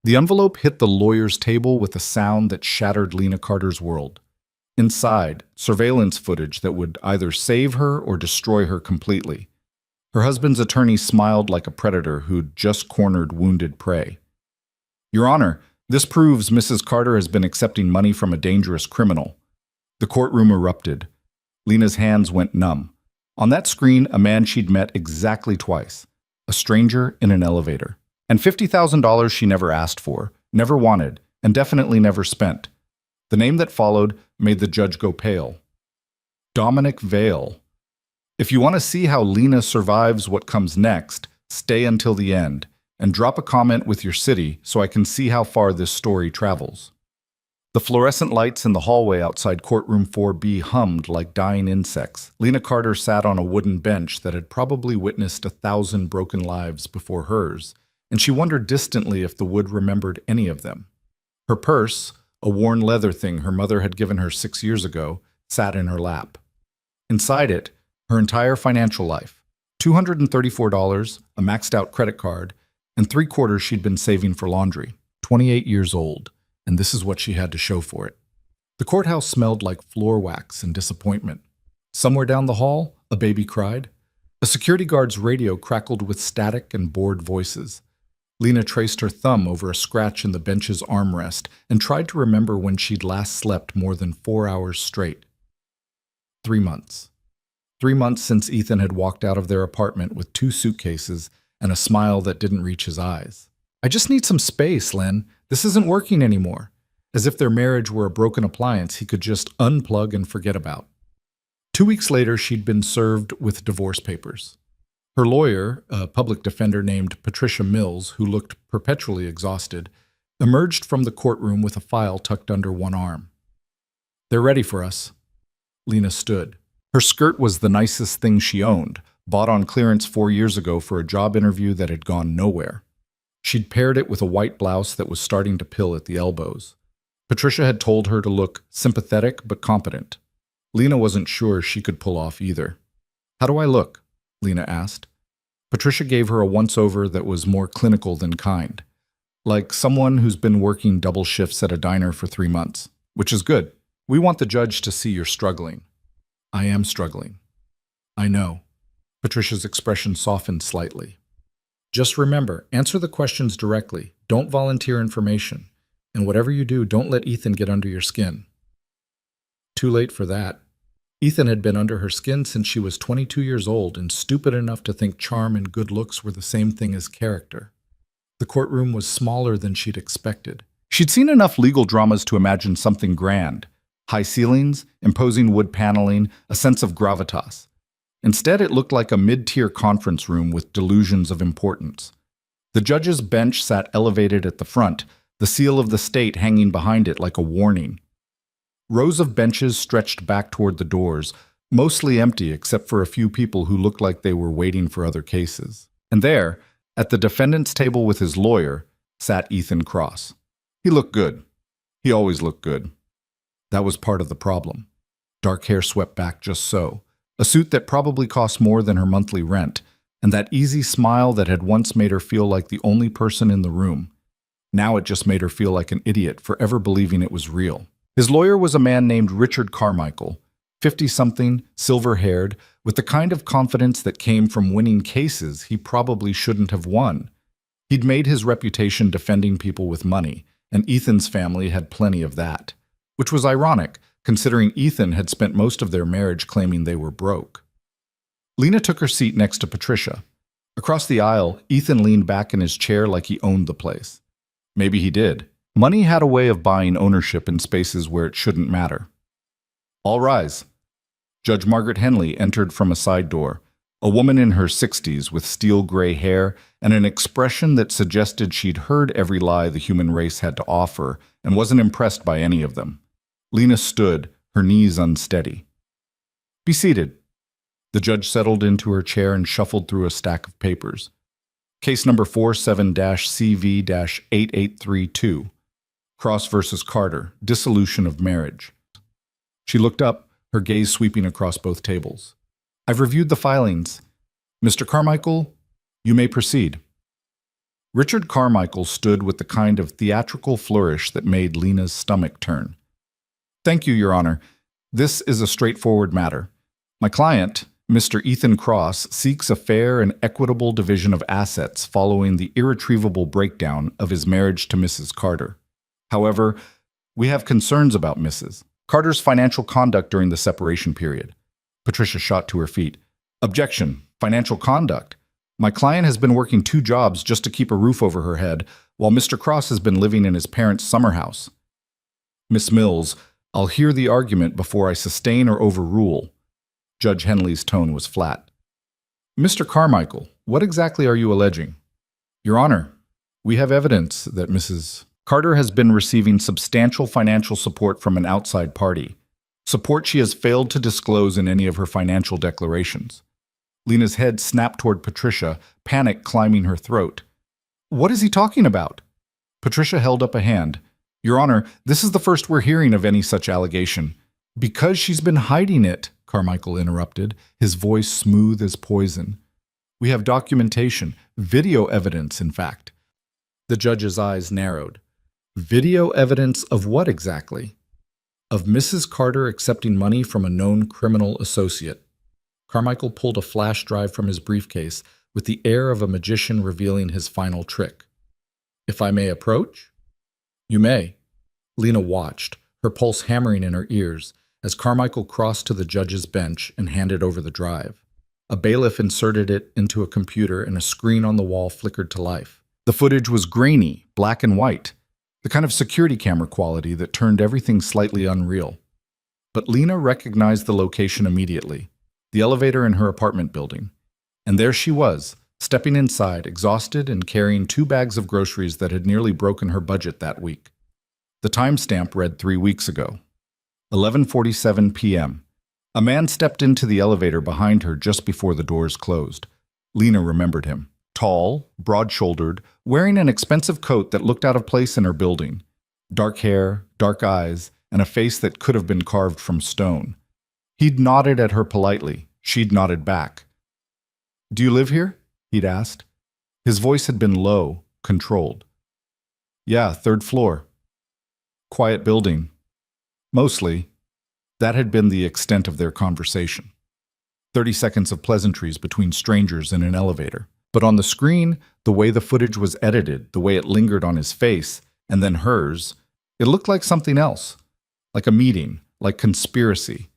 The envelope hit the lawyer's table with a sound that shattered Lena Carter's world. Inside, surveillance footage that would either save her or destroy her completely. Her husband's attorney smiled like a predator who'd just cornered wounded prey. Your Honor, this proves Mrs. Carter has been accepting money from a dangerous criminal. The courtroom erupted. Lena's hands went numb. On that screen, a man she'd met exactly twice. A stranger in an elevator. And $50,000 she never asked for, never wanted, and definitely never spent. The name that followed made the judge go pale. Dominic Vale. If you want to see how Lena survives what comes next, stay until the end, and drop a comment with your city so I can see how far this story travels. The fluorescent lights in the hallway outside courtroom 4B hummed like dying insects. Lena Carter sat on a wooden bench that had probably witnessed 1,000 broken lives before hers, and she wondered distantly if the wood remembered any of them. Her purse, a worn leather thing her mother had given her 6 years ago, sat in her lap. Inside it, her entire financial life, $234, a maxed-out credit card, and 3/4 she'd been saving for laundry. 28 years old, and this is what she had to show for it. The courthouse smelled like floor wax and disappointment. Somewhere down the hall, a baby cried. A security guard's radio crackled with static and bored voices. Lena traced her thumb over a scratch in the bench's armrest and tried to remember when she'd last slept more than 4 hours straight. 3 months. 3 months since Ethan had walked out of their apartment with 2 suitcases and a smile that didn't reach his eyes. I just need some space, Len. This isn't working anymore. As if their marriage were a broken appliance he could just unplug and forget about. 2 weeks later, she'd been served with divorce papers. Her lawyer, a public defender named Patricia Mills, who looked perpetually exhausted, emerged from the courtroom with a file tucked under one arm. They're ready for us. Lena stood. Her skirt was the nicest thing she owned, bought on clearance 4 years ago for a job interview that had gone nowhere. She'd paired it with a white blouse that was starting to pill at the elbows. Patricia had told her to look sympathetic but competent. Lena wasn't sure she could pull off either. How do I look? Lena asked. Patricia gave her a once-over that was more clinical than kind. Like someone who's been working double shifts at a diner for 3 months. Which is good. We want the judge to see you're struggling. I am struggling. I know. Patricia's expression softened slightly. Just remember, answer the questions directly. Don't volunteer information. And whatever you do, don't let Ethan get under your skin. Too late for that. Ethan had been under her skin since she was 22 years old and stupid enough to think charm and good looks were the same thing as character. The courtroom was smaller than she'd expected. She'd seen enough legal dramas to imagine something grand. High ceilings, imposing wood paneling, a sense of gravitas. Instead, it looked like a mid-tier conference room with delusions of importance. The judge's bench sat elevated at the front, the seal of the state hanging behind it like a warning. Rows of benches stretched back toward the doors, mostly empty except for a few people who looked like they were waiting for other cases. And there, at the defendant's table with his lawyer, sat Ethan Cross. He looked good. He always looked good. That was part of the problem. Dark hair swept back just so. A suit that probably cost more than her monthly rent, and that easy smile that had once made her feel like the only person in the room. Now it just made her feel like an idiot for ever believing it was real. His lawyer was a man named Richard Carmichael, 50-something, silver-haired, with the kind of confidence that came from winning cases he probably shouldn't have won. He'd made his reputation defending people with money, and Ethan's family had plenty of that. Which was ironic, considering Ethan had spent most of their marriage claiming they were broke. Lena took her seat next to Patricia. Across the aisle, Ethan leaned back in his chair like he owned the place. Maybe he did. Money had a way of buying ownership in spaces where it shouldn't matter. All rise. Judge Margaret Henley entered from a side door, a woman in her 60s with steel-gray hair and an expression that suggested she'd heard every lie the human race had to offer and wasn't impressed by any of them. Lena stood, her knees unsteady. Be seated. The judge settled into her chair and shuffled through a stack of papers. Case number 47-CV-8832. Cross versus Carter, dissolution of marriage. She looked up, her gaze sweeping across both tables. I've reviewed the filings. Mr. Carmichael, you may proceed. Richard Carmichael stood with the kind of theatrical flourish that made Lena's stomach turn. Thank you, Your Honor. This is a straightforward matter. My client, Mr. Ethan Cross, seeks a fair and equitable division of assets following the irretrievable breakdown of his marriage to Mrs. Carter. However, we have concerns about Mrs. Carter's financial conduct during the separation period. Patricia shot to her feet. Objection. Financial conduct. My client has been working 2 jobs just to keep a roof over her head, while Mr. Cross has been living in his parents' summer house. Miss Mills, I'll hear the argument before I sustain or overrule. Judge Henley's tone was flat. Mr. Carmichael, what exactly are you alleging? Your Honor, we have evidence that Mrs. Carter has been receiving substantial financial support from an outside party, support she has failed to disclose in any of her financial declarations. Lena's head snapped toward Patricia, panic climbing her throat. What is he talking about? Patricia held up a hand. Your Honor, this is the first we're hearing of any such allegation. Because she's been hiding it, Carmichael interrupted, his voice smooth as poison. We have documentation, video evidence, in fact. The judge's eyes narrowed. Video evidence of what exactly? Of Mrs. Carter accepting money from a known criminal associate. Carmichael pulled a flash drive from his briefcase with the air of a magician revealing his final trick. If I may approach? You may. Lena watched, her pulse hammering in her ears, as Carmichael crossed to the judge's bench and handed over the drive. A bailiff inserted it into a computer and a screen on the wall flickered to life. The footage was grainy, black and white, the kind of security camera quality that turned everything slightly unreal. But Lena recognized the location immediately. The elevator in her apartment building. And there she was, stepping inside, exhausted and carrying 2 bags of groceries that had nearly broken her budget that week. The timestamp read 3 weeks ago. 11:47 p.m. A man stepped into the elevator behind her just before the doors closed. Lena remembered him. Tall, broad-shouldered, wearing an expensive coat that looked out of place in her building. Dark hair, dark eyes, and a face that could have been carved from stone. He'd nodded at her politely. She'd nodded back. Do you live here? He'd asked. His voice had been low, controlled. Yeah, 3rd floor. Quiet building. Mostly. That had been the extent of their conversation. 30 seconds of pleasantries between strangers in an elevator. But on the screen, the way the footage was edited, the way it lingered on his face, and then hers, it looked like something else. Like a meeting, like conspiracy.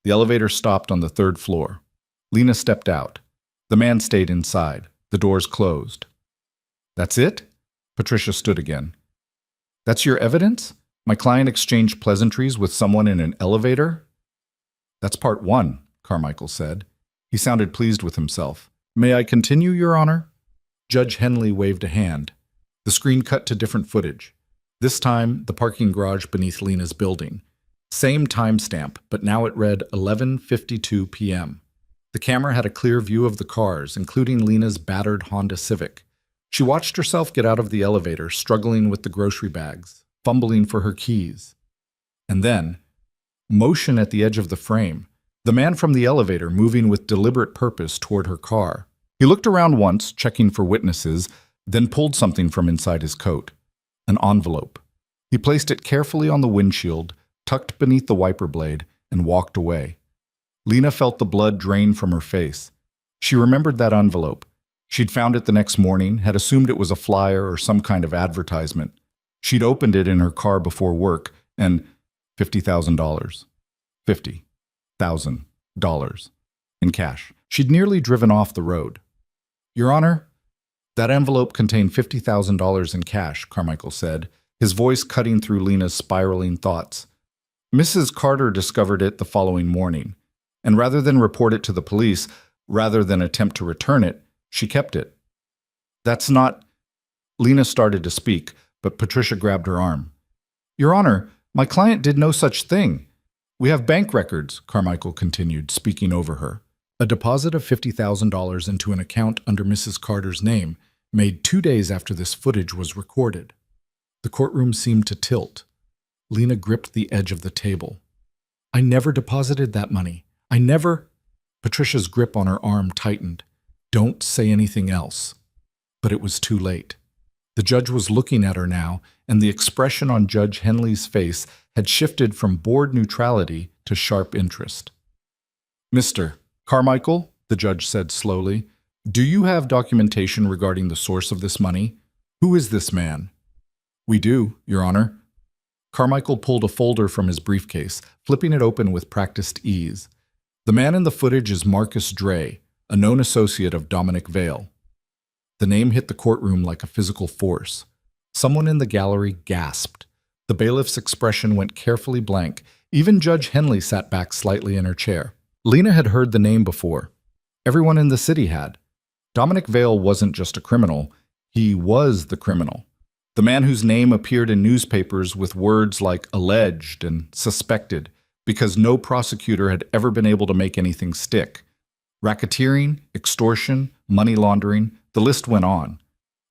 The elevator stopped on the 3rd floor. Lena stepped out. The man stayed inside. The doors closed. That's it? Patricia stood again. That's your evidence? My client exchanged pleasantries with someone in an elevator? That's part 1, Carmichael said. He sounded pleased with himself. May I continue, Your Honor? Judge Henley waved a hand. The screen cut to different footage. This time, the parking garage beneath Lena's building. Same timestamp, but now it read 11:52 p.m. The camera had a clear view of the cars, including Lena's battered Honda Civic. She watched herself get out of the elevator, struggling with the grocery bags, fumbling for her keys. And then, motion at the edge of the frame, the man from the elevator moving with deliberate purpose toward her car. He looked around once, checking for witnesses, then pulled something from inside his coat. An envelope. He placed it carefully on the windshield, tucked beneath the wiper blade, and walked away. Lena felt the blood drain from her face. She remembered that envelope. She'd found it the next morning, had assumed it was a flyer or some kind of advertisement. She'd opened it in her car before work, and $50,000. $50,000 in cash. She'd nearly driven off the road. Your Honor, that envelope contained $50,000 in cash, Carmichael said, his voice cutting through Lena's spiraling thoughts. Mrs. Carter discovered it the following morning, and rather than report it to the police, rather than attempt to return it, she kept it. That's not... Lena started to speak, but Patricia grabbed her arm. Your Honor, my client did no such thing. We have bank records, Carmichael continued, speaking over her. A deposit of $50,000 into an account under Mrs. Carter's name, made 2 days after this footage was recorded. The courtroom seemed to tilt. Lena gripped the edge of the table. I never deposited that money. I never... Patricia's grip on her arm tightened. Don't say anything else. But it was too late. The judge was looking at her now, and the expression on Judge Henley's face had shifted from bored neutrality to sharp interest. "Mr. Carmichael," the judge said slowly, "do you have documentation regarding the source of this money? Who is this man?" "We do, Your Honor." Carmichael pulled a folder from his briefcase, flipping it open with practiced ease. "The man in the footage is Marcus Dre, a known associate of Dominic Vale." The name hit the courtroom like a physical force. Someone in the gallery gasped. The bailiff's expression went carefully blank. Even Judge Henley sat back slightly in her chair. Lena had heard the name before. Everyone in the city had. Dominic Vale wasn't just a criminal. He was the criminal. The man whose name appeared in newspapers with words like alleged and suspected, because no prosecutor had ever been able to make anything stick. Racketeering, extortion, money laundering, the list went on.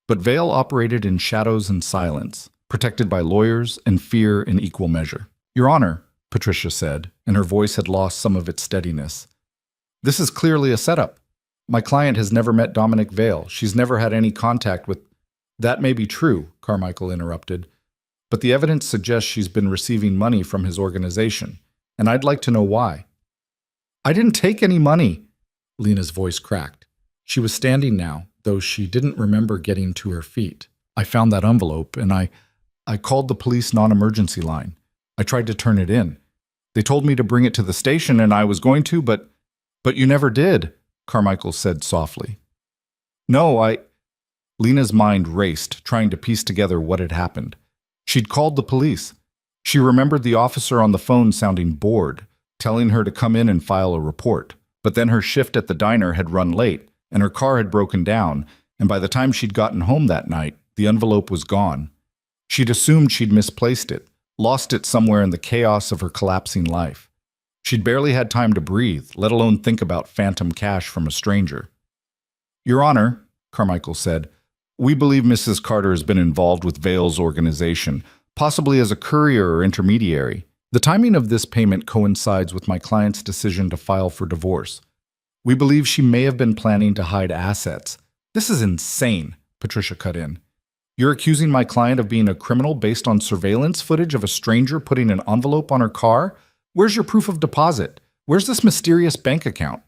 But Vale operated in shadows and silence, protected by lawyers and fear in equal measure. "Your Honor," Patricia said, and her voice had lost some of its steadiness, "this is clearly a setup. My client has never met Dominic Vale. She's never had any contact with—" "That may be true," Carmichael interrupted, "but the evidence suggests she's been receiving money from his organization, and I'd like to know why." "I didn't take any money," Lena's voice cracked. She was standing now, though she didn't remember getting to her feet. "I found that envelope, and I called the police non-emergency line. I tried to turn it in. They told me to bring it to the station, and I was going to, but you never did," Carmichael said softly. "No, Lena's mind raced, trying to piece together what had happened. She'd called the police. She remembered the officer on the phone sounding bored, telling her to come in and file a report. But then her shift at the diner had run late, and her car had broken down, and by the time she'd gotten home that night, the envelope was gone. She'd assumed she'd misplaced it, lost it somewhere in the chaos of her collapsing life. She'd barely had time to breathe, let alone think about phantom cash from a stranger." "Your Honor," Carmichael said, "we believe Mrs. Carter has been involved with Vale's organization, possibly as a courier or intermediary. The timing of this payment coincides with my client's decision to file for divorce. We believe she may have been planning to hide assets." "This is insane," Patricia cut in. "You're accusing my client of being a criminal based on surveillance footage of a stranger putting an envelope on her car? Where's your proof of deposit? Where's this mysterious bank account?"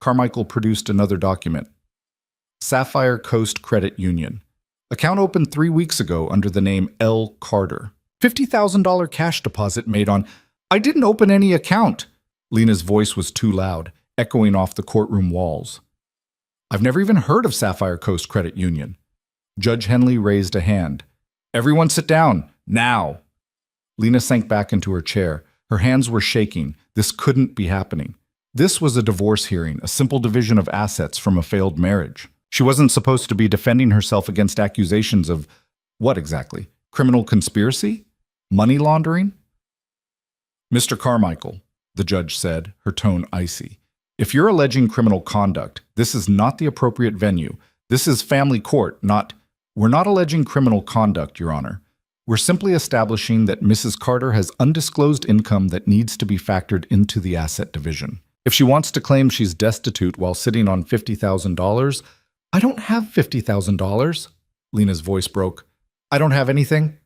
Carmichael produced another document. "Sapphire Coast Credit Union. Account opened 3 weeks ago under the name L. Carter. $50,000 cash deposit made on—" "I didn't open any account." Lena's voice was too loud, echoing off the courtroom walls. "I've never even heard of Sapphire Coast Credit Union." Judge Henley raised a hand. "Everyone sit down, now." Lena sank back into her chair. Her hands were shaking. This couldn't be happening. This was a divorce hearing, a simple division of assets from a failed marriage. She wasn't supposed to be defending herself against accusations of what exactly? Criminal conspiracy? Money laundering? "Mr. Carmichael," the judge said, her tone icy, "if you're alleging criminal conduct, this is not the appropriate venue. This is family court, not—" "We're not alleging criminal conduct, Your Honor. We're simply establishing that Mrs. Carter has undisclosed income that needs to be factored into the asset division. If she wants to claim she's destitute while sitting on $50,000, I don't have $50,000. Lena's voice broke. "I don't have anything."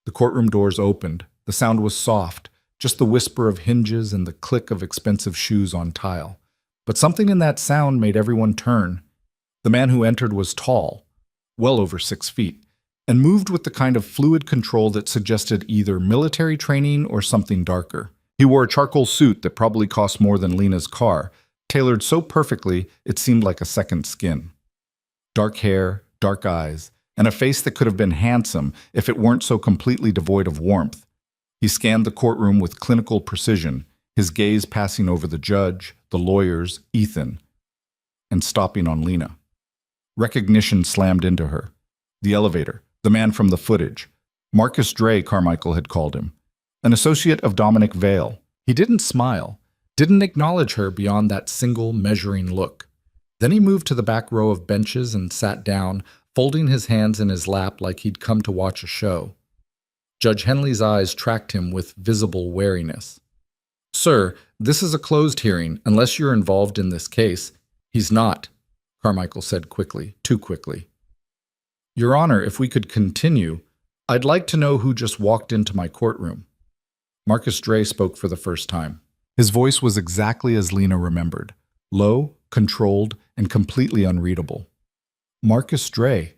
The courtroom doors opened. The sound was soft, just the whisper of hinges and the click of expensive shoes on tile. But something in that sound made everyone turn. The man who entered was tall, well over 6 feet, and moved with the kind of fluid control that suggested either military training or something darker. He wore a charcoal suit that probably cost more than Lena's car, tailored so perfectly it seemed like a second skin. Dark hair, dark eyes, and a face that could have been handsome if it weren't so completely devoid of warmth. He scanned the courtroom with clinical precision, his gaze passing over the judge, the lawyers, Ethan, and stopping on Lena. Recognition slammed into her. The elevator, the man from the footage. Marcus Dre, Carmichael had called him. An associate of Dominic Vale. He didn't smile, didn't acknowledge her beyond that single measuring look. Then he moved to the back row of benches and sat down, folding his hands in his lap like he'd come to watch a show. Judge Henley's eyes tracked him with visible wariness. "Sir, this is a closed hearing, unless you're involved in this case." "He's not," Carmichael said quickly, too quickly. Your Honor, if we could continue, I'd like to know who just walked into my courtroom. Marcus Dre spoke for the first time. His voice was exactly as Lena remembered, low, controlled, and completely unreadable. Marcus Dre,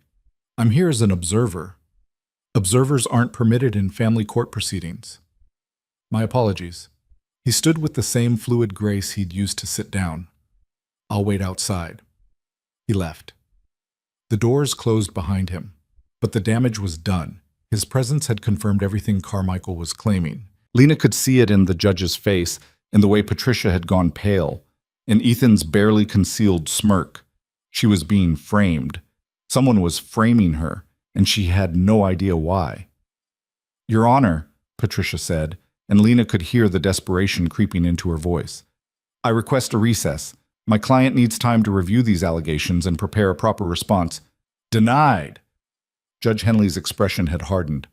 I'm here as an observer. Observers aren't permitted in family court proceedings. My apologies. He stood with the same fluid grace he'd used to sit down. I'll wait outside. He left. The doors closed behind him, but the damage was done. His presence had confirmed everything Carmichael was claiming. Lena could see it in the judge's face, in the way Patricia had gone pale, in Ethan's barely concealed smirk. She was being framed. Someone was framing her, and she had no idea why. Your Honor, Patricia said, and Lena could hear the desperation creeping into her voice. I request a recess. My client needs time to review these allegations and prepare a proper response. Denied. Judge Henley's expression had hardened.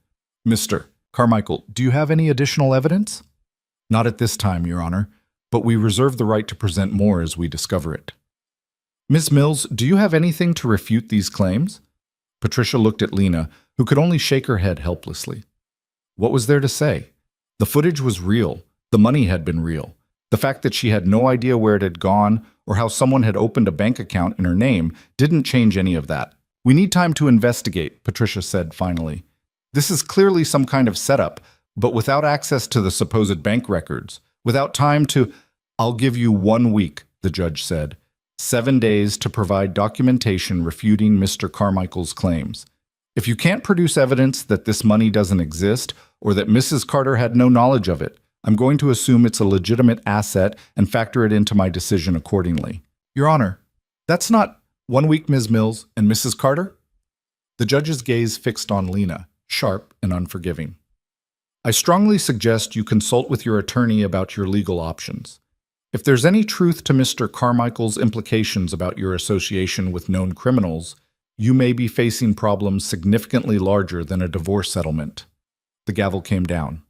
Mr. Carmichael, do you have any additional evidence? Not at this time, Your Honor, but we reserve the right to present more as we discover it. Ms. Mills, do you have anything to refute these claims? Patricia looked at Lena, who could only shake her head helplessly. What was there to say? The footage was real. The money had been real. The fact that she had no idea where it had gone or how someone had opened a bank account in her name didn't change any of that. We need time to investigate, Patricia said finally. This is clearly some kind of setup, but without access to the supposed bank records, without time to— I'll give you 1 week, the judge said. 7 days to provide documentation refuting Mr. Carmichael's claims. If you can't produce evidence that this money doesn't exist or that Mrs. Carter had no knowledge of it, I'm going to assume it's a legitimate asset and factor it into my decision accordingly. Your Honor, that's not— 1 week, Ms. Mills, and Mrs. Carter? The judge's gaze fixed on Lena, sharp and unforgiving. I strongly suggest you consult with your attorney about your legal options. If there's any truth to Mr. Carmichael's implications about your association with known criminals, you may be facing problems significantly larger than a divorce settlement. The gavel came down.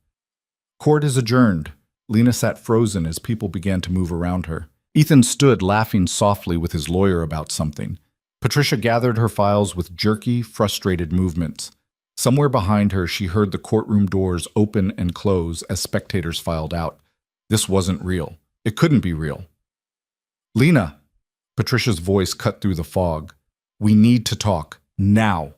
Court is adjourned. Lena sat frozen as people began to move around her. Ethan stood laughing softly with his lawyer about something. Patricia gathered her files with jerky, frustrated movements. Somewhere behind her, she heard the courtroom doors open and close as spectators filed out. This wasn't real. It couldn't be real. Lena! Patricia's voice cut through the fog. We need to talk. Now!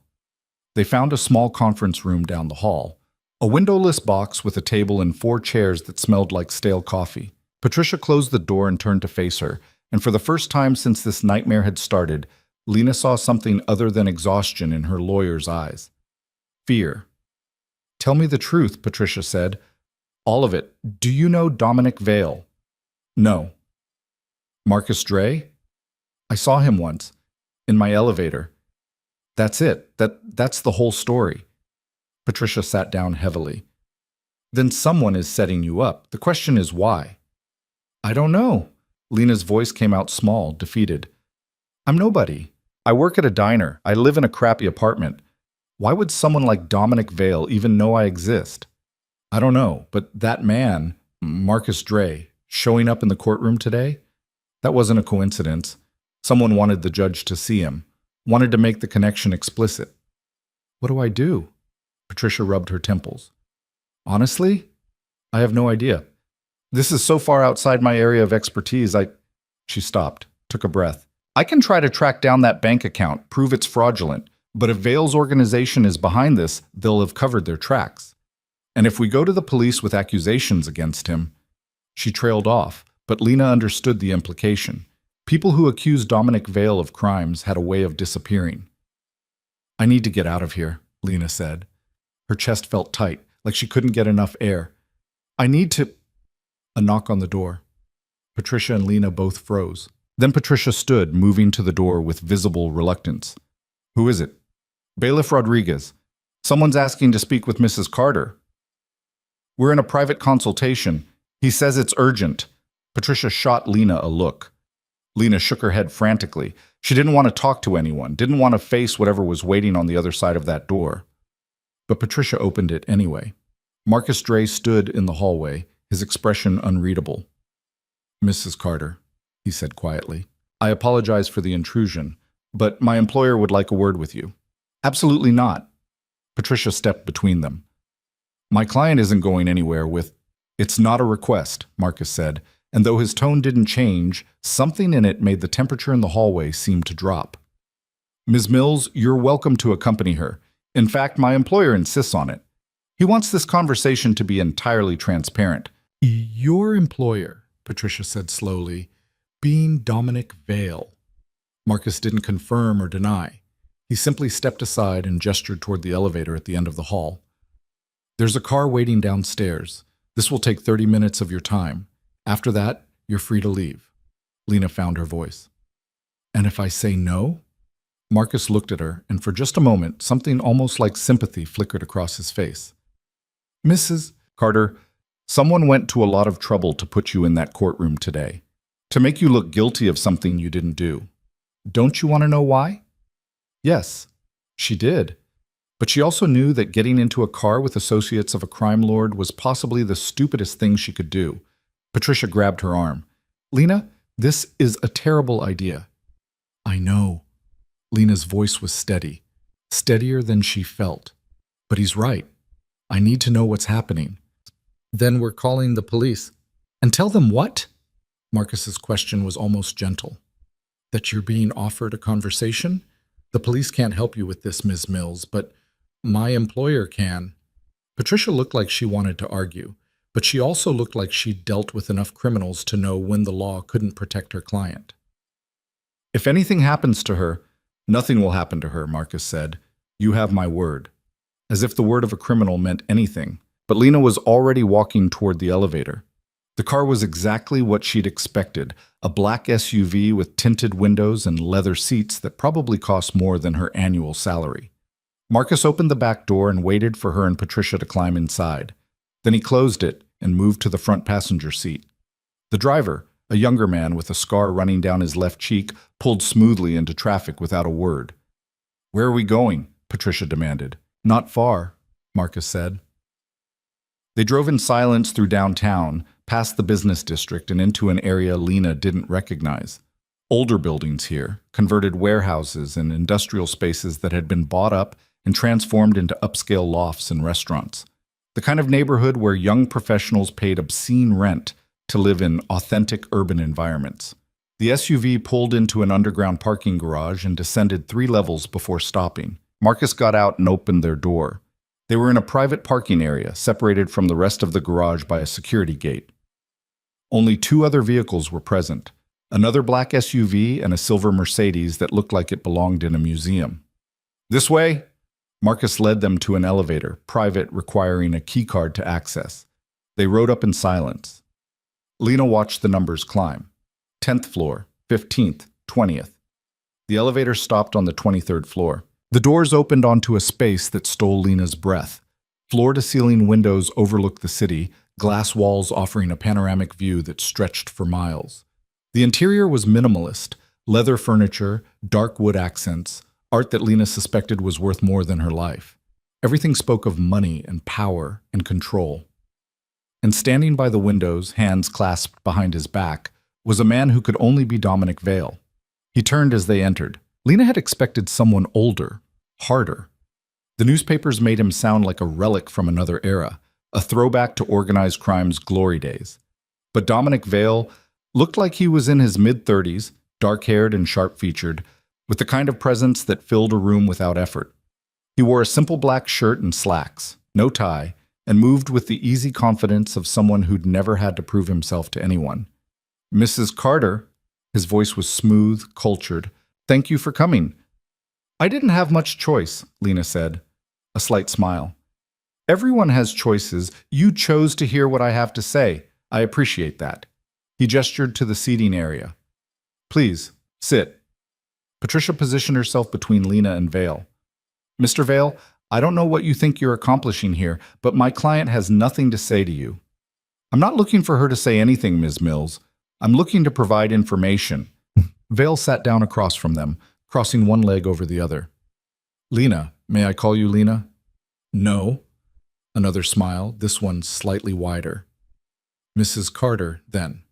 They found a small conference room down the hall. A windowless box with a table and 4 chairs that smelled like stale coffee. Patricia closed the door and turned to face her, and for the first time since this nightmare had started, Lena saw something other than exhaustion in her lawyer's eyes. Fear. Tell me the truth, Patricia said. All of it. Do you know Dominic Vale? No. Marcus Dre? I saw him once. In my elevator. That's it. That's the whole story. Patricia sat down heavily. Then someone is setting you up. The question is why? I don't know. Lena's voice came out small, defeated. I'm nobody. I work at a diner. I live in a crappy apartment. Why would someone like Dominic Vale even know I exist? I don't know, but that man, Marcus Dre, showing up in the courtroom today? That wasn't a coincidence. Someone wanted the judge to see him, wanted to make the connection explicit. What do I do? Patricia rubbed her temples. Honestly, I have no idea. This is so far outside my area of expertise, She stopped, took a breath. I can try to track down that bank account, prove it's fraudulent, but if Vale's organization is behind this, they'll have covered their tracks. And if we go to the police with accusations against him— She trailed off, but Lena understood the implication. People who accused Dominic Vale of crimes had a way of disappearing. I need to get out of here, Lena said. Her chest felt tight, like she couldn't get enough air. I need to— A knock on the door. Patricia and Lena both froze. Then Patricia stood, moving to the door with visible reluctance. Who is it? Bailiff Rodriguez. Someone's asking to speak with Mrs. Carter. We're in a private consultation. He says it's urgent. Patricia shot Lena a look. Lena shook her head frantically. She didn't want to talk to anyone, didn't want to face whatever was waiting on the other side of that door. But Patricia opened it anyway. Marcus Dre stood in the hallway, his expression unreadable. Mrs. Carter, he said quietly, I apologize for the intrusion, but my employer would like a word with you. Absolutely not. Patricia stepped between them. My client isn't going anywhere with. It's not a request, Marcus said, and though his tone didn't change, something in it made the temperature in the hallway seem to drop. Ms. Mills, you're welcome to accompany her. In fact, my employer insists on it. He wants this conversation to be entirely transparent. Your employer, Patricia said slowly, being Dominic Vale. Marcus didn't confirm or deny. He simply stepped aside and gestured toward the elevator at the end of the hall. There's a car waiting downstairs. This will take 30 minutes of your time. After that, you're free to leave. Lena found her voice. And if I say no? Marcus looked at her, and for just a moment, something almost like sympathy flickered across his face. Mrs. Carter, someone went to a lot of trouble to put you in that courtroom today, to make you look guilty of something you didn't do. Don't you want to know why? Yes, she did. But she also knew that getting into a car with associates of a crime lord was possibly the stupidest thing she could do. Patricia grabbed her arm. Lena, this is a terrible idea. I know. Lena's voice was steady, steadier than she felt. But he's right. I need to know what's happening. Then we're calling the police. And tell them what? Marcus's question was almost gentle. That you're being offered a conversation? The police can't help you with this, Ms. Mills, but my employer can. Patricia looked like she wanted to argue, but she also looked like she'd dealt with enough criminals to know when the law couldn't protect her client. If anything happens to her, nothing will happen to her, Marcus said. You have my word. As if the word of a criminal meant anything. But Lena was already walking toward the elevator. The car was exactly what she'd expected, a black SUV with tinted windows and leather seats that probably cost more than her annual salary. Marcus opened the back door and waited for her and Patricia to climb inside. Then he closed it and moved to the front passenger seat. The driver, a younger man with a scar running down his left cheek, pulled smoothly into traffic without a word. Where are we going? Patricia demanded. Not far, Marcus said. They drove in silence through downtown, past the business district and into an area Lena didn't recognize. Older buildings here, converted warehouses and industrial spaces that had been bought up and transformed into upscale lofts and restaurants. The kind of neighborhood where young professionals paid obscene rent to live in authentic urban environments. The SUV pulled into an underground parking garage and descended 3 levels before stopping. Marcus got out and opened their door. They were in a private parking area, separated from the rest of the garage by a security gate. Only 2 other vehicles were present, another black SUV and a silver Mercedes that looked like it belonged in a museum. This way? Marcus led them to an elevator, private, requiring a key card to access. They rode up in silence. Lena watched the numbers climb. 10th floor, 15th, 20th. The elevator stopped on the 23rd floor. The doors opened onto a space that stole Lena's breath. Floor-to-ceiling windows overlooked the city, glass walls offering a panoramic view that stretched for miles. The interior was minimalist, leather furniture, dark wood accents, art that Lena suspected was worth more than her life. Everything spoke of money and power and control. And standing by the windows, hands clasped behind his back, was a man who could only be Dominic Vale. He turned as they entered. Lena had expected someone older, harder. The newspapers made him sound like a relic from another era, a throwback to organized crime's glory days. But Dominic Vale looked like he was in his mid-30s, dark-haired and sharp-featured, with the kind of presence that filled a room without effort. He wore a simple black shirt and slacks, no tie, and moved with the easy confidence of someone who'd never had to prove himself to anyone. Mrs. Carter, his voice was smooth, cultured. Thank you for coming. I didn't have much choice, Lena said, a slight smile. Everyone has choices. You chose to hear what I have to say. I appreciate that. He gestured to the seating area. Please, sit. Patricia positioned herself between Lena and Vale. Mr. Vale, I don't know what you think you're accomplishing here, but my client has nothing to say to you. I'm not looking for her to say anything, Ms. Mills. I'm looking to provide information. Vale sat down across from them, crossing one leg over the other. Lena, may I call you Lena? No. Another smile, this one slightly wider. Mrs. Carter, then.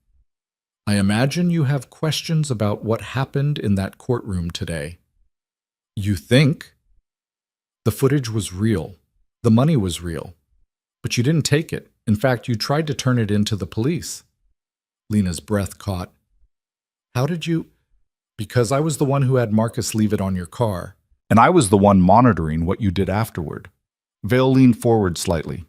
I imagine you have questions about what happened in that courtroom today. You think? The footage was real. The money was real. But you didn't take it. In fact, you tried to turn it into the police. Lena's breath caught. How did you? Because I was the one who had Marcus leave it on your car. And I was the one monitoring what you did afterward. Vale leaned forward slightly.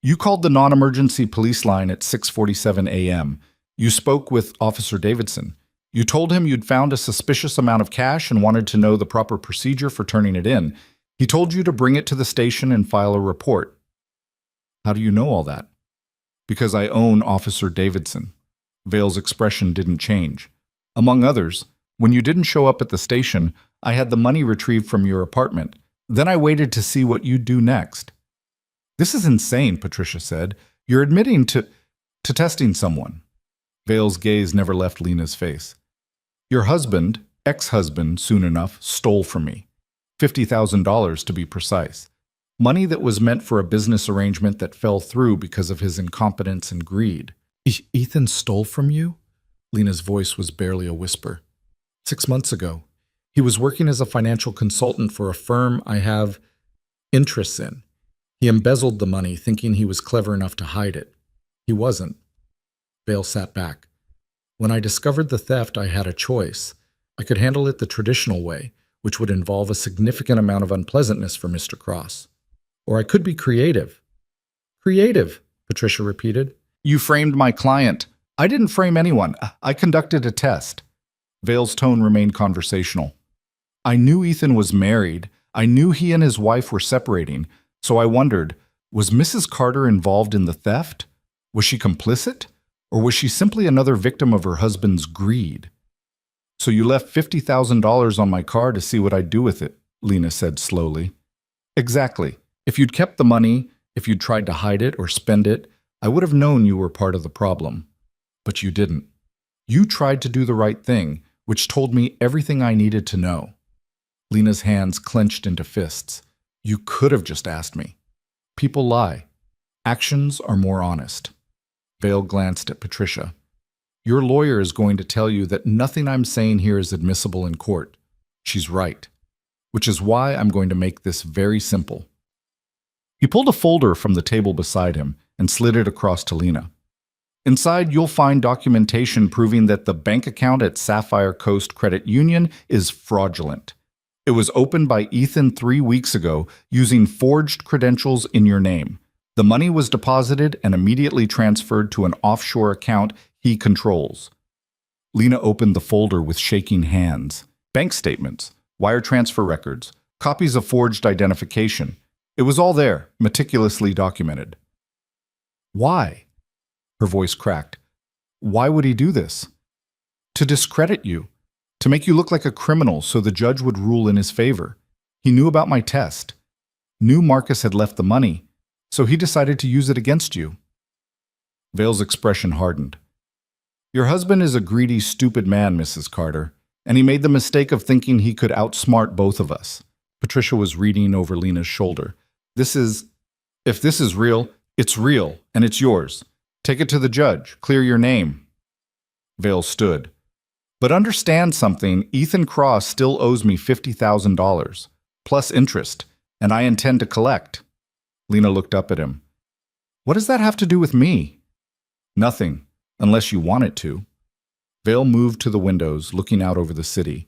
You called the non-emergency police line at 6:47 a.m. You spoke with Officer Davidson. You told him you'd found a suspicious amount of cash and wanted to know the proper procedure for turning it in. He told you to bring it to the station and file a report. How do you know all that? Because I own Officer Davidson. Vale's expression didn't change. Among others, when you didn't show up at the station, I had the money retrieved from your apartment. Then I waited to see what you'd do next. This is insane, Patricia said. You're admitting to testing someone. Vale's gaze never left Lena's face. Your husband, ex-husband, soon enough, stole from me. $50,000 to be precise. Money that was meant for a business arrangement that fell through because of his incompetence and greed. Ethan stole from you? Lena's voice was barely a whisper. 6 months ago. He was working as a financial consultant for a firm I have interests in. He embezzled the money, thinking he was clever enough to hide it. He wasn't. Vale sat back. When I discovered the theft, I had a choice. I could handle it the traditional way, which would involve a significant amount of unpleasantness for Mr. Cross. Or I could be creative. Creative, Patricia repeated. You framed my client. I didn't frame anyone. I conducted a test. Vale's tone remained conversational. I knew Ethan was married. I knew he and his wife were separating. So I wondered, was Mrs. Carter involved in the theft? Was she complicit? Or was she simply another victim of her husband's greed? So you left $50,000 on my car to see what I'd do with it, Lena said slowly. Exactly. If you'd kept the money, if you'd tried to hide it or spend it, I would have known you were part of the problem. But you didn't. You tried to do the right thing, which told me everything I needed to know. Lena's hands clenched into fists. You could have just asked me. People lie. Actions are more honest. Vale glanced at Patricia. Your lawyer is going to tell you that nothing I'm saying here is admissible in court. She's right. Which is why I'm going to make this very simple. He pulled a folder from the table beside him and slid it across to Lena. Inside, you'll find documentation proving that the bank account at Sapphire Coast Credit Union is fraudulent. It was opened by Ethan 3 weeks ago using forged credentials in your name. The money was deposited and immediately transferred to an offshore account he controls. Lena opened the folder with shaking hands. Bank statements, wire transfer records, copies of forged identification. It was all there, meticulously documented. Why? Her voice cracked. Why would he do this? To discredit you. To make you look like a criminal so the judge would rule in his favor. He knew about my test. Knew Marcus had left the money, so he decided to use it against you. Vale's expression hardened. Your husband is a greedy, stupid man, Mrs. Carter, and he made the mistake of thinking he could outsmart both of us. Patricia was reading over Lena's shoulder. If this is real, it's real, and it's yours. Take it to the judge. Clear your name. Vale stood. But understand something, Ethan Cross still owes me $50,000, plus interest, and I intend to collect. Lena looked up at him. What does that have to do with me? Nothing, unless you want it to. Vale moved to the windows, looking out over the city.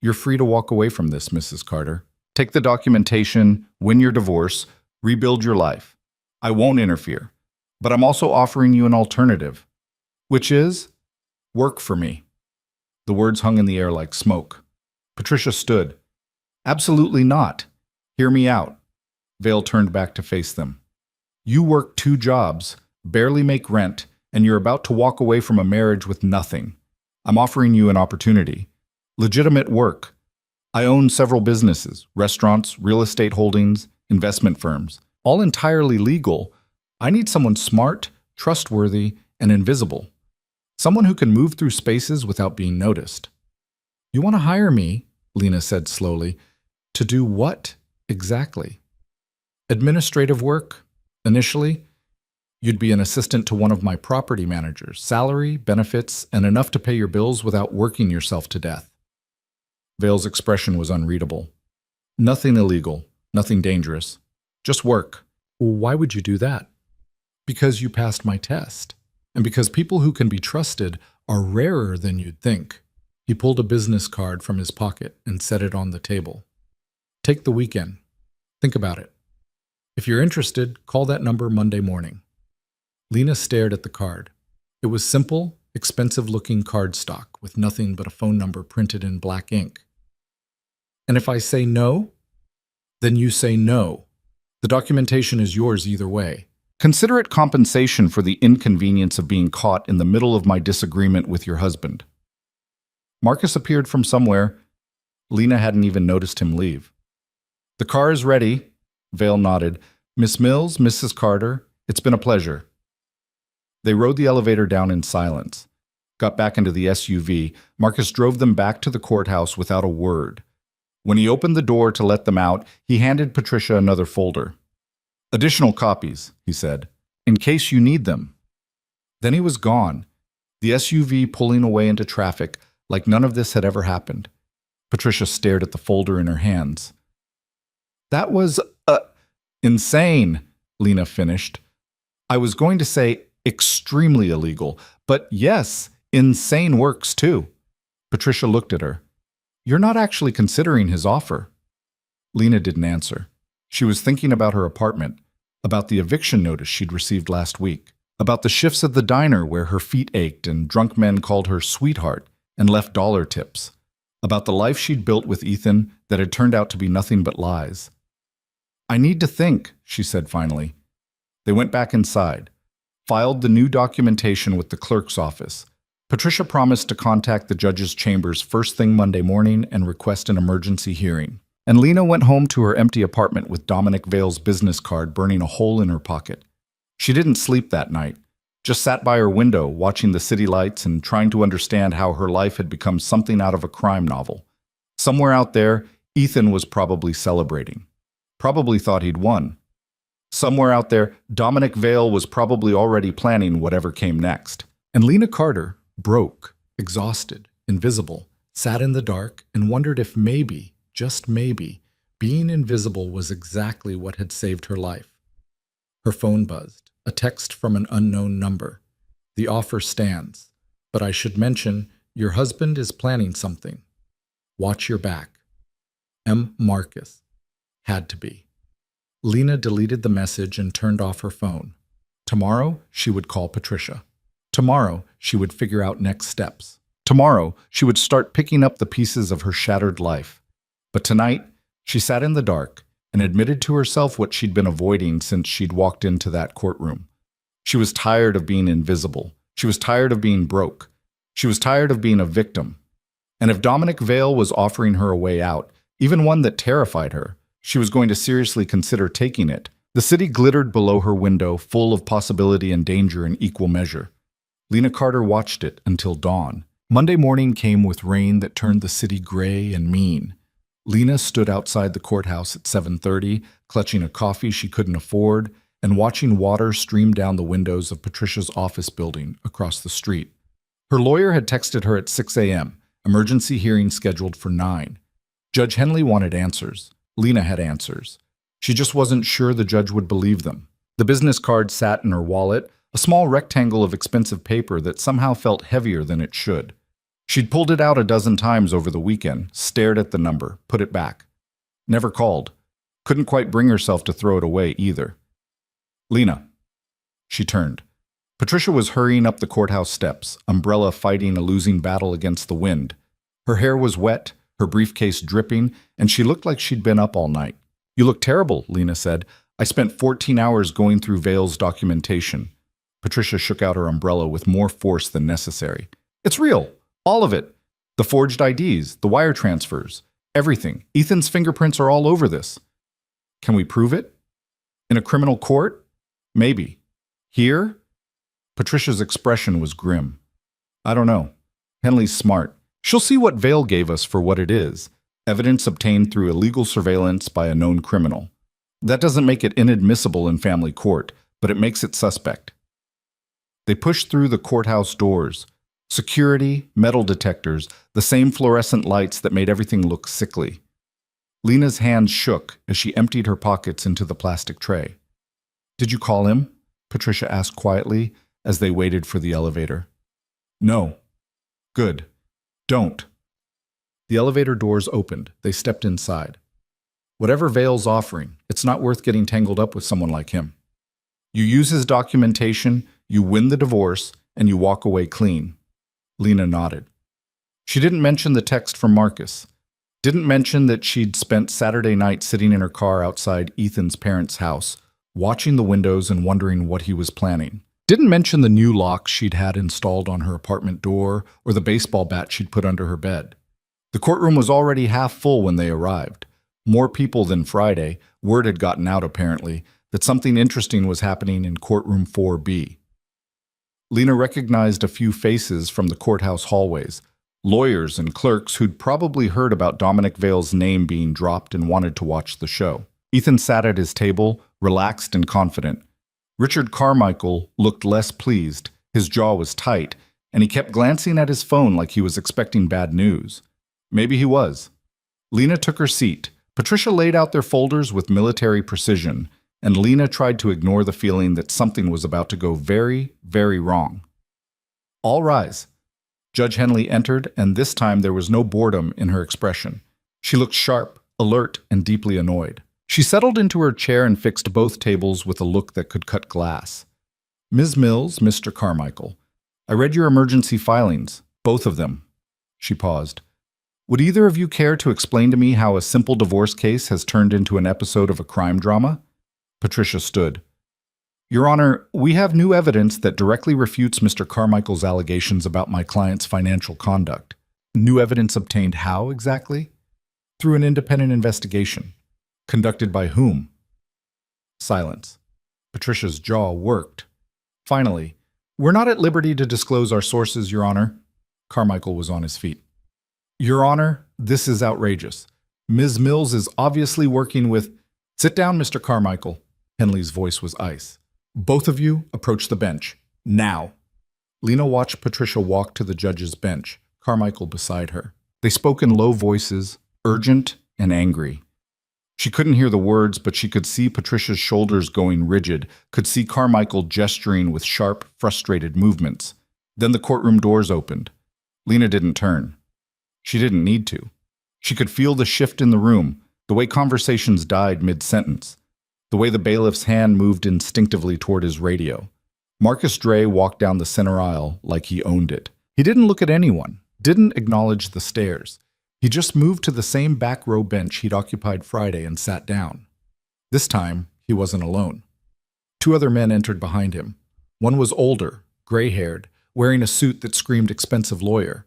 You're free to walk away from this, Mrs. Carter. Take the documentation, win your divorce, rebuild your life. I won't interfere, but I'm also offering you an alternative, which is work for me. The words hung in the air like smoke. Patricia stood. Absolutely not. Hear me out. Vale turned back to face them. You work 2 jobs, barely make rent, and you're about to walk away from a marriage with nothing. I'm offering you an opportunity. Legitimate work. I own several businesses, restaurants, real estate holdings, investment firms, all entirely legal. I need someone smart, trustworthy, and invisible. Someone who can move through spaces without being noticed. You want to hire me, Lena said slowly. To do what exactly? Administrative work. Initially, you'd be an assistant to one of my property managers, salary, benefits, and enough to pay your bills without working yourself to death. Vale's expression was unreadable. Nothing illegal. Nothing dangerous. Just work. Why would you do that? Because you passed my test. And because people who can be trusted are rarer than you'd think. He pulled a business card from his pocket and set it on the table. Take the weekend. Think about it. If you're interested, call that number Monday morning. Lena stared at the card. It was simple, expensive-looking cardstock with nothing but a phone number printed in black ink. And if I say no, then you say no. The documentation is yours either way. Consider it compensation for the inconvenience of being caught in the middle of my disagreement with your husband. Marcus appeared from somewhere. Lena hadn't even noticed him leave. The car is ready. Vale nodded. Miss Mills, Mrs. Carter, it's been a pleasure. They rode the elevator down in silence. Got back into the SUV. Marcus drove them back to the courthouse without a word. When he opened the door to let them out, he handed Patricia another folder. Additional copies, he said, in case you need them. Then he was gone, the SUV pulling away into traffic like none of this had ever happened. Patricia stared at the folder in her hands. That was, insane, Lena finished. I was going to say extremely illegal, but yes, insane works too. Patricia looked at her. You're not actually considering his offer. Lena didn't answer. She was thinking about her apartment, about the eviction notice she'd received last week, about the shifts at the diner where her feet ached and drunk men called her sweetheart and left dollar tips, about the life she'd built with Ethan that had turned out to be nothing but lies. I need to think, she said finally. They went back inside, filed the new documentation with the clerk's office. Patricia promised to contact the judge's chambers first thing Monday morning and request an emergency hearing. And Lena went home to her empty apartment with Dominic Vale's business card burning a hole in her pocket. She didn't sleep that night, just sat by her window watching the city lights and trying to understand how her life had become something out of a crime novel. Somewhere out there, Ethan was probably celebrating. Probably thought he'd won. Somewhere out there, Dominic Vale was probably already planning whatever came next. And Lena Carter, broke, exhausted, invisible, sat in the dark and wondered if maybe, just maybe, being invisible was exactly what had saved her life. Her phone buzzed, a text from an unknown number. The offer stands, but I should mention, your husband is planning something. Watch your back. M. Marcus. Had to be. Lena deleted the message and turned off her phone. Tomorrow, she would call Patricia. Tomorrow, she would figure out next steps. Tomorrow, she would start picking up the pieces of her shattered life. But tonight, she sat in the dark and admitted to herself what she'd been avoiding since she'd walked into that courtroom. She was tired of being invisible. She was tired of being broke. She was tired of being a victim. And if Dominic Vale was offering her a way out, even one that terrified her, she was going to seriously consider taking it. The city glittered below her window, full of possibility and danger in equal measure. Lena Carter watched it until dawn. Monday morning came with rain that turned the city gray and mean. Lena stood outside the courthouse at 7:30, clutching a coffee she couldn't afford, and watching water stream down the windows of Patricia's office building across the street. Her lawyer had texted her at 6 a.m., emergency hearing scheduled for 9. Judge Henley wanted answers. Lena had answers. She just wasn't sure the judge would believe them. The business card sat in her wallet, a small rectangle of expensive paper that somehow felt heavier than it should. She'd pulled it out a dozen times over the weekend, stared at the number, put it back. Never called. Couldn't quite bring herself to throw it away either. Lena. She turned. Patricia was hurrying up the courthouse steps, umbrella fighting a losing battle against the wind. Her hair was wet, her briefcase dripping, and she looked like she'd been up all night. You look terrible, Lena said. I spent 14 hours going through Vale's documentation. Patricia shook out her umbrella with more force than necessary. It's real. All of it. The forged IDs, the wire transfers, everything. Ethan's fingerprints are all over this. Can we prove it? In a criminal court? Maybe. Here? Patricia's expression was grim. I don't know. Henley's smart. She'll see what Vale gave us for what it is. Evidence obtained through illegal surveillance by a known criminal. That doesn't make it inadmissible in family court, but it makes it suspect. They pushed through the courthouse doors. Security, metal detectors, the same fluorescent lights that made everything look sickly. Lena's hands shook as she emptied her pockets into the plastic tray. "Did you call him?" Patricia asked quietly as they waited for the elevator. "No." "Good. Don't." The elevator doors opened. They stepped inside. "Whatever Vale's offering, it's not worth getting tangled up with someone like him. You use his documentation, you win the divorce, and you walk away clean." Lena nodded. She didn't mention the text from Marcus. Didn't mention that she'd spent Saturday night sitting in her car outside Ethan's parents' house, watching the windows and wondering what he was planning. Didn't mention the new lock she'd had installed on her apartment door or the baseball bat she'd put under her bed. The courtroom was already half full when they arrived. More people than Friday. Word had gotten out, apparently, that something interesting was happening in courtroom 4B. Lena recognized a few faces from the courthouse hallways, lawyers and clerks who'd probably heard about Dominic Vale's name being dropped and wanted to watch the show. Ethan sat at his table, relaxed and confident. Richard Carmichael looked less pleased, his jaw was tight, and he kept glancing at his phone like he was expecting bad news. Maybe he was. Lena took her seat. Patricia laid out their folders with military precision, and Lena tried to ignore the feeling that something was about to go very, very wrong. "All rise." Judge Henley entered, and this time there was no boredom in her expression. She looked sharp, alert, and deeply annoyed. She settled into her chair and fixed both tables with a look that could cut glass. "Ms. Mills, Mr. Carmichael, I read your emergency filings, both of them." She paused. "Would either of you care to explain to me how a simple divorce case has turned into an episode of a crime drama?" Patricia stood. "Your Honor, we have new evidence that directly refutes Mr. Carmichael's allegations about my client's financial conduct." "New evidence obtained how, exactly?" "Through an independent investigation." "Conducted by whom?" Silence. Patricia's jaw worked. Finally, "We're not at liberty to disclose our sources, Your Honor." Carmichael was on his feet. "Your Honor, this is outrageous. Ms. Mills is obviously working with—" "Sit down, Mr. Carmichael." Henley's voice was ice. "Both of you approach the bench. Now." Lena watched Patricia walk to the judge's bench, Carmichael beside her. They spoke in low voices, urgent and angry. She couldn't hear the words, but she could see Patricia's shoulders going rigid, could see Carmichael gesturing with sharp, frustrated movements. Then the courtroom doors opened. Lena didn't turn. She didn't need to. She could feel the shift in the room, the way conversations died mid-sentence, the way the bailiff's hand moved instinctively toward his radio. Marcus Dre walked down the center aisle like he owned it. He didn't look at anyone, didn't acknowledge the stares. He just moved to the same back row bench he'd occupied Friday and sat down. This time, he wasn't alone. Two other men entered behind him. One was older, gray-haired, wearing a suit that screamed expensive lawyer.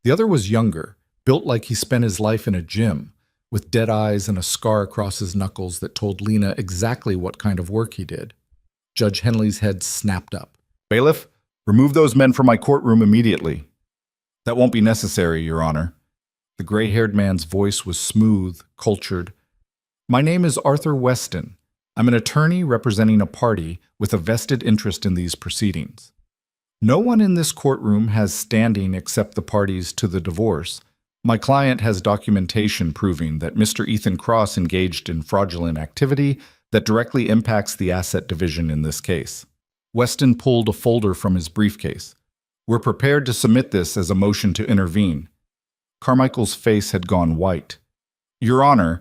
The other was younger, built like he spent his life in a gym, with dead eyes and a scar across his knuckles that told Lena exactly what kind of work he did. Judge Henley's head snapped up. "Bailiff, remove those men from my courtroom immediately." "That won't be necessary, Your Honor." The gray-haired man's voice was smooth, cultured. "My name is Arthur Weston. I'm an attorney representing a party with a vested interest in these proceedings. No one in this courtroom has standing except the parties to the divorce. My client has documentation proving that Mr. Ethan Cross engaged in fraudulent activity that directly impacts the asset division in this case." Weston pulled a folder from his briefcase. "We're prepared to submit this as a motion to intervene." Carmichael's face had gone white. "Your Honor,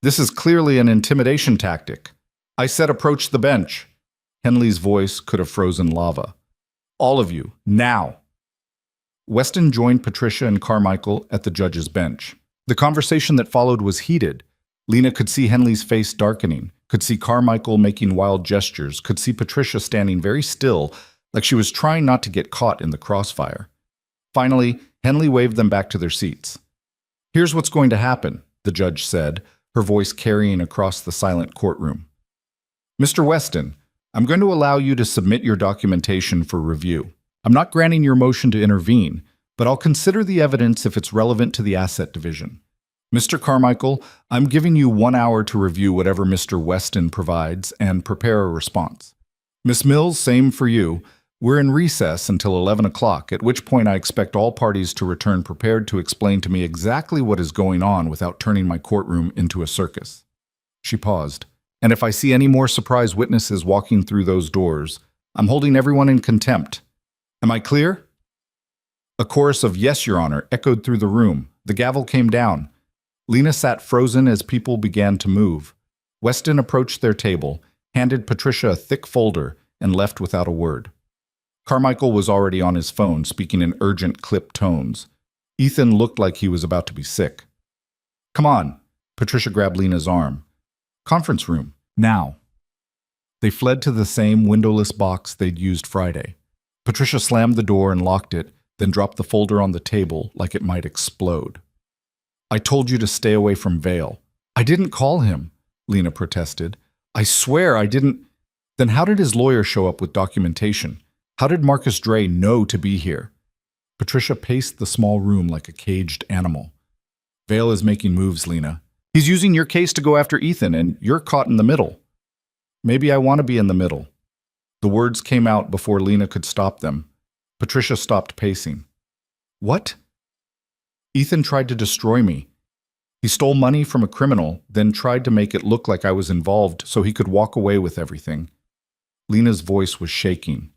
this is clearly an intimidation tactic. I said approach the bench." Henley's voice could have frozen lava. "All of you, now." Weston joined Patricia and Carmichael at the judge's bench. The conversation that followed was heated. Lena could see Henley's face darkening, could see Carmichael making wild gestures, could see Patricia standing very still, like she was trying not to get caught in the crossfire. Finally, Henley waved them back to their seats. "Here's what's going to happen," the judge said, her voice carrying across the silent courtroom. "Mr. Weston, I'm going to allow you to submit your documentation for review. I'm not granting your motion to intervene, but I'll consider the evidence if it's relevant to the asset division. Mr. Carmichael, I'm giving you 1 hour to review whatever Mr. Weston provides and prepare a response. Miss Mills, same for you. We're in recess until 11 o'clock, at which point I expect all parties to return prepared to explain to me exactly what is going on without turning my courtroom into a circus. She paused. And if I see any more surprise witnesses walking through those doors, I'm holding everyone in contempt. Am I clear? A chorus of "Yes, Your Honor" echoed through the room. The gavel came down. Lena sat frozen as people began to move. Weston approached their table, handed Patricia a thick folder, and left without a word. Carmichael was already on his phone, speaking in urgent, clipped tones. Ethan looked like he was about to be sick. "Come on." Patricia grabbed Lena's arm. "Conference room, now." They fled to the same windowless box they'd used Friday. Patricia slammed the door and locked it, then dropped the folder on the table like it might explode. "I told you to stay away from Vale." "I didn't call him," Lena protested. "I swear I didn't." "Then how did his lawyer show up with documentation? How did Marcus Dre know to be here?" Patricia paced the small room like a caged animal. "Vale is making moves, Lena. He's using your case to go after Ethan, and you're caught in the middle." "Maybe I want to be in the middle." The words came out before Lena could stop them. Patricia stopped pacing. "What?" "Ethan tried to destroy me. He stole money from a criminal, then tried to make it look like I was involved so he could walk away with everything." Lena's voice was shaking.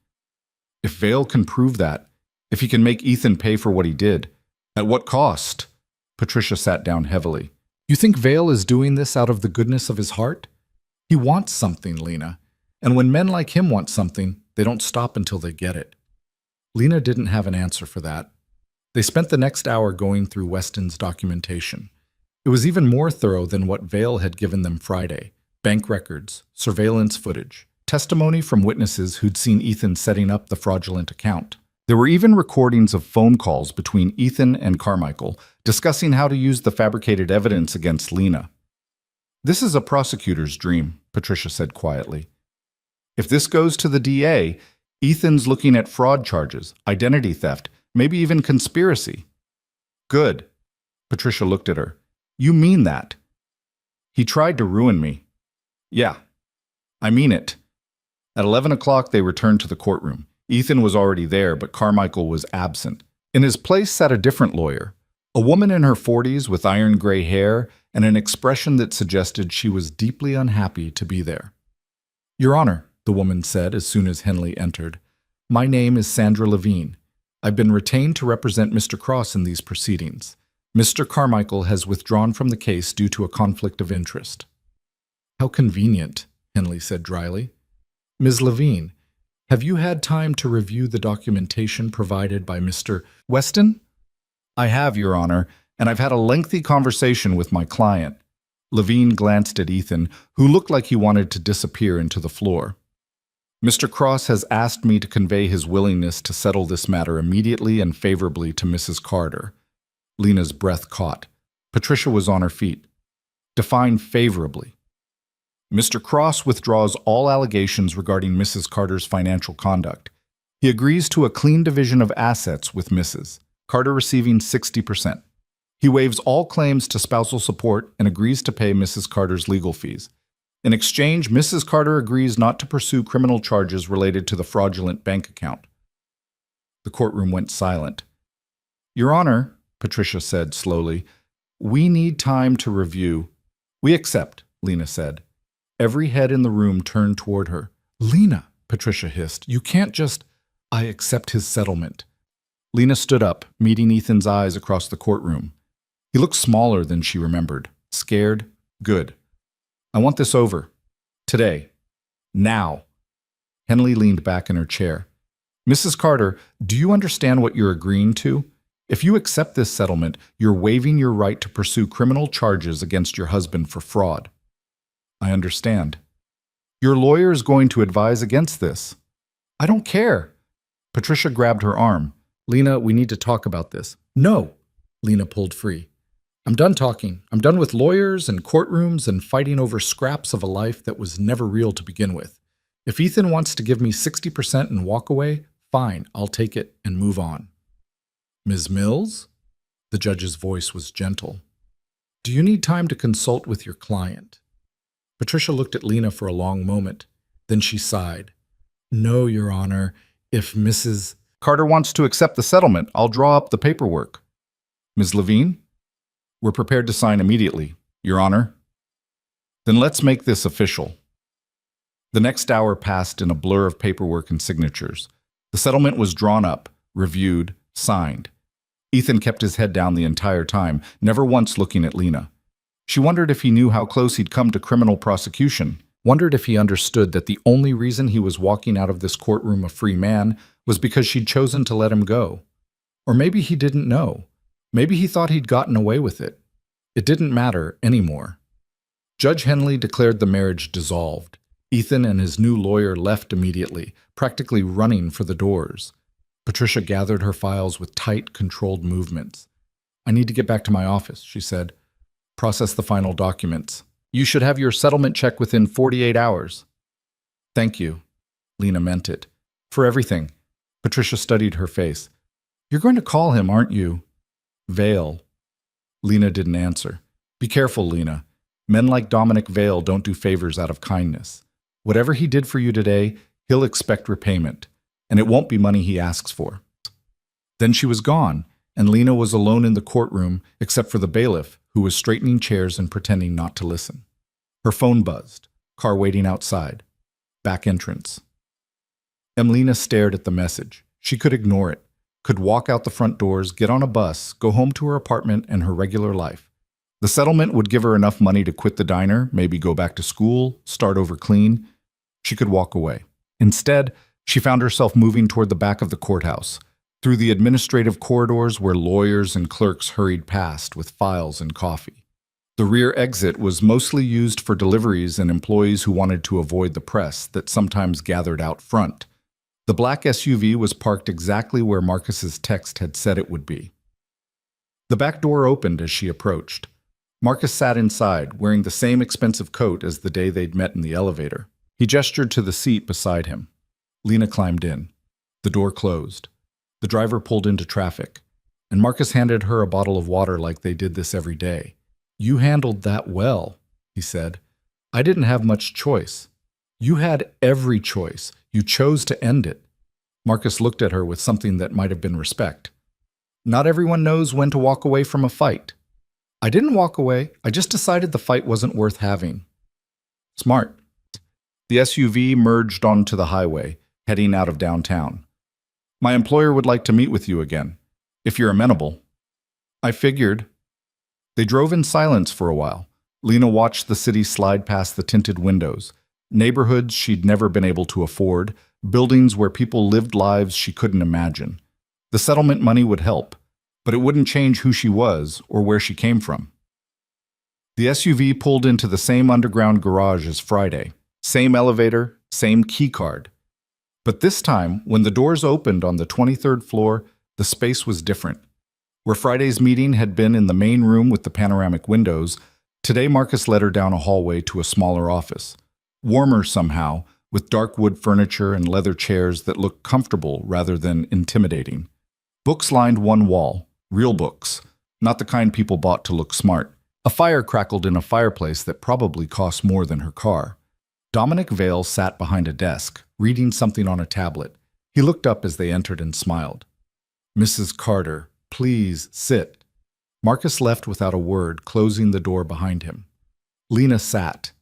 "If Vale can prove that, if he can make Ethan pay for what he did, at what cost?" Patricia sat down heavily. "You think Vale is doing this out of the goodness of his heart? He wants something, Lena. And when men like him want something, they don't stop until they get it." Lena didn't have an answer for that. They spent the next hour going through Weston's documentation. It was even more thorough than what Vale had given them Friday. Bank records, surveillance footage, testimony from witnesses who'd seen Ethan setting up the fraudulent account. There were even recordings of phone calls between Ethan and Carmichael discussing how to use the fabricated evidence against Lena. "This is a prosecutor's dream," Patricia said quietly. "If this goes to the DA, Ethan's looking at fraud charges, identity theft, maybe even conspiracy." "Good." Patricia looked at her. "You mean that?" "He tried to ruin me." "Yeah, I mean it." At 11 o'clock, they returned to the courtroom. Ethan was already there, but Carmichael was absent. In his place sat a different lawyer, a woman in her 40s with iron gray hair and an expression that suggested she was deeply unhappy to be there. "Your Honor," the woman said as soon as Henley entered, "my name is Sandra Levine. I've been retained to represent Mr. Cross in these proceedings. Mr. Carmichael has withdrawn from the case due to a conflict of interest." "How convenient," Henley said dryly. "Ms. Levine, have you had time to review the documentation provided by Mr. Weston?" "I have, Your Honor, and I've had a lengthy conversation with my client." Levine glanced at Ethan, who looked like he wanted to disappear into the floor. "Mr. Cross has asked me to convey his willingness to settle this matter immediately and favorably to Mrs. Carter." Lena's breath caught. Patricia was on her feet. "Define favorably." "Mr. Cross withdraws all allegations regarding Mrs. Carter's financial conduct. He agrees to a clean division of assets with Mrs. Carter receiving 60%. He waives all claims to spousal support and agrees to pay Mrs. Carter's legal fees. In exchange, Mrs. Carter agrees not to pursue criminal charges related to the fraudulent bank account." The courtroom went silent. "Your Honor," Patricia said slowly, "we need time to review." "We accept," Lena said. Every head in the room turned toward her. "Lena," Patricia hissed, "you can't just—" "I accept his settlement." Lena stood up, meeting Ethan's eyes across the courtroom. He looked smaller than she remembered. Scared? Good. "I want this over. Today. Now." Henley leaned back in her chair. "Mrs. Carter, do you understand what you're agreeing to? If you accept this settlement, you're waiving your right to pursue criminal charges against your husband for fraud." "I understand." "Your lawyer is going to advise against this." "I don't care." Patricia grabbed her arm. "Lena, we need to talk about this." "No." Lena pulled free. "I'm done talking. I'm done with lawyers and courtrooms and fighting over scraps of a life that was never real to begin with. If Ethan wants to give me 60% and walk away, fine, I'll take it and move on." "Ms. Mills?" The judge's voice was gentle. "Do you need time to consult with your client?" Patricia looked at Lena for a long moment. Then she sighed. "No, Your Honor. If Mrs. Carter wants to accept the settlement, I'll draw up the paperwork. Ms. Levine? We're prepared to sign immediately, Your Honor. Then let's make this official. The next hour passed in a blur of paperwork and signatures. The settlement was drawn up, reviewed, signed. Ethan kept his head down the entire time, never once looking at Lena. She wondered if he knew how close he'd come to criminal prosecution, wondered if he understood that the only reason he was walking out of this courtroom a free man was because she'd chosen to let him go. Or maybe he didn't know. Maybe he thought he'd gotten away with it. It didn't matter anymore. Judge Henley declared the marriage dissolved. Ethan and his new lawyer left immediately, practically running for the doors. Patricia gathered her files with tight, controlled movements. I need to get back to my office, she said. Process the final documents. You should have your settlement check within 48 hours. Thank you. Lena meant it. For everything. Patricia studied her face. You're going to call him, aren't you? Vale. Lena didn't answer. Be careful, Lena. Men like Dominic Vale don't do favors out of kindness. Whatever he did for you today, he'll expect repayment, and it won't be money he asks for. Then she was gone, and Lena was alone in the courtroom except for the bailiff, who was straightening chairs and pretending not to listen. Her phone buzzed. Car waiting outside. Back entrance. Emlina stared at the message. She could ignore it, could walk out the front doors, get on a bus, go home to her apartment and her regular life. The settlement would give her enough money to quit the diner, maybe go back to school, start over clean. She could walk away. Instead, she found herself moving toward the back of the courthouse, through the administrative corridors where lawyers and clerks hurried past with files and coffee. The rear exit was mostly used for deliveries and employees who wanted to avoid the press that sometimes gathered out front. The black SUV was parked exactly where Marcus's text had said it would be. The back door opened as she approached. Marcus sat inside, wearing the same expensive coat as the day they'd met in the elevator. He gestured to the seat beside him. Lena climbed in. The door closed. The driver pulled into traffic, and Marcus handed her a bottle of water like they did this every day. You handled that well, he said. I didn't have much choice. You had every choice. You chose to end it. Marcus looked at her with something that might have been respect. Not everyone knows when to walk away from a fight. I didn't walk away. I just decided the fight wasn't worth having. Smart. The SUV merged onto the highway, heading out of downtown. My employer would like to meet with you again, if you're amenable. I figured. They drove in silence for a while. Lena watched the city slide past the tinted windows, neighborhoods she'd never been able to afford, buildings where people lived lives she couldn't imagine. The settlement money would help, but it wouldn't change who she was or where she came from. The SUV pulled into the same underground garage as Friday. Same elevator, same key card. But this time, when the doors opened on the 23rd floor, the space was different. Where Friday's meeting had been in the main room with the panoramic windows, today Marcus led her down a hallway to a smaller office. Warmer somehow, with dark wood furniture and leather chairs that looked comfortable rather than intimidating. Books lined one wall, real books, not the kind people bought to look smart. A fire crackled in a fireplace that probably cost more than her car. Dominic Vale sat behind a desk, reading something on a tablet. He looked up as they entered and smiled. Mrs. Carter, please sit. Marcus left without a word, closing the door behind him. Lena sat.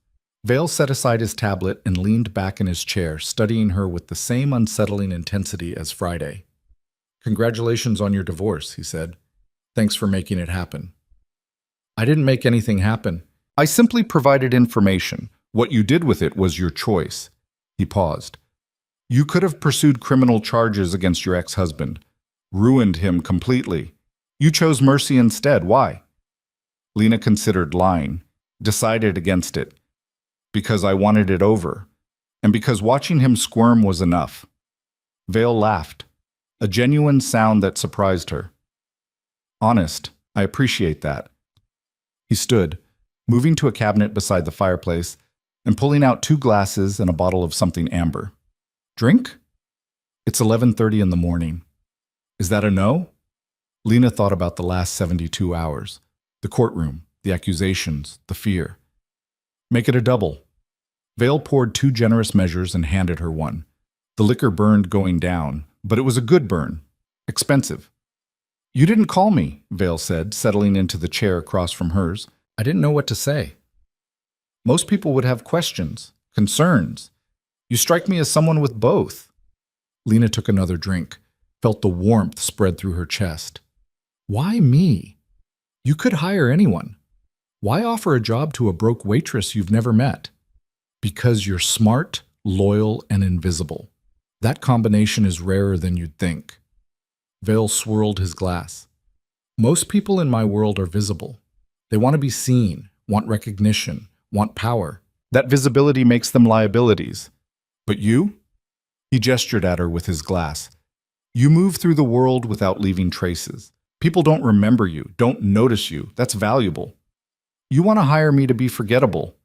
Vale set aside his tablet and leaned back in his chair, studying her with the same unsettling intensity as Friday. Congratulations on your divorce, he said. Thanks for making it happen. I didn't make anything happen. I simply provided information. What you did with it was your choice. He paused. You could have pursued criminal charges against your ex-husband, ruined him completely. You chose mercy instead. Why? Lena considered lying, decided against it. Because I wanted it over, and because watching him squirm was enough. Vale laughed, a genuine sound that surprised her. Honest, I appreciate that. He stood, moving to a cabinet beside the fireplace and pulling out 2 glasses and a bottle of something amber. Drink? It's 11:30 in the morning. Is that a no? Lena thought about the last 72 hours. The courtroom, the accusations, the fear. Make it a double. Vale poured 2 generous measures and handed her one. The liquor burned going down, but it was a good burn. Expensive. You didn't call me, Vale said, settling into the chair across from hers. I didn't know what to say. Most people would have questions, concerns. You strike me as someone with both. Lena took another drink, felt the warmth spread through her chest. Why me? You could hire anyone. Why offer a job to a broke waitress you've never met? Because you're smart, loyal, and invisible. That combination is rarer than you'd think. Vale swirled his glass. Most people in my world are visible. They want to be seen, want recognition, want power. That visibility makes them liabilities. But you? He gestured at her with his glass. You move through the world without leaving traces. People don't remember you, don't notice you. That's valuable. You want to hire me to be forgettable.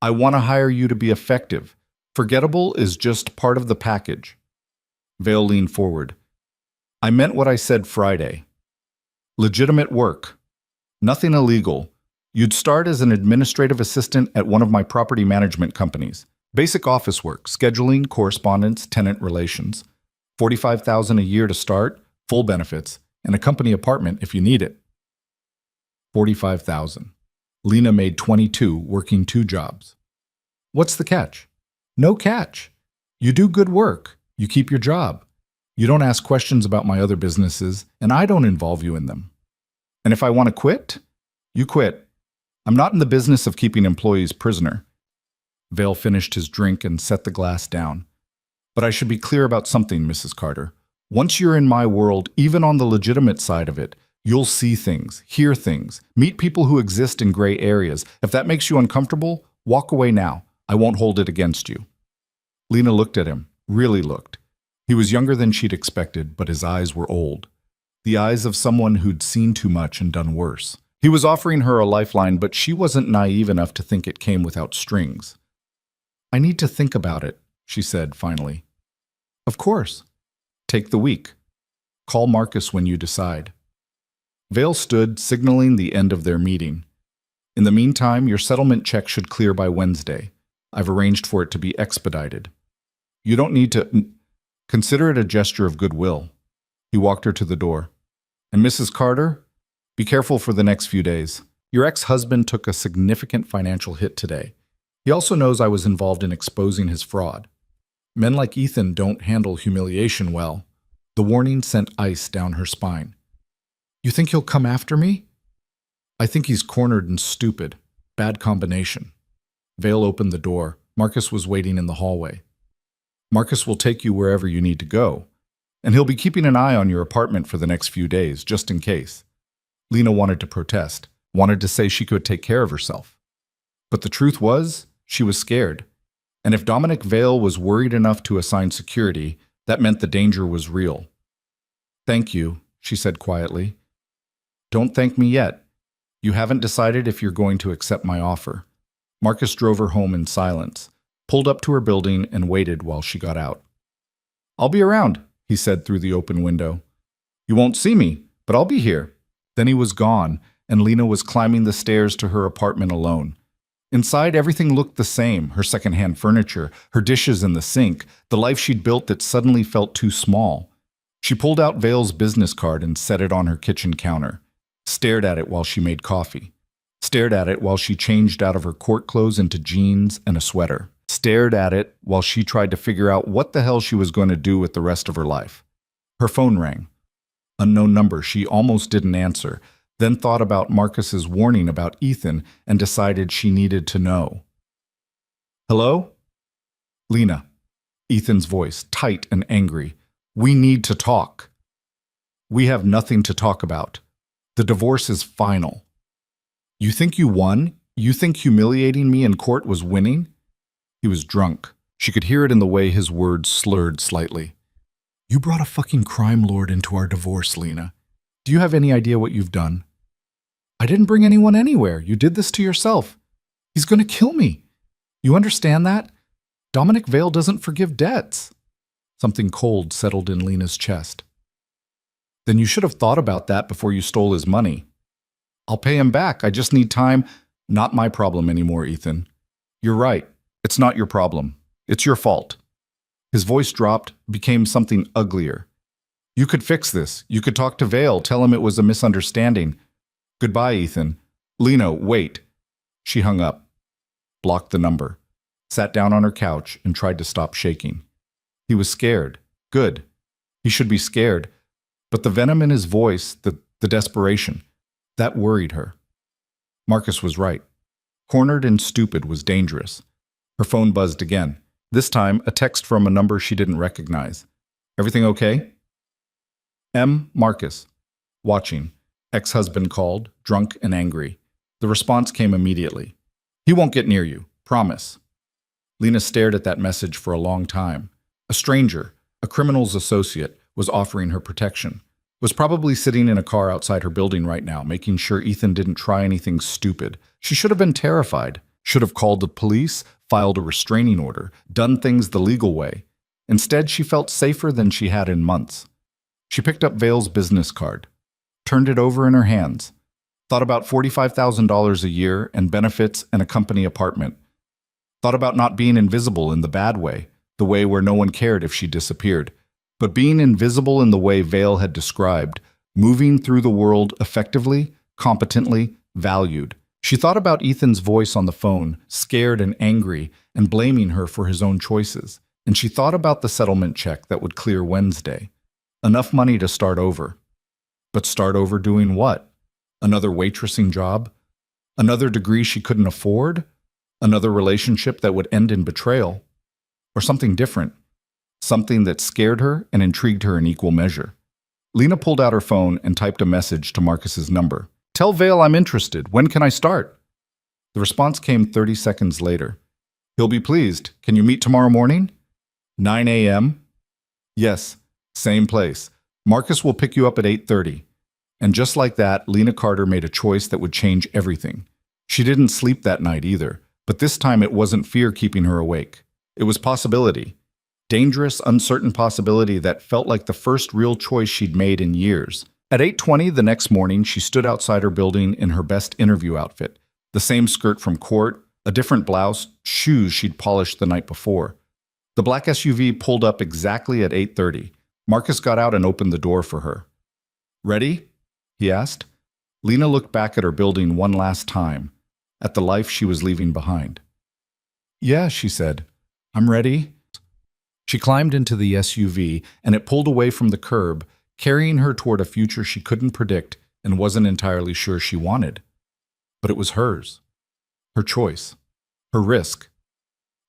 I want to hire you to be effective. Forgettable is just part of the package. Vale leaned forward. I meant what I said Friday. Legitimate work. Nothing illegal. You'd start as an administrative assistant at one of my property management companies. Basic office work, scheduling, correspondence, tenant relations. $45,000 a year to start, full benefits, and a company apartment if you need it. $45,000. Lena made 22 working 2 jobs. What's the catch? No catch. You do good work. You keep your job. You don't ask questions about my other businesses, and I don't involve you in them. And if I want to quit, you quit. I'm not in the business of keeping employees prisoner. Vale finished his drink and set the glass down. But I should be clear about something, Mrs. Carter. Once you're in my world, even on the legitimate side of it, you'll see things, hear things, meet people who exist in gray areas. If that makes you uncomfortable, walk away now. I won't hold it against you. Lena looked at him, really looked. He was younger than she'd expected, but his eyes were old. The eyes of someone who'd seen too much and done worse. He was offering her a lifeline, but she wasn't naive enough to think it came without strings. I need to think about it, she said finally. Of course. Take the week. Call Marcus when you decide. Vale stood, signaling the end of their meeting. In the meantime, your settlement check should clear by Wednesday. I've arranged for it to be expedited. You don't need to... Consider it a gesture of goodwill. He walked her to the door. And Mrs. Carter, be careful for the next few days. Your ex-husband took a significant financial hit today. He also knows I was involved in exposing his fraud. Men like Ethan don't handle humiliation well. The warning sent ice down her spine. You think he'll come after me? I think he's cornered and stupid. Bad combination. Vale opened the door. Marcus was waiting in the hallway. Marcus will take you wherever you need to go, and he'll be keeping an eye on your apartment for the next few days, just in case. Lena wanted to protest, wanted to say she could take care of herself. But the truth was, she was scared. And if Dominic Vale was worried enough to assign security, that meant the danger was real. Thank you, she said quietly. Don't thank me yet. You haven't decided if you're going to accept my offer. Marcus drove her home in silence, pulled up to her building, and waited while she got out. I'll be around, he said through the open window. You won't see me, but I'll be here. Then he was gone, and Lena was climbing the stairs to her apartment alone. Inside, everything looked the same, her secondhand furniture, her dishes in the sink, the life she'd built that suddenly felt too small. She pulled out Vale's business card and set it on her kitchen counter, stared at it while she made coffee, stared at it while she changed out of her court clothes into jeans and a sweater, stared at it while she tried to figure out what the hell she was going to do with the rest of her life. Her phone rang. Unknown number she almost didn't answer, then thought about Marcus's warning about Ethan and decided she needed to know. Hello? Lena. Ethan's voice, tight and angry. We need to talk. We have nothing to talk about. The divorce is final. You think you won? You think humiliating me in court was winning? He was drunk. She could hear it in the way his words slurred slightly. You brought a fucking crime lord into our divorce, Lena. Do you have any idea what you've done? I didn't bring anyone anywhere. You did this to yourself. He's going to kill me. You understand that? Dominic Vale doesn't forgive debts. Something cold settled in Lena's chest. Then you should have thought about that before you stole his money. I'll pay him back. I just need time. Not my problem anymore, Ethan. You're right. It's not your problem. It's your fault. His voice dropped, became something uglier. You could fix this. You could talk to Vale, tell him it was a misunderstanding. Goodbye, Ethan. Lena, wait. She hung up, blocked the number, sat down on her couch, and tried to stop shaking. He was scared. Good. He should be scared. But the venom in his voice, the desperation, that worried her. Marcus was right. Cornered and stupid was dangerous. Her phone buzzed again. This time, a text from a number she didn't recognize. Everything okay? Marcus. Watching. Ex-husband called, drunk and angry. The response came immediately. He won't get near you. Promise. Lena stared at that message for a long time. A stranger, a criminal's associate, was offering her protection. Was probably sitting in a car outside her building right now, making sure Ethan didn't try anything stupid. She should have been terrified. Should have called the police, filed a restraining order, done things the legal way. Instead, she felt safer than she had in months. She picked up Vale's business card, turned it over in her hands, thought about $45,000 a year and benefits and a company apartment. Thought about not being invisible in the bad way, the way where no one cared if she disappeared, but being invisible in the way Vale had described, moving through the world effectively, competently, valued. She thought about Ethan's voice on the phone, scared and angry, and blaming her for his own choices. And she thought about the settlement check that would clear Wednesday. Enough money to start over. But start over doing what? Another waitressing job? Another degree she couldn't afford? Another relationship that would end in betrayal? Or something different? Something that scared her and intrigued her in equal measure. Lena pulled out her phone and typed a message to Marcus's number. Tell Vale I'm interested. When can I start? The response came 30 seconds later. He'll be pleased. Can you meet tomorrow morning? 9 a.m.? Yes, same place. Marcus will pick you up at 8:30. And just like that, Lena Carter made a choice that would change everything. She didn't sleep that night either, but this time it wasn't fear keeping her awake. It was possibility. Dangerous, uncertain possibility that felt like the first real choice she'd made in years. At 8:20 the next morning, she stood outside her building in her best interview outfit. The same skirt from court, a different blouse, shoes she'd polished the night before. The black SUV pulled up exactly at 8:30. Marcus got out and opened the door for her. Ready? He asked. Lena looked back at her building one last time, at the life she was leaving behind. Yeah, she said. I'm ready. She climbed into the SUV, and it pulled away from the curb, carrying her toward a future she couldn't predict and wasn't entirely sure she wanted. But it was hers. Her choice. Her risk.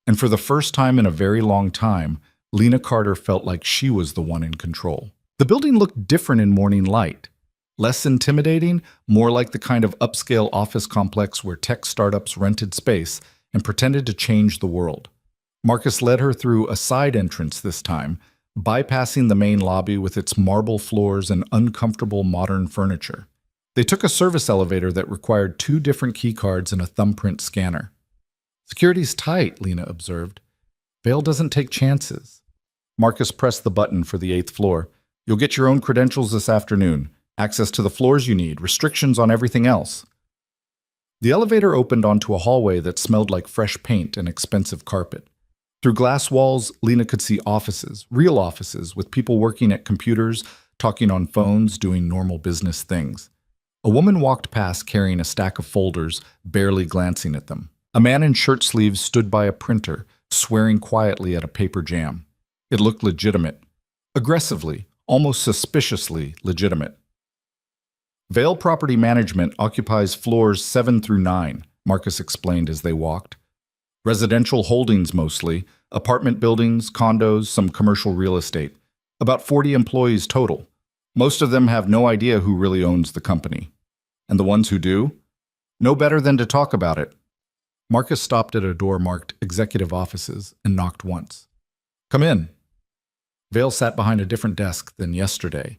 And for the first time in a very long time, Lena Carter felt like she was the one in control. The building looked different in morning light. Less intimidating, more like the kind of upscale office complex where tech startups rented space and pretended to change the world. Marcus led her through a side entrance this time, bypassing the main lobby with its marble floors and uncomfortable modern furniture. They took a service elevator that required 2 different keycards and a thumbprint scanner. Security's tight, Lena observed. Vale doesn't take chances. Marcus pressed the button for the 8th floor. You'll get your own credentials this afternoon. Access to the floors you need, restrictions on everything else. The elevator opened onto a hallway that smelled like fresh paint and expensive carpet. Through glass walls, Lena could see offices, real offices, with people working at computers, talking on phones, doing normal business things. A woman walked past carrying a stack of folders, barely glancing at them. A man in shirt sleeves stood by a printer, swearing quietly at a paper jam. It looked legitimate. Aggressively, almost suspiciously legitimate. Vale Property Management occupies floors 7 through 9, Marcus explained as they walked. Residential holdings mostly, apartment buildings, condos, some commercial real estate. About 40 employees total. Most of them have no idea who really owns the company. And the ones who do? No better than to talk about it. Marcus stopped at a door marked Executive Offices and knocked once. Come in. Vale sat behind a different desk than yesterday.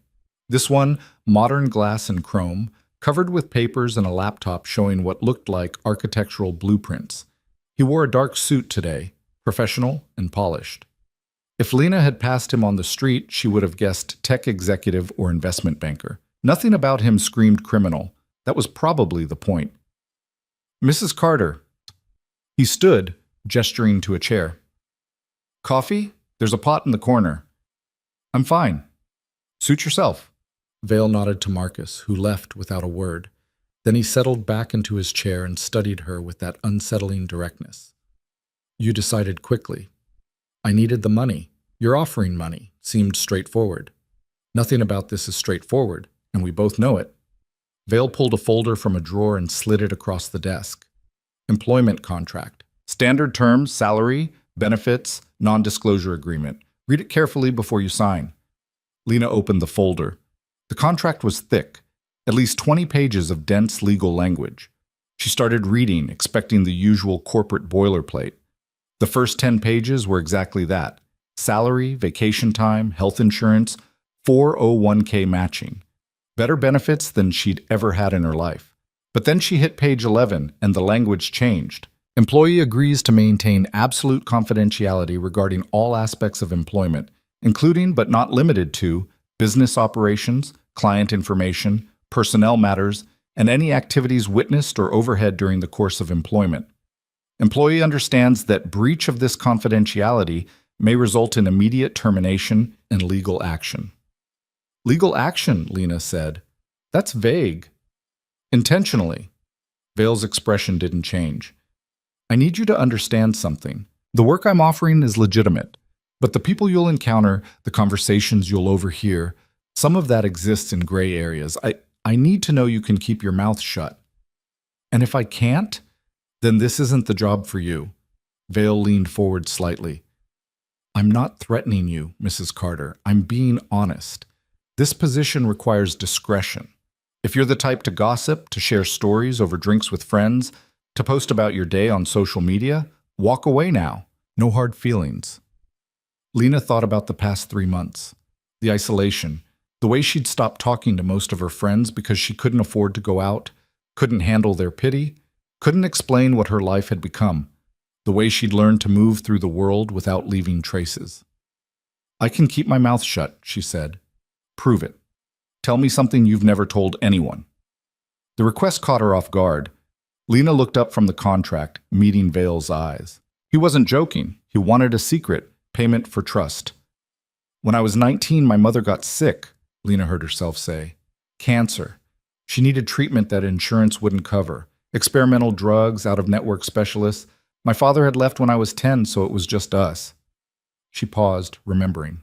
This one, modern glass and chrome, covered with papers and a laptop showing what looked like architectural blueprints. He wore a dark suit today, professional and polished. If Lena had passed him on the street, she would have guessed tech executive or investment banker. Nothing about him screamed criminal. That was probably the point. Mrs. Carter. He stood, gesturing to a chair. Coffee? There's a pot in the corner. I'm fine. Suit yourself. Vale nodded to Marcus, who left without a word. Then he settled back into his chair and studied her with that unsettling directness. You decided quickly. I needed the money. You're offering money. Seemed straightforward. Nothing about this is straightforward, and we both know it. Vale pulled a folder from a drawer and slid it across the desk. Employment contract. Standard terms, salary, benefits, non-disclosure agreement. Read it carefully before you sign. Lena opened the folder. The contract was thick, at least 20 pages of dense legal language. She started reading, expecting the usual corporate boilerplate. The first 10 pages were exactly that. Salary, vacation time, health insurance, 401k matching. Better benefits than she'd ever had in her life. But then she hit page 11 and the language changed. Employee agrees to maintain absolute confidentiality regarding all aspects of employment, including but not limited to business operations, client information, personnel matters, and any activities witnessed or overhead during the course of employment. Employee understands that breach of this confidentiality may result in immediate termination and legal action. Legal action, Lena said. That's vague. Intentionally. Vale's expression didn't change. I need you to understand something. The work I'm offering is legitimate, but the people you'll encounter, the conversations you'll overhear, some of that exists in gray areas. I need to know you can keep your mouth shut. And if I can't, then this isn't the job for you. Vale leaned forward slightly. I'm not threatening you, Mrs. Carter. I'm being honest. This position requires discretion. If you're the type to gossip, to share stories over drinks with friends, to post about your day on social media, walk away now. No hard feelings. Lena thought about the past 3 months. The isolation, the way she'd stopped talking to most of her friends because she couldn't afford to go out, couldn't handle their pity, couldn't explain what her life had become, the way she'd learned to move through the world without leaving traces. I can keep my mouth shut, she said. Prove it. Tell me something you've never told anyone. The request caught her off guard. Lena looked up from the contract, meeting Vale's eyes. He wasn't joking. He wanted a secret, payment for trust. When I was 19, my mother got sick, Lena heard herself say. Cancer. She needed treatment that insurance wouldn't cover. Experimental drugs, out-of-network specialists. My father had left when I was 10, so it was just us. She paused, remembering.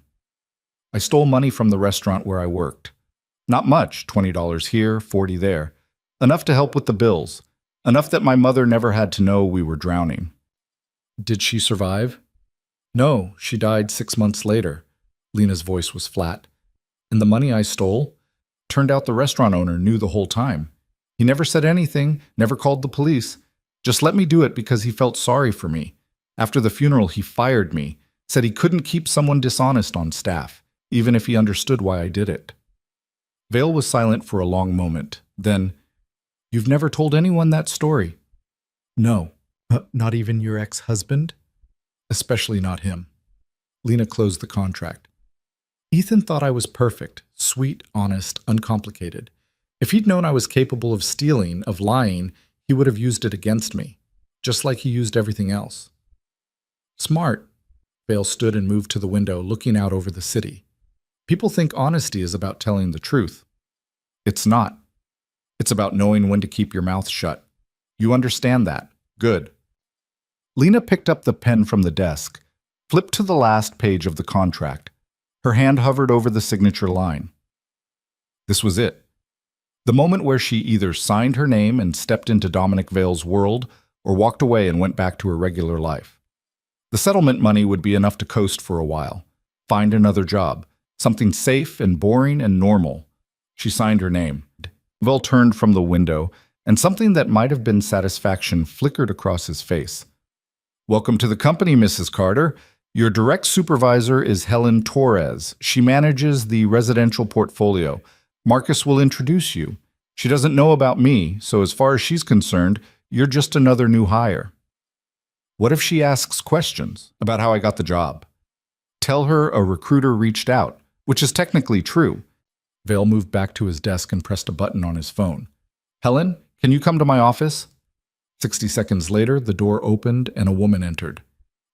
I stole money from the restaurant where I worked. Not much, $20 here, $40 there. Enough to help with the bills. Enough that my mother never had to know we were drowning. Did she survive? No, she died 6 months later. Lena's voice was flat. And the money I stole? Turned out the restaurant owner knew the whole time. He never said anything, never called the police. Just let me do it because he felt sorry for me. After the funeral, he fired me, said he couldn't keep someone dishonest on staff, even if he understood why I did it. Vale was silent for a long moment. Then, you've never told anyone that story? No. Not even your ex-husband? Especially not him. Lena closed the contract. Ethan thought I was perfect, sweet, honest, uncomplicated. If he'd known I was capable of stealing, of lying, he would have used it against me, just like he used everything else. Smart. Vale stood and moved to the window, looking out over the city. People think honesty is about telling the truth. It's not. It's about knowing when to keep your mouth shut. You understand that. Good. Lena picked up the pen from the desk, flipped to the last page of the contract. Her hand hovered over the signature line. This was it. The moment where she either signed her name and stepped into Dominic Vale's world or walked away and went back to her regular life. The settlement money would be enough to coast for a while, find another job, something safe and boring and normal. She signed her name. Vale turned from the window, and something that might have been satisfaction flickered across his face. Welcome to the company, Mrs. Carter. Your direct supervisor is Helen Torres. She manages the residential portfolio. Marcus will introduce you. She doesn't know about me, so as far as she's concerned, you're just another new hire. What if she asks questions about how I got the job? Tell her a recruiter reached out, which is technically true. Vale moved back to his desk and pressed a button on his phone. Helen, can you come to my office? 60 seconds later, the door opened and a woman entered.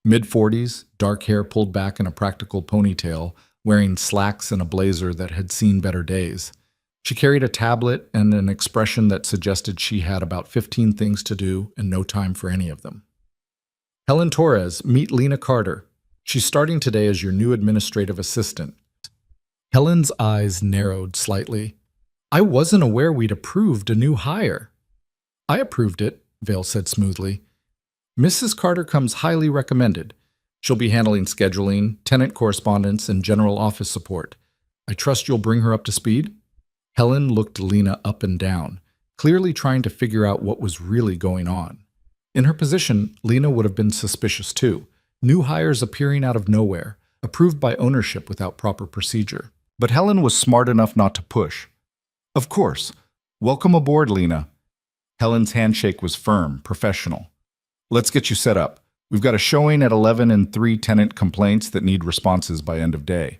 Mid-40s, dark hair pulled back in a practical ponytail, wearing slacks and a blazer that had seen better days. She carried a tablet and an expression that suggested she had about 15 things to do and no time for any of them. Helen Torres, meet Lena Carter. She's starting today as your new administrative assistant. Helen's eyes narrowed slightly. I wasn't aware we'd approved a new hire. I approved it, Vale said smoothly. Mrs. Carter comes highly recommended. She'll be handling scheduling, tenant correspondence, and general office support. I trust you'll bring her up to speed? Helen looked Lena up and down, clearly trying to figure out what was really going on. In her position, Lena would have been suspicious too. New hires appearing out of nowhere, approved by ownership without proper procedure. But Helen was smart enough not to push. Of course. Welcome aboard, Lena. Helen's handshake was firm, professional. Let's get you set up. We've got a showing at 11 and 3 tenant complaints that need responses by end of day.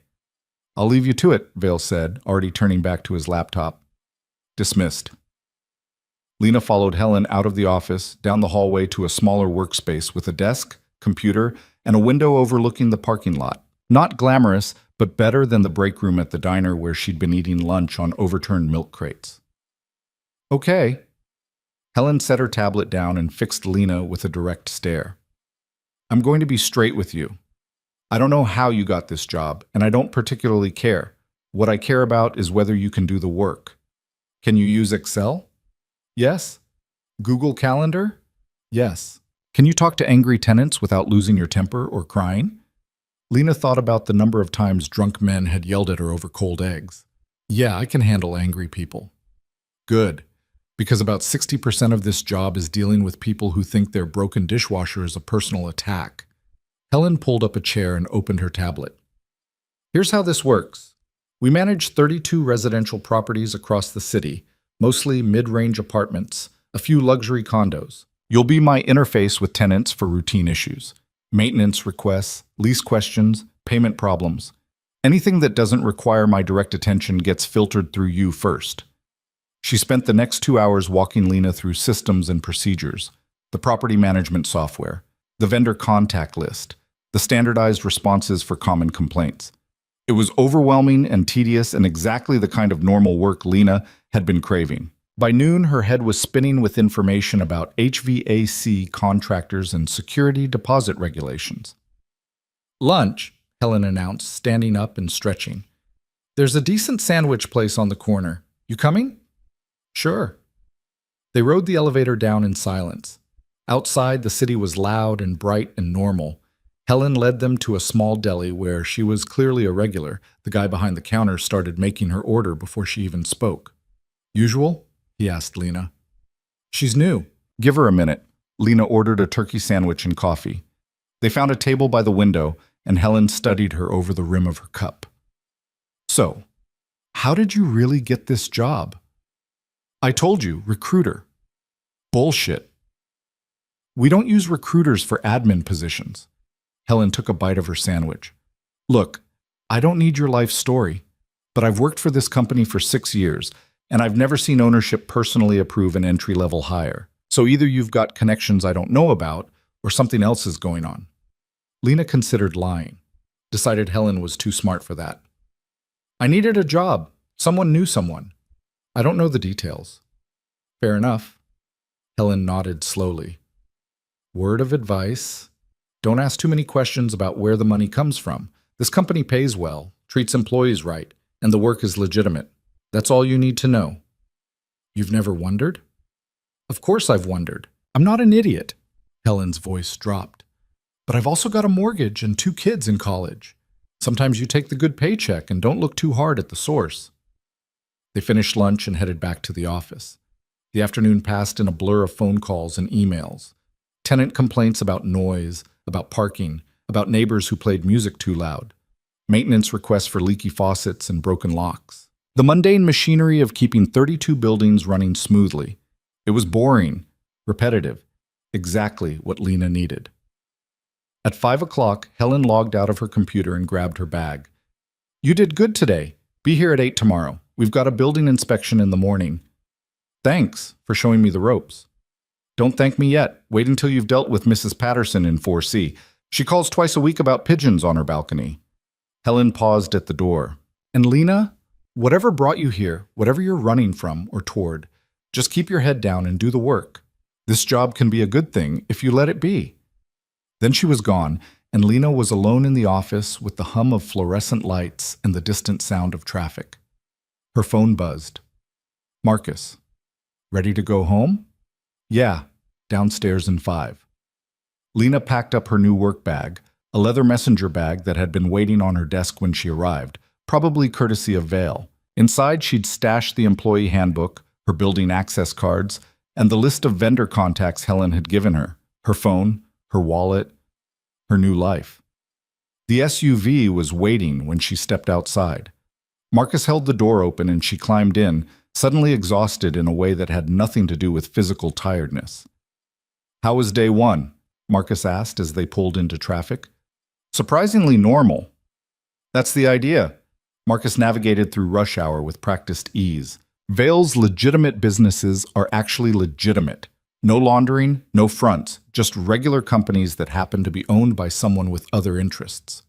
I'll leave you to it, Vale said, already turning back to his laptop. Dismissed. Lena followed Helen out of the office, down the hallway to a smaller workspace with a desk, computer, and a window overlooking the parking lot. Not glamorous, but better than the break room at the diner where she'd been eating lunch on overturned milk crates. Okay. Helen set her tablet down and fixed Lena with a direct stare. I'm going to be straight with you. I don't know how you got this job, and I don't particularly care. What I care about is whether you can do the work. Can you use Excel? Yes. Google Calendar? Yes. Can you talk to angry tenants without losing your temper or crying? Lena thought about the number of times drunk men had yelled at her over cold eggs. Yeah, I can handle angry people. Good. Because about 60% of this job is dealing with people who think their broken dishwasher is a personal attack. Helen pulled up a chair and opened her tablet. Here's how this works. We manage 32 residential properties across the city, mostly mid-range apartments, a few luxury condos. You'll be my interface with tenants for routine issues, maintenance requests, lease questions, payment problems. Anything that doesn't require my direct attention gets filtered through you first. She spent the next 2 hours walking Lena through systems and procedures, the property management software, the vendor contact list, the standardized responses for common complaints. It was overwhelming and tedious and exactly the kind of normal work Lena had been craving. By noon, her head was spinning with information about HVAC contractors and security deposit regulations. Lunch, Helen announced, standing up and stretching. There's a decent sandwich place on the corner. You coming? Sure. They rode the elevator down in silence. Outside, the city was loud and bright and normal. Helen led them to a small deli where she was clearly a regular. The guy behind the counter started making her order before she even spoke. Usual? He asked Lena. She's new. Give her a minute. Lena ordered a turkey sandwich and coffee. They found a table by the window, and Helen studied her over the rim of her cup. So, how did you really get this job? I told you, recruiter. Bullshit. We don't use recruiters for admin positions. Helen took a bite of her sandwich. Look, I don't need your life story, but I've worked for this company for 6 years, and I've never seen ownership personally approve an entry-level hire. So either you've got connections I don't know about, or something else is going on. Lena considered lying, decided Helen was too smart for that. I needed a job. Someone knew someone. I don't know the details. Fair enough. Helen nodded slowly. Word of advice. Don't ask too many questions about where the money comes from. This company pays well, treats employees right, and the work is legitimate. That's all you need to know. You've never wondered? Of course I've wondered. I'm not an idiot. Helen's voice dropped. But I've also got a mortgage and 2 kids in college. Sometimes you take the good paycheck and don't look too hard at the source. They finished lunch and headed back to the office. The afternoon passed in a blur of phone calls and emails. Tenant complaints about noise, about parking, about neighbors who played music too loud. Maintenance requests for leaky faucets and broken locks. The mundane machinery of keeping 32 buildings running smoothly. It was boring, repetitive, exactly what Lena needed. At 5 o'clock, Helen logged out of her computer and grabbed her bag. You did good today. Be here at 8 tomorrow. We've got a building inspection in the morning. Thanks for showing me the ropes. Don't thank me yet. Wait until you've dealt with Mrs. Patterson in 4C. She calls twice a week about pigeons on her balcony. Helen paused at the door. And Lena, whatever brought you here, whatever you're running from or toward, just keep your head down and do the work. This job can be a good thing if you let it be. Then she was gone, and Lena was alone in the office with the hum of fluorescent lights and the distant sound of traffic. Her phone buzzed. Marcus. Ready to go home? Yeah, downstairs in 5. Lena packed up her new work bag, a leather messenger bag that had been waiting on her desk when she arrived, probably courtesy of Vale. Inside, she'd stashed the employee handbook, her building access cards, and the list of vendor contacts Helen had given her, her phone, her wallet, her new life. The SUV was waiting when she stepped outside. Marcus held the door open and she climbed in, suddenly exhausted in a way that had nothing to do with physical tiredness. How was day 1? Marcus asked as they pulled into traffic. Surprisingly normal. That's the idea. Marcus navigated through rush hour with practiced ease. Vale's legitimate businesses are actually legitimate. No laundering, no fronts, just regular companies that happen to be owned by someone with other interests.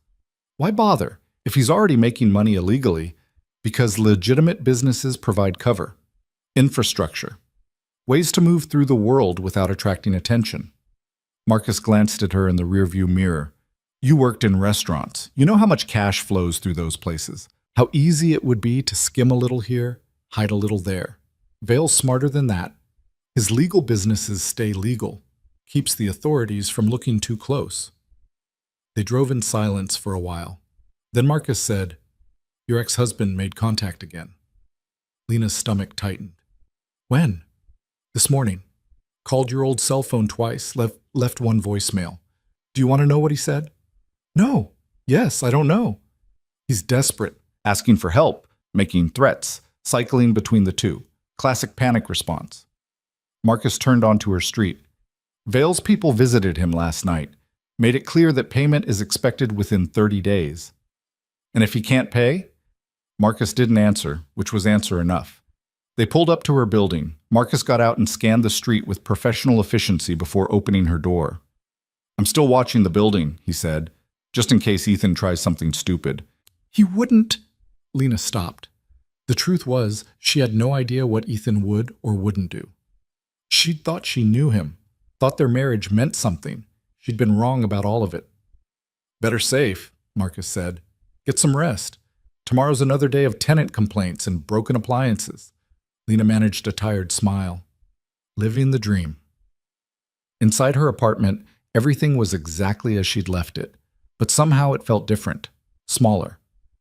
Why bother if he's already making money illegally? Because legitimate businesses provide cover, infrastructure, ways to move through the world without attracting attention. Marcus glanced at her in the rearview mirror. You worked in restaurants. You know how much cash flows through those places. How easy it would be to skim a little here, hide a little there. Vale's smarter than that. His legal businesses stay legal, keeps the authorities from looking too close. They drove in silence for a while. Then Marcus said, Your ex-husband made contact again. Lena's stomach tightened. When? This morning. Called your old cell phone twice, left one voicemail. Do you want to know what he said? No. Yes, I don't know. He's desperate, asking for help, making threats, cycling between the two. Classic panic response. Marcus turned onto her street. Vale's people visited him last night, made it clear that payment is expected within 30 days. And if he can't pay? Marcus didn't answer, which was answer enough. They pulled up to her building. Marcus got out and scanned the street with professional efficiency before opening her door. I'm still watching the building, he said, just in case Ethan tries something stupid. He wouldn't. Lena stopped. The truth was, she had no idea what Ethan would or wouldn't do. She'd thought she knew him, thought their marriage meant something. She'd been wrong about all of it. Better safe, Marcus said. Get some rest. Tomorrow's another day of tenant complaints and broken appliances. Lena managed a tired smile. Living the dream. Inside her apartment, everything was exactly as she'd left it, but somehow it felt different, smaller,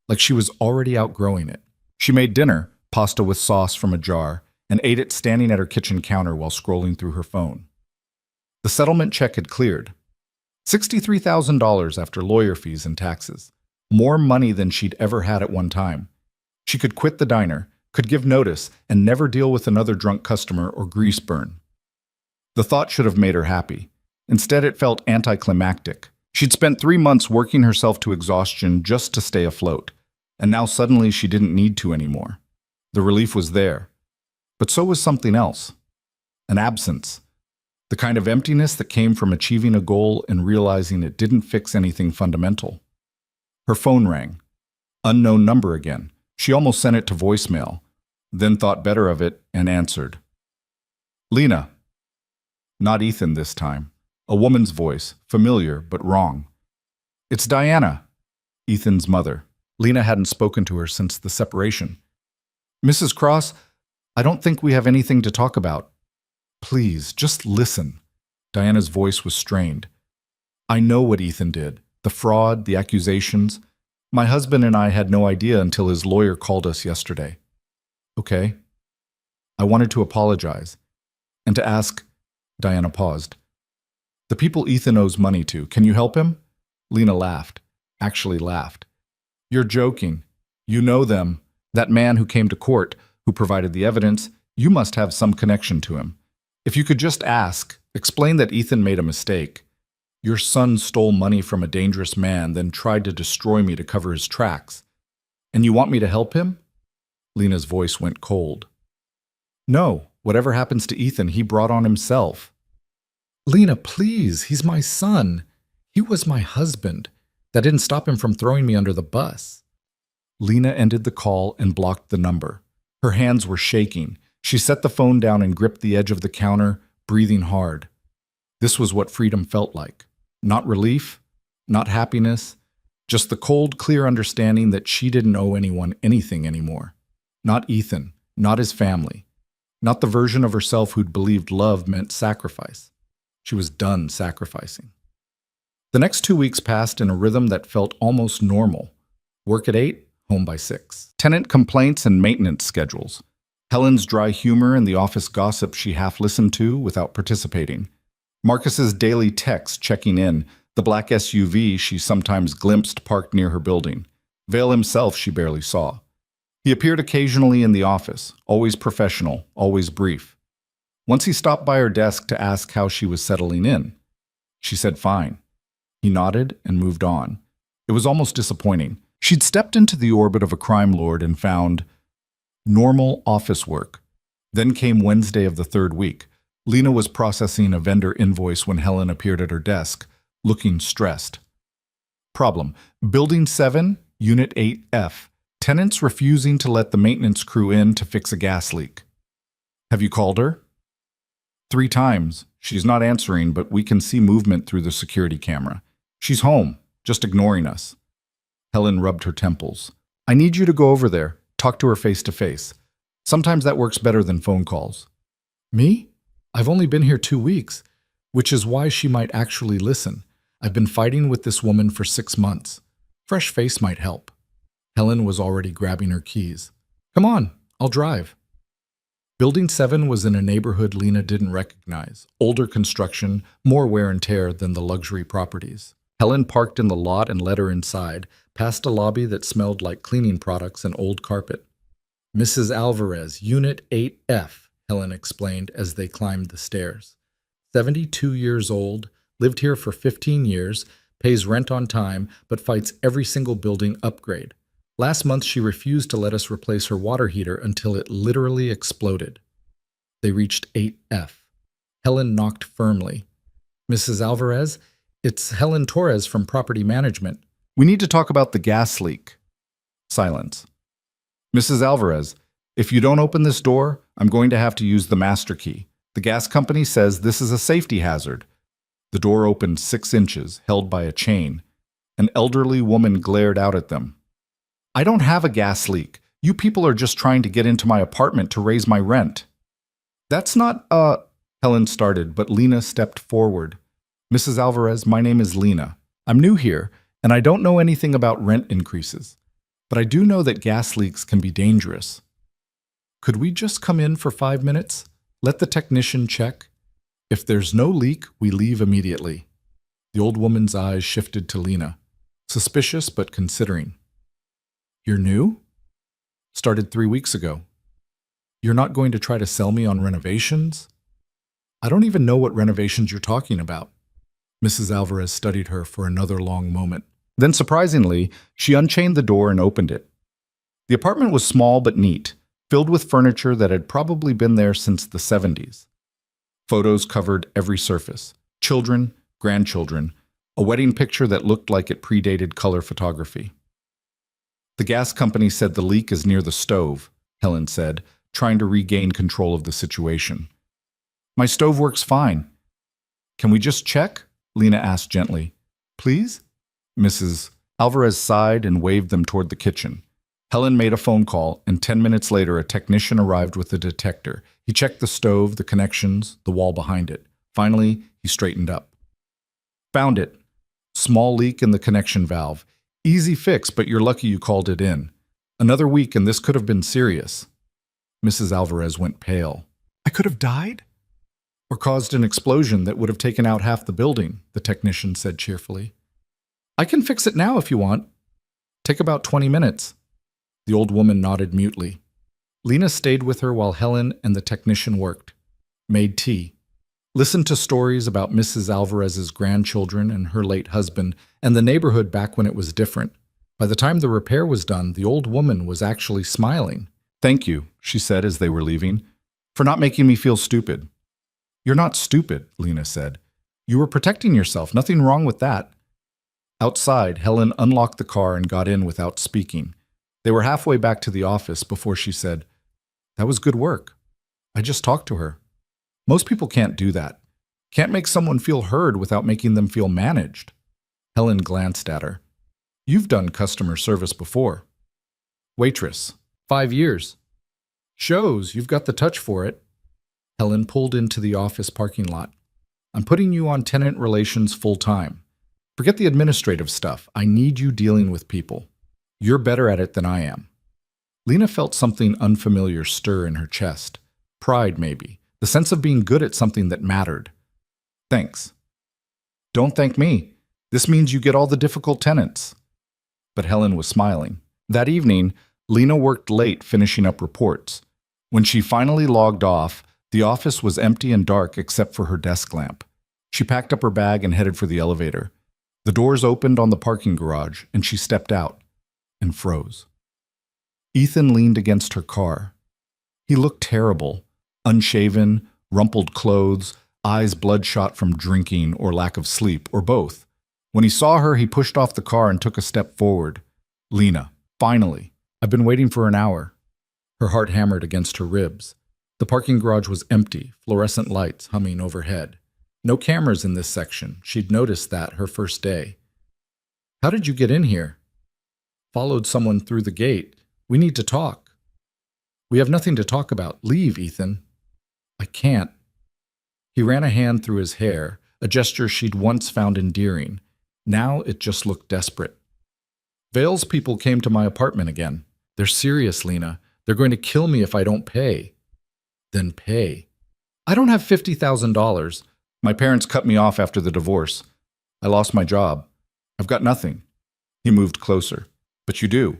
like she was already outgrowing it. She made dinner, pasta with sauce from a jar, and ate it standing at her kitchen counter while scrolling through her phone. The settlement check had cleared. $63,000 after lawyer fees and taxes. More money than she'd ever had at one time. She could quit the diner, could give notice, and never deal with another drunk customer or grease burn. The thought should have made her happy. Instead, it felt anticlimactic. She'd spent 3 months working herself to exhaustion just to stay afloat, and now suddenly she didn't need to anymore. The relief was there. But so was something else. An absence. The kind of emptiness that came from achieving a goal and realizing it didn't fix anything fundamental. Her phone rang. Unknown number again. She almost sent it to voicemail, then thought better of it and answered. Lena. Not Ethan this time. A woman's voice, familiar but wrong. It's Diana, Ethan's mother. Lena hadn't spoken to her since the separation. Mrs. Cross, I don't think we have anything to talk about. Please, just listen. Diana's voice was strained. I know what Ethan did. The fraud, the accusations. My husband and I had no idea until his lawyer called us yesterday. Okay. I wanted to apologize. And to ask, Diana paused. The people Ethan owes money to, can you help him? Lena laughed. Actually laughed. You're joking. You know them. That man who came to court, who provided the evidence, you must have some connection to him. If you could just ask, explain that Ethan made a mistake. Your son stole money from a dangerous man, then tried to destroy me to cover his tracks. And you want me to help him? Lena's voice went cold. No, whatever happens to Ethan, he brought on himself. Lena, please, he's my son. He was my husband. That didn't stop him from throwing me under the bus. Lena ended the call and blocked the number. Her hands were shaking. She set the phone down and gripped the edge of the counter, breathing hard. This was what freedom felt like. Not relief, not happiness, just the cold, clear understanding that she didn't owe anyone anything anymore. Not Ethan, not his family, not the version of herself who'd believed love meant sacrifice. She was done sacrificing. The next 2 weeks passed in a rhythm that felt almost normal. Work at 8, home by 6. Tenant complaints and maintenance schedules. Helen's dry humor and the office gossip she half listened to without participating. Marcus's daily texts checking in, the black SUV she sometimes glimpsed parked near her building. Vale himself she barely saw. He appeared occasionally in the office, always professional, always brief. Once he stopped by her desk to ask how she was settling in. She said fine. He nodded and moved on. It was almost disappointing. She'd stepped into the orbit of a crime lord and found normal office work. Then came Wednesday of the 3rd week. Lena was processing a vendor invoice when Helen appeared at her desk, looking stressed. Problem: Building 7, Unit 8F. Tenants refusing to let the maintenance crew in to fix a gas leak. Have you called her? 3 times. She's not answering, but we can see movement through the security camera. She's home, just ignoring us. Helen rubbed her temples. I need you to go over there, talk to her face to face. Sometimes that works better than phone calls. Me? I've only been here 2 weeks, which is why she might actually listen. I've been fighting with this woman for 6 months. Fresh face might help. Helen was already grabbing her keys. Come on, I'll drive. Building 7 was in a neighborhood Lena didn't recognize. Older construction, more wear and tear than the luxury properties. Helen parked in the lot and led her inside, past a lobby that smelled like cleaning products and old carpet. Mrs. Alvarez, Unit 8F, Helen explained as they climbed the stairs. 72 years old, lived here for 15 years, pays rent on time, but fights every single building upgrade. Last month, she refused to let us replace her water heater until it literally exploded. They reached 8F. Helen knocked firmly. Mrs. Alvarez, it's Helen Torres from Property Management. We need to talk about the gas leak. Silence. Mrs. Alvarez, if you don't open this door, I'm going to have to use the master key. The gas company says this is a safety hazard. The door opened 6 inches, held by a chain. An elderly woman glared out at them. I don't have a gas leak. You people are just trying to get into my apartment to raise my rent. That's not, Helen started, but Lena stepped forward. Mrs. Alvarez, my name is Lena. I'm new here, and I don't know anything about rent increases. But I do know that gas leaks can be dangerous. Could we just come in for 5 minutes? Let the technician check. If there's no leak, we leave immediately. The old woman's eyes shifted to Lena, suspicious but considering. You're new? Started 3 weeks ago. You're not going to try to sell me on renovations? I don't even know what renovations you're talking about. Mrs. Alvarez studied her for another long moment. Then, surprisingly, she unchained the door and opened it. The apartment was small but neat, filled with furniture that had probably been there since the 70s. Photos covered every surface. Children, grandchildren, a wedding picture that looked like it predated color photography. The gas company said the leak is near the stove, Helen said, trying to regain control of the situation. My stove works fine. Can we just check? Lena asked gently. Please? Mrs. Alvarez sighed and waved them toward the kitchen. Helen made a phone call, and 10 minutes later a technician arrived with a detector. He checked the stove, the connections, the wall behind it. Finally, he straightened up. Found it. Small leak in the connection valve. Easy fix, but you're lucky you called it in. Another week and this could have been serious. Mrs. Alvarez went pale. I could have died? Or caused an explosion that would have taken out half the building, the technician said cheerfully. I can fix it now if you want. Take about 20 minutes. The old woman nodded mutely. Lena stayed with her while Helen and the technician worked. Made tea. Listened to stories about Mrs. Alvarez's grandchildren and her late husband and the neighborhood back when it was different. By the time the repair was done, the old woman was actually smiling. Thank you, she said as they were leaving, for not making me feel stupid. You're not stupid, Lena said. You were protecting yourself, nothing wrong with that. Outside, Helen unlocked the car and got in without speaking. They were halfway back to the office before she said, "That was good work. I just talked to her." Most people can't do that. Can't make someone feel heard without making them feel managed. Helen glanced at her. "You've done customer service before." Waitress. 5 years. Shows you've got the touch for it. Helen pulled into the office parking lot. "I'm putting you on tenant relations full time. Forget the administrative stuff. I need you dealing with people. You're better at it than I am." Lena felt something unfamiliar stir in her chest. Pride, maybe. The sense of being good at something that mattered. "Thanks." "Don't thank me. This means you get all the difficult tenants." But Helen was smiling. That evening, Lena worked late finishing up reports. When she finally logged off, the office was empty and dark except for her desk lamp. She packed up her bag and headed for the elevator. The doors opened on the parking garage, and she stepped out and froze. Ethan leaned against her car. He looked terrible, unshaven, rumpled clothes, eyes bloodshot from drinking or lack of sleep, or both. When he saw her, he pushed off the car and took a step forward. "Lena, finally. I've been waiting for an hour." Her heart hammered against her ribs. The parking garage was empty, fluorescent lights humming overhead. No cameras in this section. She'd noticed that her first day. "How did you get in here?" "Followed someone through the gate. We need to talk." "We have nothing to talk about. Leave, Ethan." "I can't." He ran a hand through his hair, a gesture she'd once found endearing. Now it just looked desperate. "Vale's people came to my apartment again. They're serious, Lena. They're going to kill me if I don't pay." "Then pay." "I don't have $50,000. My parents cut me off after the divorce. I lost my job. I've got nothing." He moved closer. "But you do.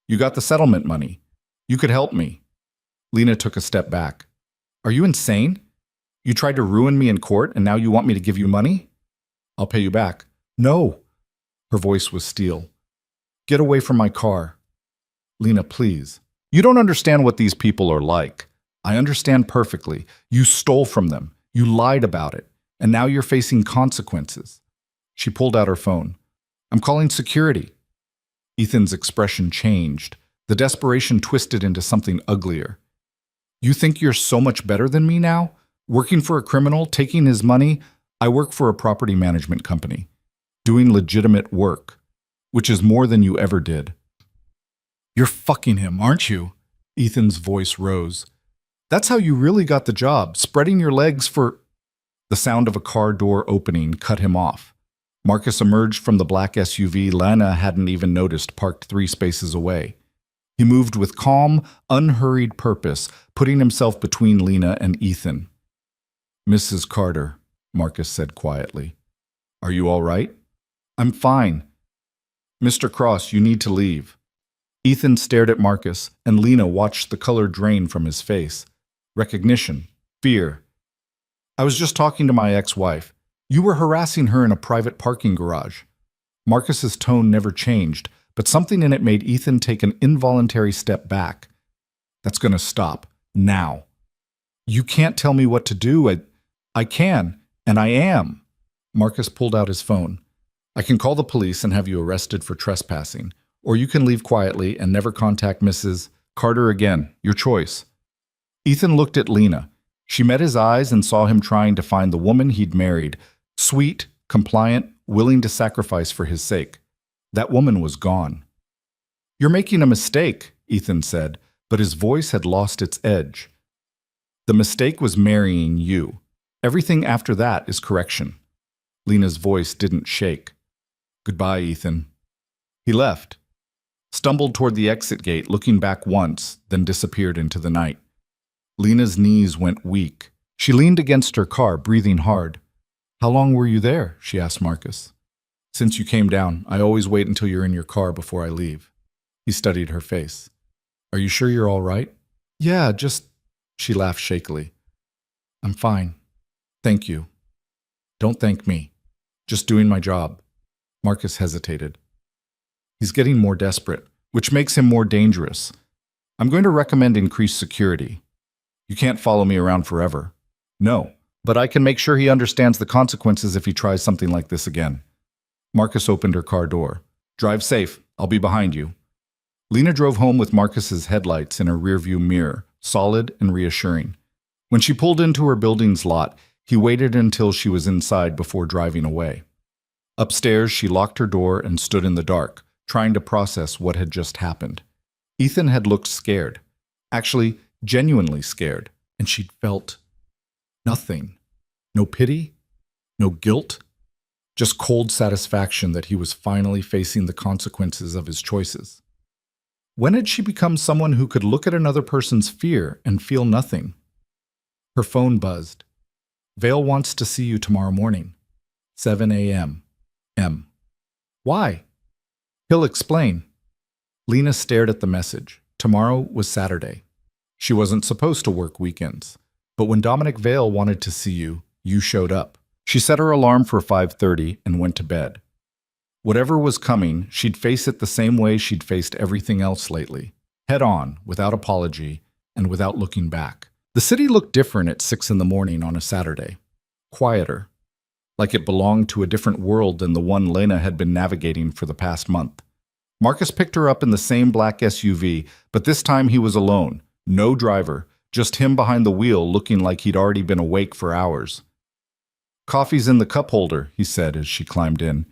You got the settlement money. You could help me." Lena took a step back. "Are you insane? You tried to ruin me in court and now you want me to give you money?" "I'll pay you back." "No." Her voice was steel. "Get away from my car." "Lena, please. You don't understand what these people are like. I understand perfectly. You stole from them. You lied about it. And now you're facing consequences." She pulled out her phone. "I'm calling security." Ethan's expression changed. The desperation twisted into something uglier. "You think you're so much better than me now? Working for a criminal, taking his money? I work for a property management company. Doing legitimate work. Which is more than you ever did." "You're fucking him, aren't you?" Ethan's voice rose. "That's how you really got the job, spreading your legs for—" The sound of a car door opening cut him off. Marcus emerged from the black SUV Lena hadn't even noticed parked 3 spaces away. He moved with calm, unhurried purpose, putting himself between Lena and Ethan. "Mrs. Carter," Marcus said quietly. "Are you all right?" "I'm fine." "Mr. Cross, you need to leave." Ethan stared at Marcus, and Lena watched the color drain from his face. Recognition. Fear. "I was just talking to my ex-wife. You were harassing her in a private parking garage." Marcus's tone never changed, but something in it made Ethan take an involuntary step back. "That's going to stop. Now." "You can't tell me what to do. I can, and I am." Marcus pulled out his phone. "I can call the police and have you arrested for trespassing, or you can leave quietly and never contact Mrs. Carter again. Your choice." Ethan looked at Lena. She met his eyes and saw him trying to find the woman he'd married, sweet, compliant, willing to sacrifice for his sake. That woman was gone. "You're making a mistake," Ethan said, but his voice had lost its edge. "The mistake was marrying you. Everything after that is correction." Lena's voice didn't shake. "Goodbye, Ethan." He left, stumbled toward the exit gate, looking back once, then disappeared into the night. Lena's knees went weak. She leaned against her car, breathing hard. "How long were you there?" she asked Marcus. "Since you came down. I always wait until you're in your car before I leave." He studied her face. "Are you sure you're all right?" "Yeah, just—" She laughed shakily. "I'm fine. Thank you." "Don't thank me. Just doing my job." Marcus hesitated. He's getting more desperate, which makes him more dangerous. "I'm going to recommend increased security. You can't follow me around forever." "No, but I can make sure he understands the consequences if he tries something like this again." Marcus opened her car door. Drive safe. I'll be behind you. Lena drove home with Marcus's headlights in her rearview mirror, solid and reassuring. When she pulled into her building's lot, he waited until she was inside before driving away. Upstairs, she locked her door and stood in the dark, trying to process what had just happened. Ethan had looked scared. Actually, genuinely scared, and she'd felt nothing. No pity, no guilt, just cold satisfaction that he was finally facing the consequences of his choices. When had she become someone who could look at another person's fear and feel nothing? Her phone buzzed. Vale wants to see you tomorrow morning. 7 a.m. M. Why? He'll explain. Lena stared at the message. Tomorrow was Saturday. She wasn't supposed to work weekends. But when Dominic Vale wanted to see you, you showed up. She set her alarm for 5:30 and went to bed. Whatever was coming, she'd face it the same way she'd faced everything else lately. Head on, without apology, and without looking back. The city looked different at 6 in the morning on a Saturday. Quieter. Like it belonged to a different world than the one Lena had been navigating for the past month. Marcus picked her up in the same black SUV, but this time he was alone. No driver, just him behind the wheel looking like he'd already been awake for hours. Coffee's in the cup holder, he said as she climbed in.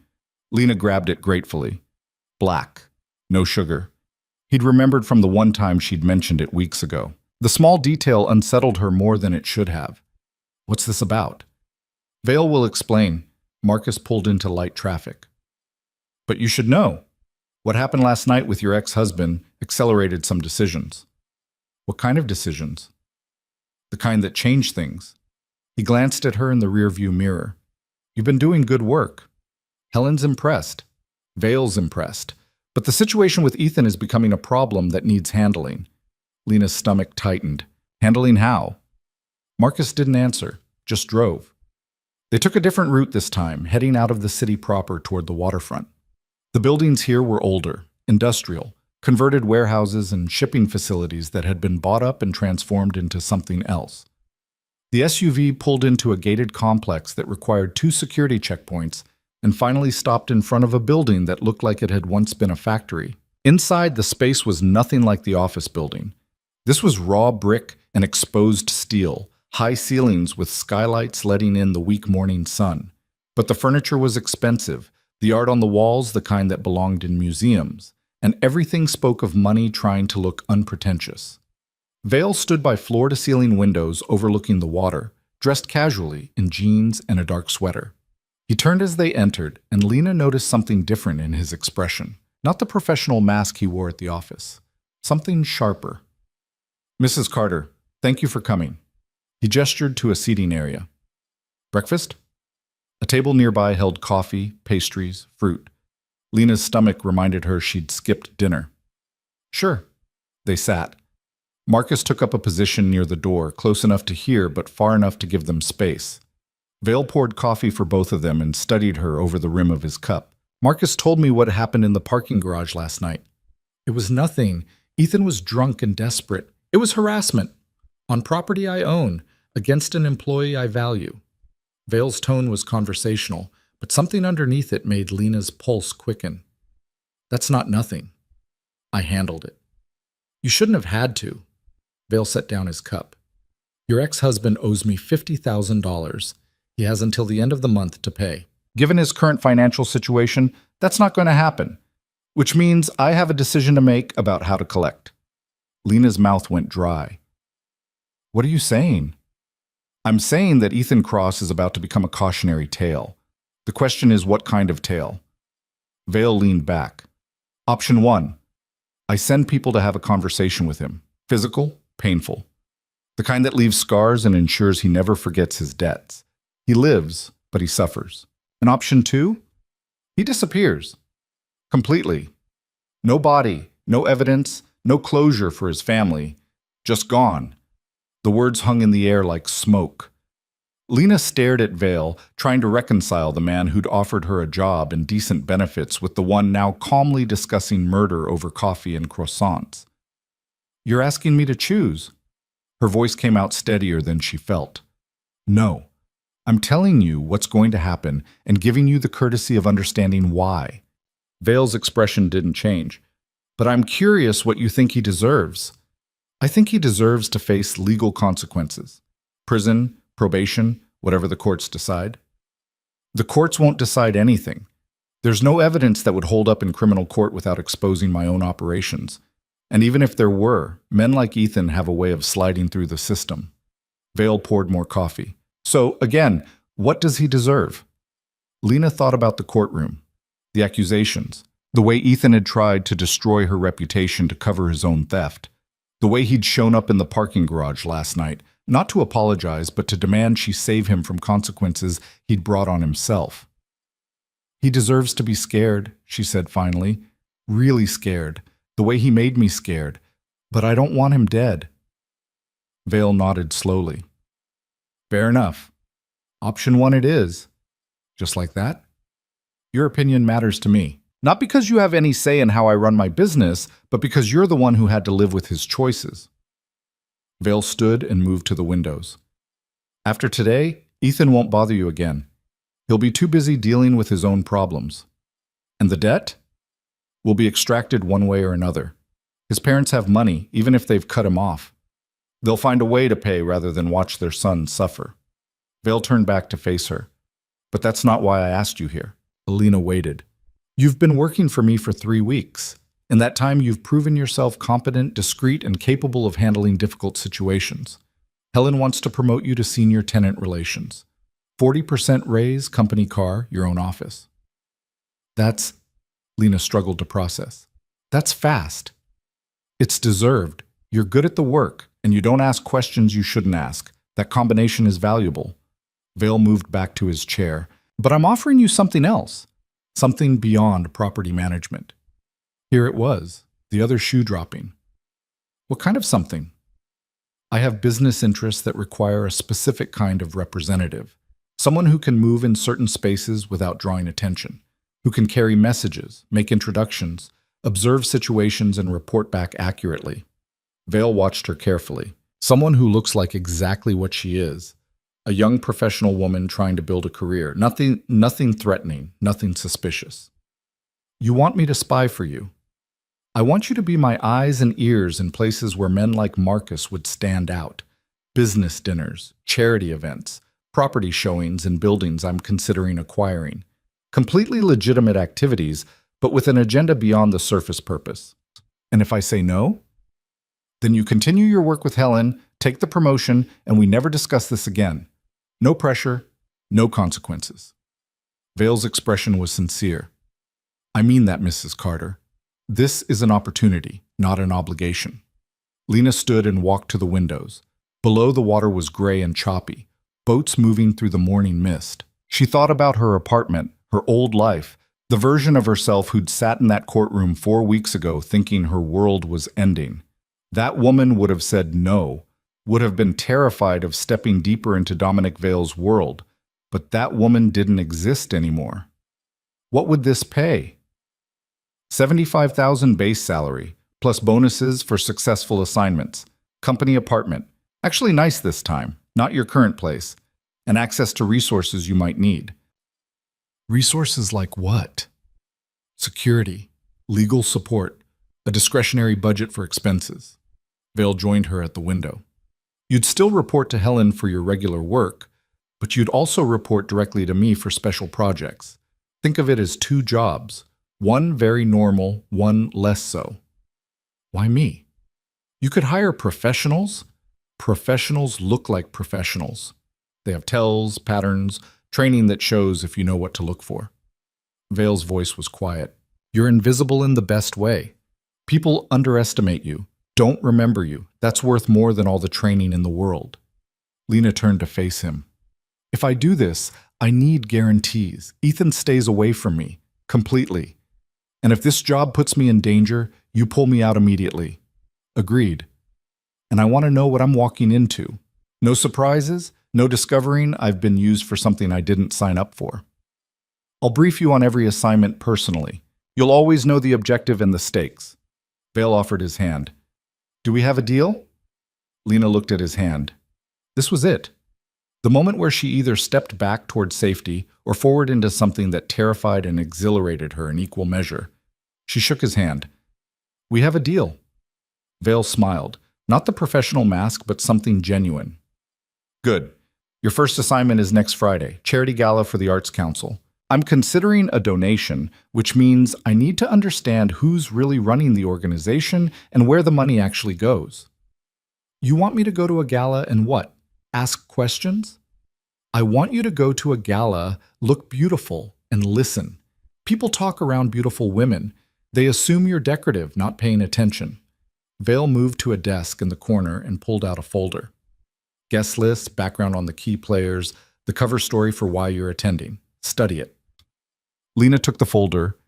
Lena grabbed it gratefully. Black. No sugar. He'd remembered from the one time she'd mentioned it weeks ago. The small detail unsettled her more than it should have. What's this about? Vale will explain. Marcus pulled into light traffic. But you should know. What happened last night with your ex-husband accelerated some decisions. What kind of decisions? The kind that changed things. He glanced at her in the rearview mirror. You've been doing good work. Helen's impressed. Vale's impressed. But the situation with Ethan is becoming a problem that needs handling. Lena's stomach tightened. Handling how? Marcus didn't answer, just drove. They took a different route this time, heading out of the city proper toward the waterfront. The buildings here were older, industrial, converted warehouses and shipping facilities that had been bought up and transformed into something else. The SUV pulled into a gated complex that required 2 security checkpoints and finally stopped in front of a building that looked like it had once been a factory. Inside, the space was nothing like the office building. This was raw brick and exposed steel, high ceilings with skylights letting in the weak morning sun. But the furniture was expensive, the art on the walls the kind that belonged in museums, and everything spoke of money trying to look unpretentious. Vale stood by floor-to-ceiling windows overlooking the water, dressed casually in jeans and a dark sweater. He turned as they entered, and Lena noticed something different in his expression. Not the professional mask he wore at the office. Something sharper. Mrs. Carter, thank you for coming. He gestured to a seating area. Breakfast? A table nearby held coffee, pastries, fruit. Lena's stomach reminded her she'd skipped dinner. Sure. They sat. Marcus took up a position near the door, close enough to hear but far enough to give them space. Vale poured coffee for both of them and studied her over the rim of his cup. Marcus told me what happened in the parking garage last night. It was nothing. Ethan was drunk and desperate. It was harassment. On property I own, against an employee I value. Vale's tone was conversational, but something underneath it made Lena's pulse quicken. That's not nothing. I handled it. You shouldn't have had to. Vale set down his cup. Your ex-husband owes me $50,000. He has until the end of the month to pay. Given his current financial situation, that's not going to happen, which means I have a decision to make about how to collect. Lena's mouth went dry. What are you saying? I'm saying that Ethan Cross is about to become a cautionary tale. The question is what kind of tale? Vale leaned back. Option 1. I send people to have a conversation with him. Physical, painful. The kind that leaves scars and ensures he never forgets his debts. He lives, but he suffers. And option 2? He disappears. Completely. No body, no evidence, no closure for his family. Just gone. The words hung in the air like smoke. Lena stared at Vale, trying to reconcile the man who'd offered her a job and decent benefits with the one now calmly discussing murder over coffee and croissants. You're asking me to choose. Her voice came out steadier than she felt. No. I'm telling you what's going to happen and giving you the courtesy of understanding why. Vale's expression didn't change. But I'm curious what you think he deserves. I think he deserves to face legal consequences. Prison, probation, whatever the courts decide. The courts won't decide anything. There's no evidence that would hold up in criminal court without exposing my own operations. And even if there were, men like Ethan have a way of sliding through the system. Vale poured more coffee. So, again, what does he deserve? Lena thought about the courtroom, the accusations, the way Ethan had tried to destroy her reputation to cover his own theft, the way he'd shown up in the parking garage last night, not to apologize, but to demand she save him from consequences he'd brought on himself. He deserves to be scared, she said finally. Really scared, the way he made me scared. But I don't want him dead. Vale nodded slowly. Fair enough. Option 1 it is. Just like that? Your opinion matters to me. Not because you have any say in how I run my business, but because you're the one who had to live with his choices. Vale stood and moved to the windows. After today, Ethan won't bother you again. He'll be too busy dealing with his own problems. And the debt? Will be extracted one way or another. His parents have money, even if they've cut him off. They'll find a way to pay rather than watch their son suffer. Vale turned back to face her. But that's not why I asked you here. Alina waited. You've been working for me for 3 weeks. In that time, you've proven yourself competent, discreet, and capable of handling difficult situations. Helen wants to promote you to senior tenant relations. 40% raise, company car, your own office. That's, Lena struggled to process. That's fast. It's deserved. You're good at the work, and you don't ask questions you shouldn't ask. That combination is valuable. Vale moved back to his chair. But I'm offering you something else. Something beyond property management. Here it was, the other shoe dropping. What kind of something? I have business interests that require a specific kind of representative. Someone who can move in certain spaces without drawing attention. Who can carry messages, make introductions, observe situations, and report back accurately. Vale watched her carefully. Someone who looks like exactly what she is. A young professional woman trying to build a career. Nothing threatening, nothing suspicious. You want me to spy for you. I want you to be my eyes and ears in places where men like Marcus would stand out. Business dinners, charity events, property showings in buildings I'm considering acquiring. Completely legitimate activities, but with an agenda beyond the surface purpose. And if I say no? Then you continue your work with Helen, take the promotion, and we never discuss this again. No pressure, no consequences. Vale's expression was sincere. I mean that, Mrs. Carter. This is an opportunity, not an obligation. Lena stood and walked to the windows. Below, the water was gray and choppy, boats moving through the morning mist. She thought about her apartment, her old life, the version of herself who'd sat in that courtroom 4 weeks ago thinking her world was ending. That woman would have said no, would have been terrified of stepping deeper into Dominic Vale's world, but that woman didn't exist anymore. What would this pay? $75,000 base salary, plus bonuses for successful assignments, company apartment, actually nice this time, not your current place, and access to resources you might need. Resources like what? Security, legal support, a discretionary budget for expenses. Vale joined her at the window. You'd still report to Helen for your regular work, but you'd also report directly to me for special projects. Think of it as 2 jobs, one very normal, one less so. Why me? You could hire professionals. Professionals look like professionals. They have tells, patterns, training that shows if you know what to look for. Vale's voice was quiet. You're invisible in the best way. People underestimate you, don't remember you. That's worth more than all the training in the world. Lena turned to face him. If I do this, I need guarantees. Ethan stays away from me, completely. And if this job puts me in danger, you pull me out immediately. Agreed. And I want to know what I'm walking into. No surprises, no discovering I've been used for something I didn't sign up for. I'll brief you on every assignment personally. You'll always know the objective and the stakes. Vale offered his hand. Do we have a deal? Lena looked at his hand. This was it. The moment where she either stepped back toward safety or forward into something that terrified and exhilarated her in equal measure. She shook his hand. "We have a deal." Vale smiled. Not the professional mask, but something genuine. "Good. Your first assignment is next Friday, charity gala for the Arts Council. I'm considering a donation, which means I need to understand who's really running the organization and where the money actually goes." "You want me to go to a gala and what? Ask questions?" "I want you to go to a gala, look beautiful, and listen. People talk around beautiful women. They assume you're decorative, not paying attention." Vale moved to a desk in the corner and pulled out a folder. "Guest list, background on the key players, the cover story for why you're attending. Study it." Lena took the folder.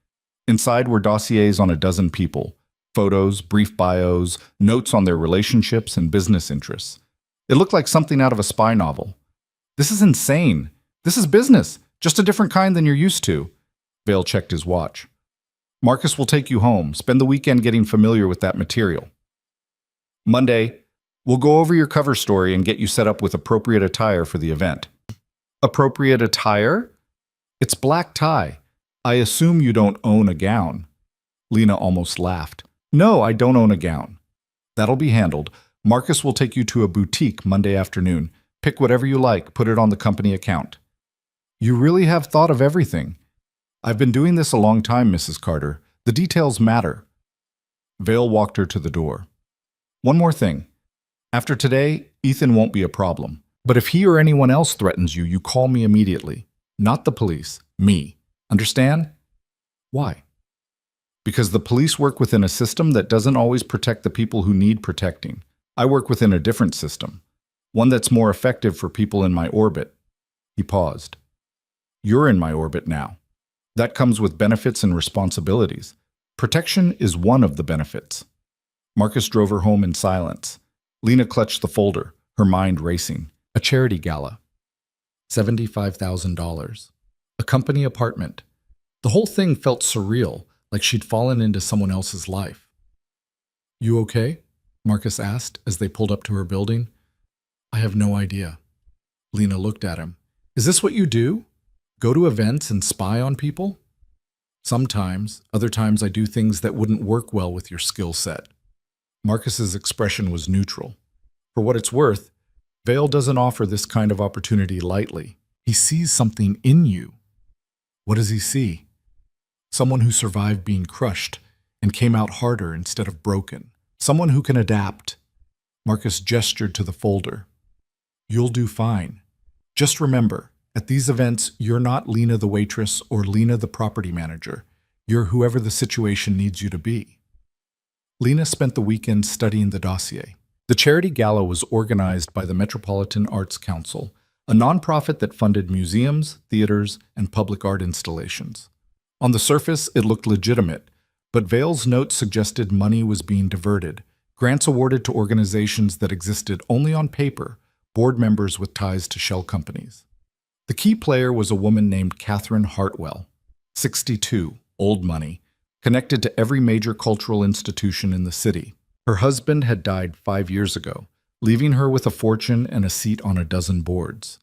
Inside were dossiers on a dozen people, photos, brief bios, notes on their relationships and business interests. It looked like something out of a spy novel. "This is insane. This is business, just a different kind than you're used to." Vale checked his watch. "Marcus will take you home. Spend the weekend getting familiar with that material. Monday, we'll go over your cover story and get you set up with appropriate attire for the event." "Appropriate attire?" "It's black tie. I assume you don't own a gown." Lena almost laughed. "No, I don't own a gown." "That'll be handled. Marcus will take you to a boutique Monday afternoon. Pick whatever you like, put it on the company account." "You really have thought of everything." "I've been doing this a long time, Mrs. Carter. The details matter." Vale walked her to the door. "One more thing. After today, Ethan won't be a problem. But if he or anyone else threatens you, you call me immediately. Not the police, me. Understand?" "Why?" "Because the police work within a system that doesn't always protect the people who need protecting. I work within a different system, one that's more effective for people in my orbit." He paused. "You're in my orbit now. That comes with benefits and responsibilities. Protection is one of the benefits." Marcus drove her home in silence. Lena clutched the folder, her mind racing. A charity gala. $75,000. A company apartment. The whole thing felt surreal, like she'd fallen into someone else's life. "You okay?" Marcus asked as they pulled up to her building. "I have no idea." Lena looked at him. "Is this what you do? Go to events and spy on people?" "Sometimes. Other times I do things that wouldn't work well with your skill set." Marcus's expression was neutral. For what it's worth, Vale doesn't offer this kind of opportunity lightly. He sees something in you. What does he see? Someone who survived being crushed and came out harder instead of broken. Someone who can adapt. Marcus gestured to the folder. "You'll do fine. Just remember, at these events, you're not Lena the waitress or Lena the property manager. You're whoever the situation needs you to be." Lena spent the weekend studying the dossier. The charity gala was organized by the Metropolitan Arts Council, a nonprofit that funded museums, theaters, and public art installations. On the surface, it looked legitimate, but Vale's note suggested money was being diverted, grants awarded to organizations that existed only on paper, board members with ties to shell companies. The key player was a woman named Catherine Hartwell, 62, old money, connected to every major cultural institution in the city. Her husband had died 5 years ago, leaving her with a fortune and a seat on a dozen boards.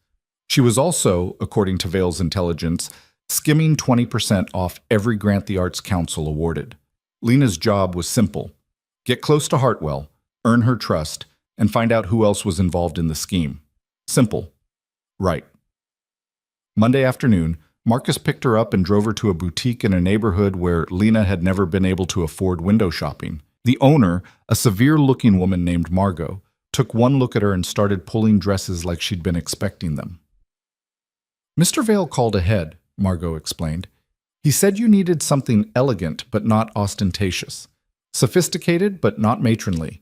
She was also, according to Vale's intelligence, skimming 20% off every grant the Arts Council awarded. Lena's job was simple. Get close to Hartwell, earn her trust, and find out who else was involved in the scheme. Simple. Right. Monday afternoon, Marcus picked her up and drove her to a boutique in a neighborhood where Lena had never been able to afford window shopping. The owner, a severe-looking woman named Margot, took one look at her and started pulling dresses like she'd been expecting them. "Mr. Vale called ahead," Margot explained. "He said you needed something elegant but not ostentatious, sophisticated but not matronly.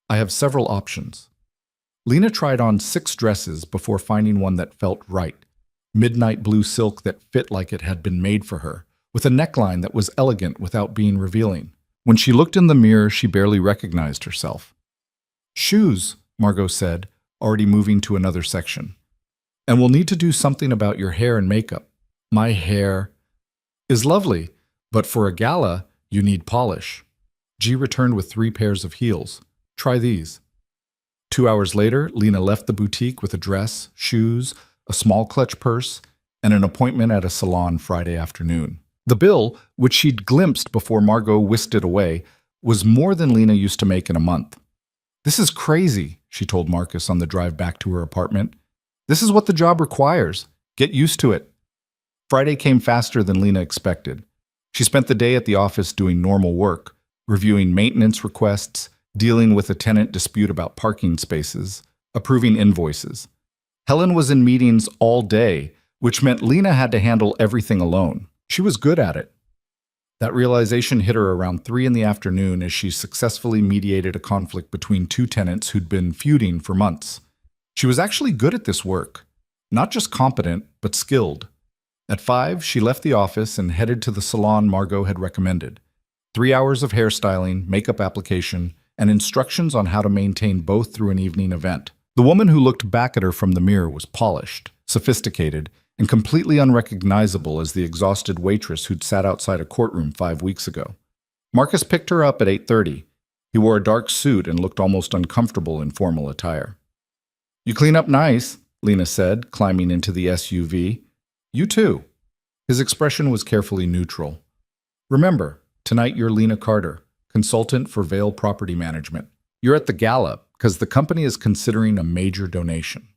I have several options." Lena tried on 6 dresses before finding one that felt right. Midnight blue silk that fit like it had been made for her, with a neckline that was elegant without being revealing. When she looked in the mirror, she barely recognized herself. "Shoes," Margot said, already moving to another section. "And we'll need to do something about your hair and makeup." "My hair is lovely, but for a gala, you need polish." G returned with 3 pairs of heels. "Try these." 2 hours later, Lena left the boutique with a dress, shoes, a small clutch purse, and an appointment at a salon Friday afternoon. The bill, which she'd glimpsed before Margot whisked it away, was more than Lena used to make in a month. "This is crazy," she told Marcus on the drive back to her apartment. "This is what the job requires. Get used to it." Friday came faster than Lena expected. She spent the day at the office doing normal work, reviewing maintenance requests, dealing with a tenant dispute about parking spaces, approving invoices. Helen was in meetings all day, which meant Lena had to handle everything alone. She was good at it. That realization hit her around 3 in the afternoon as she successfully mediated a conflict between two tenants who'd been feuding for months. She was actually good at this work. Not just competent, but skilled. At 5, she left the office and headed to the salon Margot had recommended. 3 hours of hairstyling, makeup application, and instructions on how to maintain both through an evening event. The woman who looked back at her from the mirror was polished, sophisticated, and completely unrecognizable as the exhausted waitress who'd sat outside a courtroom 5 weeks ago. Marcus picked her up at 8:30. He wore a dark suit and looked almost uncomfortable in formal attire. "You clean up nice," Lena said, climbing into the SUV. "You too." His expression was carefully neutral. "Remember, tonight you're Lena Carter, consultant for Vale Property Management. You're at the gala because the company is considering a major donation.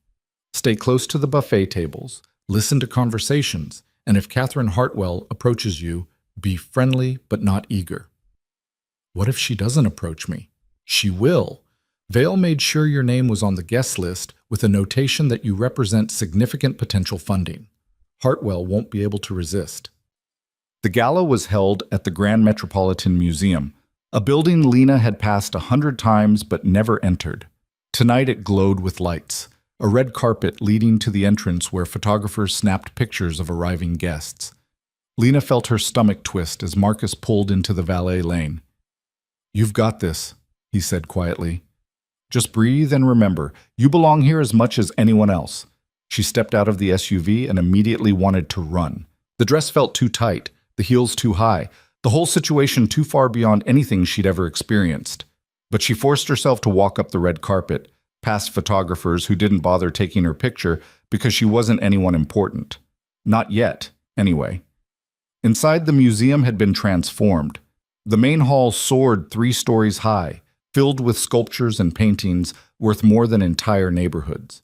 Stay close to the buffet tables, listen to conversations, and if Catherine Hartwell approaches you, be friendly but not eager." What if she doesn't approach me? She will. Vale made sure your name was on the guest list with a notation that you represent significant potential funding. Hartwell won't be able to resist. The gala was held at the Grand Metropolitan Museum, a building Lena had passed 100 times but never entered. Tonight it glowed with lights, a red carpet leading to the entrance where photographers snapped pictures of arriving guests. Lena felt her stomach twist as Marcus pulled into the valet lane. "You've got this," he said quietly. "Just breathe and remember, you belong here as much as anyone else." She stepped out of the SUV and immediately wanted to run. The dress felt too tight, the heels too high, the whole situation too far beyond anything she'd ever experienced. But she forced herself to walk up the red carpet, past photographers who didn't bother taking her picture because she wasn't anyone important. Not yet, anyway. Inside, the museum had been transformed. The main hall soared 3 stories high, filled with sculptures and paintings worth more than entire neighborhoods.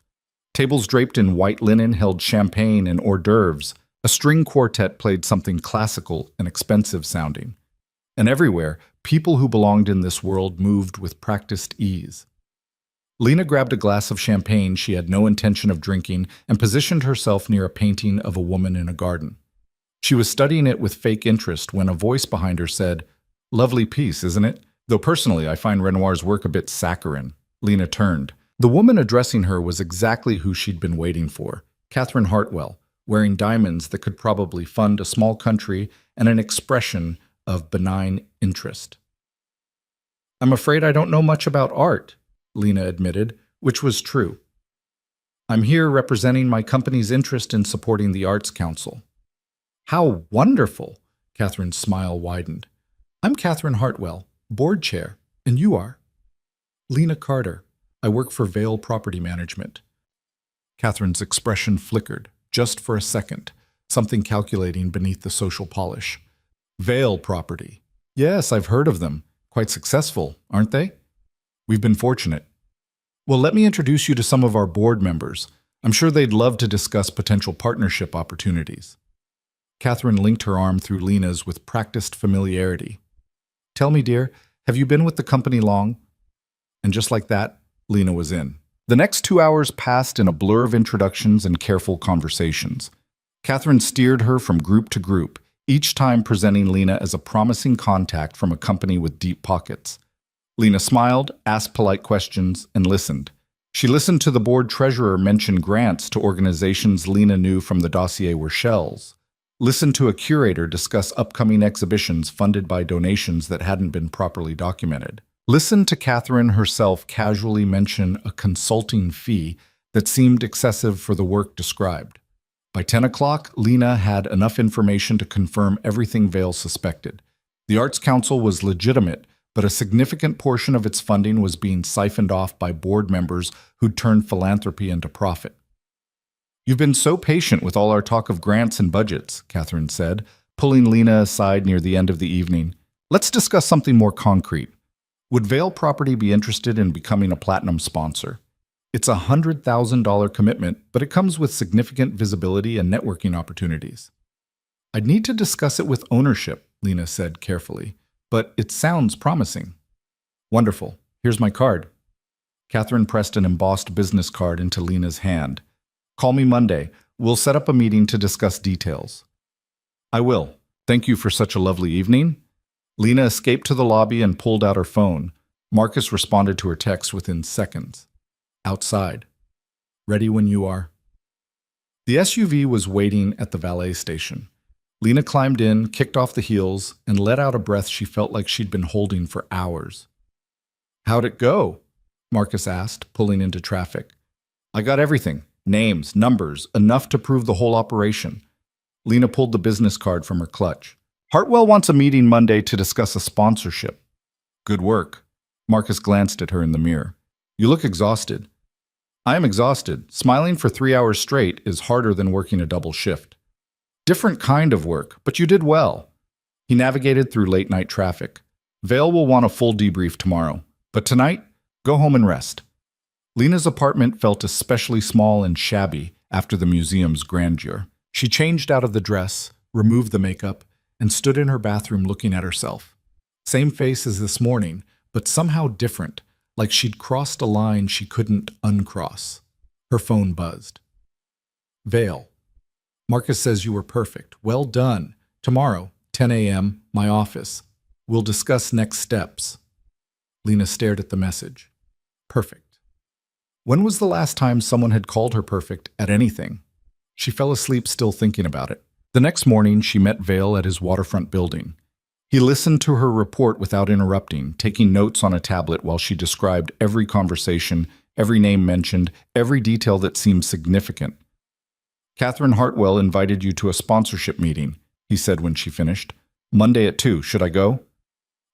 Tables draped in white linen held champagne and hors d'oeuvres. A string quartet played something classical and expensive sounding. And everywhere, people who belonged in this world moved with practiced ease. Lena grabbed a glass of champagne she had no intention of drinking and positioned herself near a painting of a woman in a garden. She was studying it with fake interest when a voice behind her said, "Lovely piece, isn't it? Though personally, I find Renoir's work a bit saccharine." Lena turned. The woman addressing her was exactly who she'd been waiting for, Catherine Hartwell, wearing diamonds that could probably fund a small country and an expression of benign interest. "I'm afraid I don't know much about art," Lena admitted, which was true. "I'm here representing my company's interest in supporting the Arts Council." "How wonderful!" Catherine's smile widened. "I'm Catherine Hartwell, board chair, and you are?" "Lena Carter. I work for Vale Property Management." Catherine's expression flickered, just for a second, something calculating beneath the social polish. "Vale Property. Yes, I've heard of them. Quite successful, aren't they?" "We've been fortunate." "Well, let me introduce you to some of our board members. I'm sure they'd love to discuss potential partnership opportunities." Catherine linked her arm through Lena's with practiced familiarity. "Tell me, dear, have you been with the company long?" And just like that, Lena was in. The next 2 hours passed in a blur of introductions and careful conversations. Catherine steered her from group to group, each time presenting Lena as a promising contact from a company with deep pockets. Lena smiled, asked polite questions, and listened. She listened to the board treasurer mention grants to organizations Lena knew from the dossier were shells. Listened to a curator discuss upcoming exhibitions funded by donations that hadn't been properly documented. Listened to Catherine herself casually mention a consulting fee that seemed excessive for the work described. By 10 o'clock, Lena had enough information to confirm everything Vale suspected. The Arts Council was legitimate, but a significant portion of its funding was being siphoned off by board members who'd turned philanthropy into profit. "You've been so patient with all our talk of grants and budgets," Catherine said, pulling Lena aside near the end of the evening. "Let's discuss something more concrete. Would Vail Property be interested in becoming a platinum sponsor? It's a $100,000 commitment, but it comes with significant visibility and networking opportunities." "I'd need to discuss it with ownership," Lena said carefully, "but it sounds promising." "Wonderful. Here's my card." Catherine pressed an embossed business card into Lena's hand. "Call me Monday. We'll set up a meeting to discuss details." "I will. Thank you for such a lovely evening." Lena escaped to the lobby and pulled out her phone. Marcus responded to her text within seconds. "Outside. Ready when you are." The SUV was waiting at the valet station. Lena climbed in, kicked off the heels, and let out a breath she felt like she'd been holding for hours. "How'd it go?" Marcus asked, pulling into traffic. "I got everything. Names, numbers, enough to prove the whole operation." Lena pulled the business card from her clutch. "Hartwell wants a meeting Monday to discuss a sponsorship." "Good work." Marcus glanced at her in the mirror. "You look exhausted." "I am exhausted. Smiling for 3 hours straight is harder than working a double shift." "Different kind of work, but you did well." He navigated through late-night traffic. "Vail will want a full debrief tomorrow, but tonight, go home and rest." Lena's apartment felt especially small and shabby after the museum's grandeur. She changed out of the dress, removed the makeup, and stood in her bathroom looking at herself. Same face as this morning, but somehow different, like she'd crossed a line she couldn't uncross. Her phone buzzed. "Vail. Marcus says you were perfect. Well done. Tomorrow, 10 a.m., my office. We'll discuss next steps." Lena stared at the message. Perfect. When was the last time someone had called her perfect at anything? She fell asleep still thinking about it. The next morning, she met Vail at his waterfront building. He listened to her report without interrupting, taking notes on a tablet while she described every conversation, every name mentioned, every detail that seemed significant. "Catherine Hartwell invited you to a sponsorship meeting," he said when she finished. "Monday at 2. Should I go?"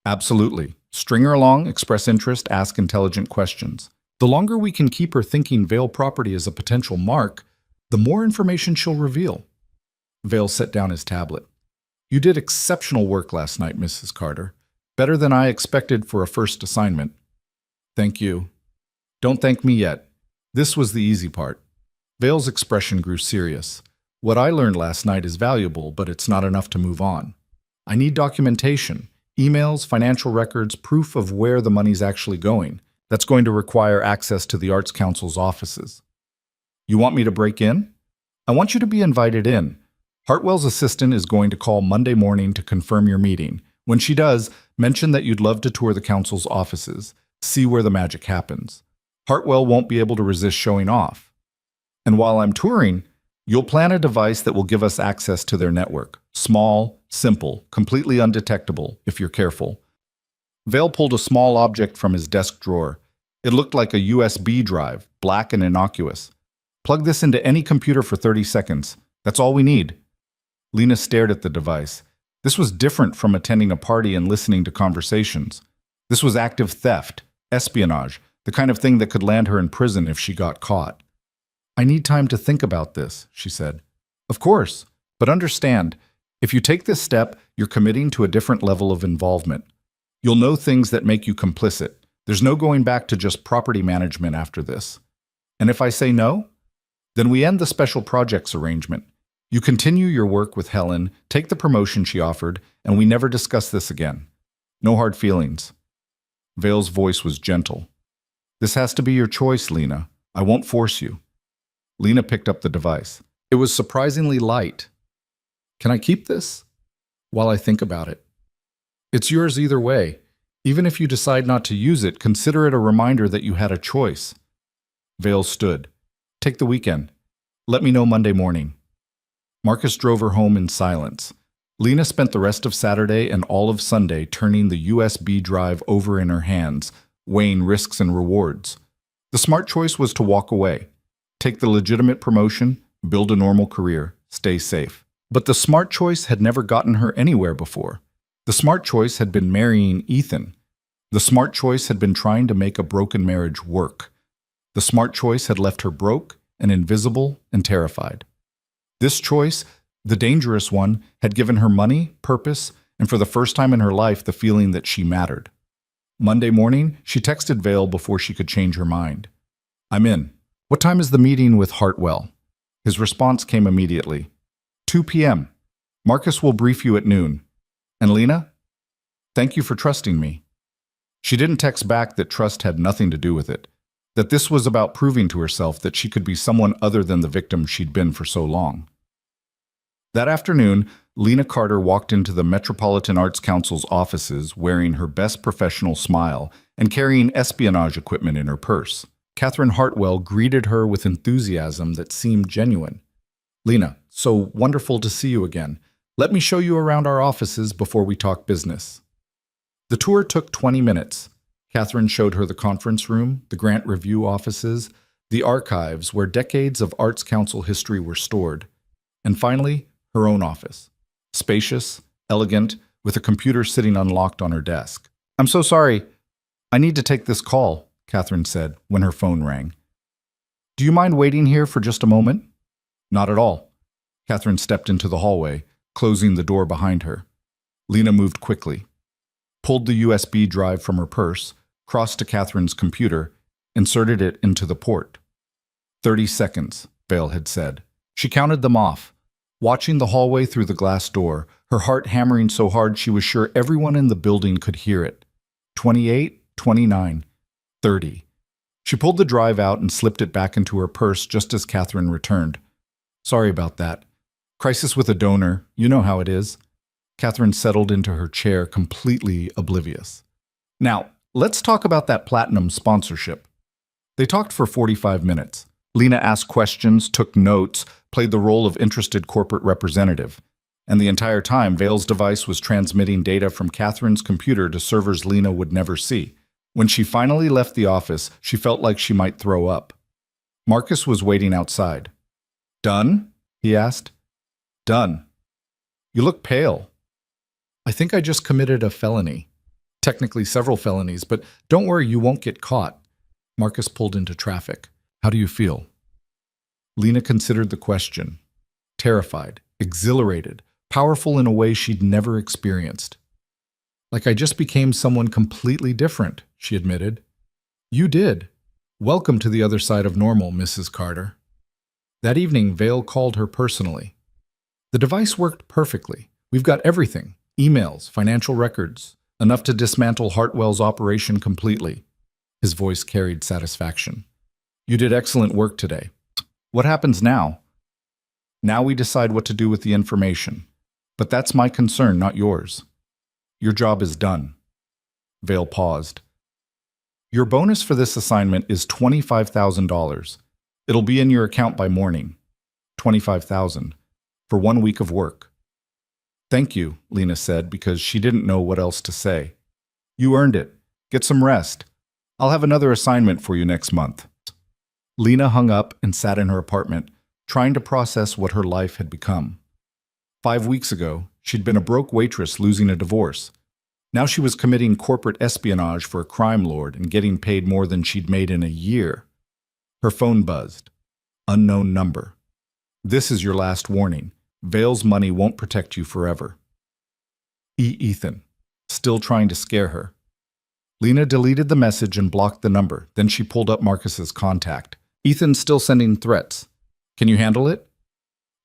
"Absolutely. String her along, express interest, ask intelligent questions. The longer we can keep her thinking Vail Property is a potential mark, the more information she'll reveal." Vail set down his tablet. "You did exceptional work last night, Mrs. Carter. Better than I expected for a first assignment." "Thank you." "Don't thank me yet. This was the easy part." Vail's expression grew serious. "What I learned last night is valuable, but it's not enough to move on. I need documentation, emails, financial records, proof of where the money's actually going. That's going to require access to the Arts Council's offices." "You want me to break in?" "I want you to be invited in. Hartwell's assistant is going to call Monday morning to confirm your meeting. When she does, mention that you'd love to tour the council's offices, see where the magic happens. Hartwell won't be able to resist showing off. And while I'm touring, you'll plan a device that will give us access to their network. Small, simple, completely undetectable, if you're careful." Vail pulled a small object from his desk drawer. It looked like a USB drive, black and innocuous. "Plug this into any computer for 30 seconds. That's all we need." Lena stared at the device. This was different from attending a party and listening to conversations. This was active theft, espionage, the kind of thing that could land her in prison if she got caught. "I need time to think about this," she said. "Of course, but understand, if you take this step, you're committing to a different level of involvement. You'll know things that make you complicit. There's no going back to just property management after this. And if I say no, then we end the special projects arrangement. You continue your work with Helen, take the promotion she offered, and we never discuss this again. No hard feelings." Vail's voice was gentle. "This has to be your choice, Lena. I won't force you." Lena picked up the device. It was surprisingly light. "Can I keep this?" "While I think about it." "It's yours either way. Even if you decide not to use it, consider it a reminder that you had a choice." Vail stood. "Take the weekend. Let me know Monday morning." Marcus drove her home in silence. Lena spent the rest of Saturday and all of Sunday turning the USB drive over in her hands, weighing risks and rewards. The smart choice was to walk away. Take the legitimate promotion, build a normal career, stay safe. But the smart choice had never gotten her anywhere before. The smart choice had been marrying Ethan. The smart choice had been trying to make a broken marriage work. The smart choice had left her broke and invisible and terrified. This choice, the dangerous one, had given her money, purpose, and for the first time in her life, the feeling that she mattered. Monday morning, she texted Vale before she could change her mind. "I'm in. What time is the meeting with Hartwell?" His response came immediately. 2 p.m. Marcus will brief you at noon. And Lena? Thank you for trusting me. She didn't text back that trust had nothing to do with it, that this was about proving to herself that she could be someone other than the victim she'd been for so long. That afternoon, Lena Carter walked into the Metropolitan Arts Council's offices wearing her best professional smile and carrying espionage equipment in her purse. Catherine Hartwell greeted her with enthusiasm that seemed genuine. "Lena, so wonderful to see you again. Let me show you around our offices before we talk business." The tour took 20 minutes. Catherine showed her the conference room, the grant review offices, the archives where decades of Arts Council history were stored, and finally, her own office. Spacious, elegant, with a computer sitting unlocked on her desk. "I'm so sorry. I need to take this call," Catherine said when her phone rang. "Do you mind waiting here for just a moment?" "Not at all." Catherine stepped into the hallway, closing the door behind her. Lena moved quickly, pulled the USB drive from her purse, crossed to Catherine's computer, inserted it into the port. 30 seconds, Vale had said. She counted them off, watching the hallway through the glass door, her heart hammering so hard she was sure everyone in the building could hear it. 28, 29, 30. She pulled the drive out and slipped it back into her purse just as Catherine returned. "Sorry about that. Crisis with a donor, you know how it is." Catherine settled into her chair, completely oblivious. "Now, let's talk about that platinum sponsorship." They talked for 45 minutes. Lena asked questions, took notes, played the role of interested corporate representative. And the entire time, Vale's device was transmitting data from Catherine's computer to servers Lena would never see. When she finally left the office, she felt like she might throw up. Marcus was waiting outside. "Done?" he asked. "Done." "You look pale." "I think I just committed a felony. Technically several felonies, but don't worry, you won't get caught." Marcus pulled into traffic. "How do you feel?" Lena considered the question. Terrified, exhilarated, powerful in a way she'd never experienced. "Like I just became someone completely different," she admitted. "You did. Welcome to the other side of normal, Mrs. Carter." That evening, Vale called her personally. "The device worked perfectly. We've got everything. Emails, financial records, enough to dismantle Hartwell's operation completely." His voice carried satisfaction. "You did excellent work today. What happens now?" "Now we decide what to do with the information. But that's my concern, not yours. Your job is done." Vale paused. "Your bonus for this assignment is $25,000. It'll be in your account by morning. $25,000 for 1 week of work." "Thank you," Lena said, because she didn't know what else to say. "You earned it. Get some rest. I'll have another assignment for you next month." Lena hung up and sat in her apartment, trying to process what her life had become. 5 weeks ago, she'd been a broke waitress losing a divorce. Now she was committing corporate espionage for a crime lord and getting paid more than she'd made in a year. Her phone buzzed. Unknown number. "This is your last warning. Vale's money won't protect you forever." Ethan, still trying to scare her. Lena deleted the message and blocked the number. Then she pulled up Marcus's contact. "Ethan's still sending threats. Can you handle it?"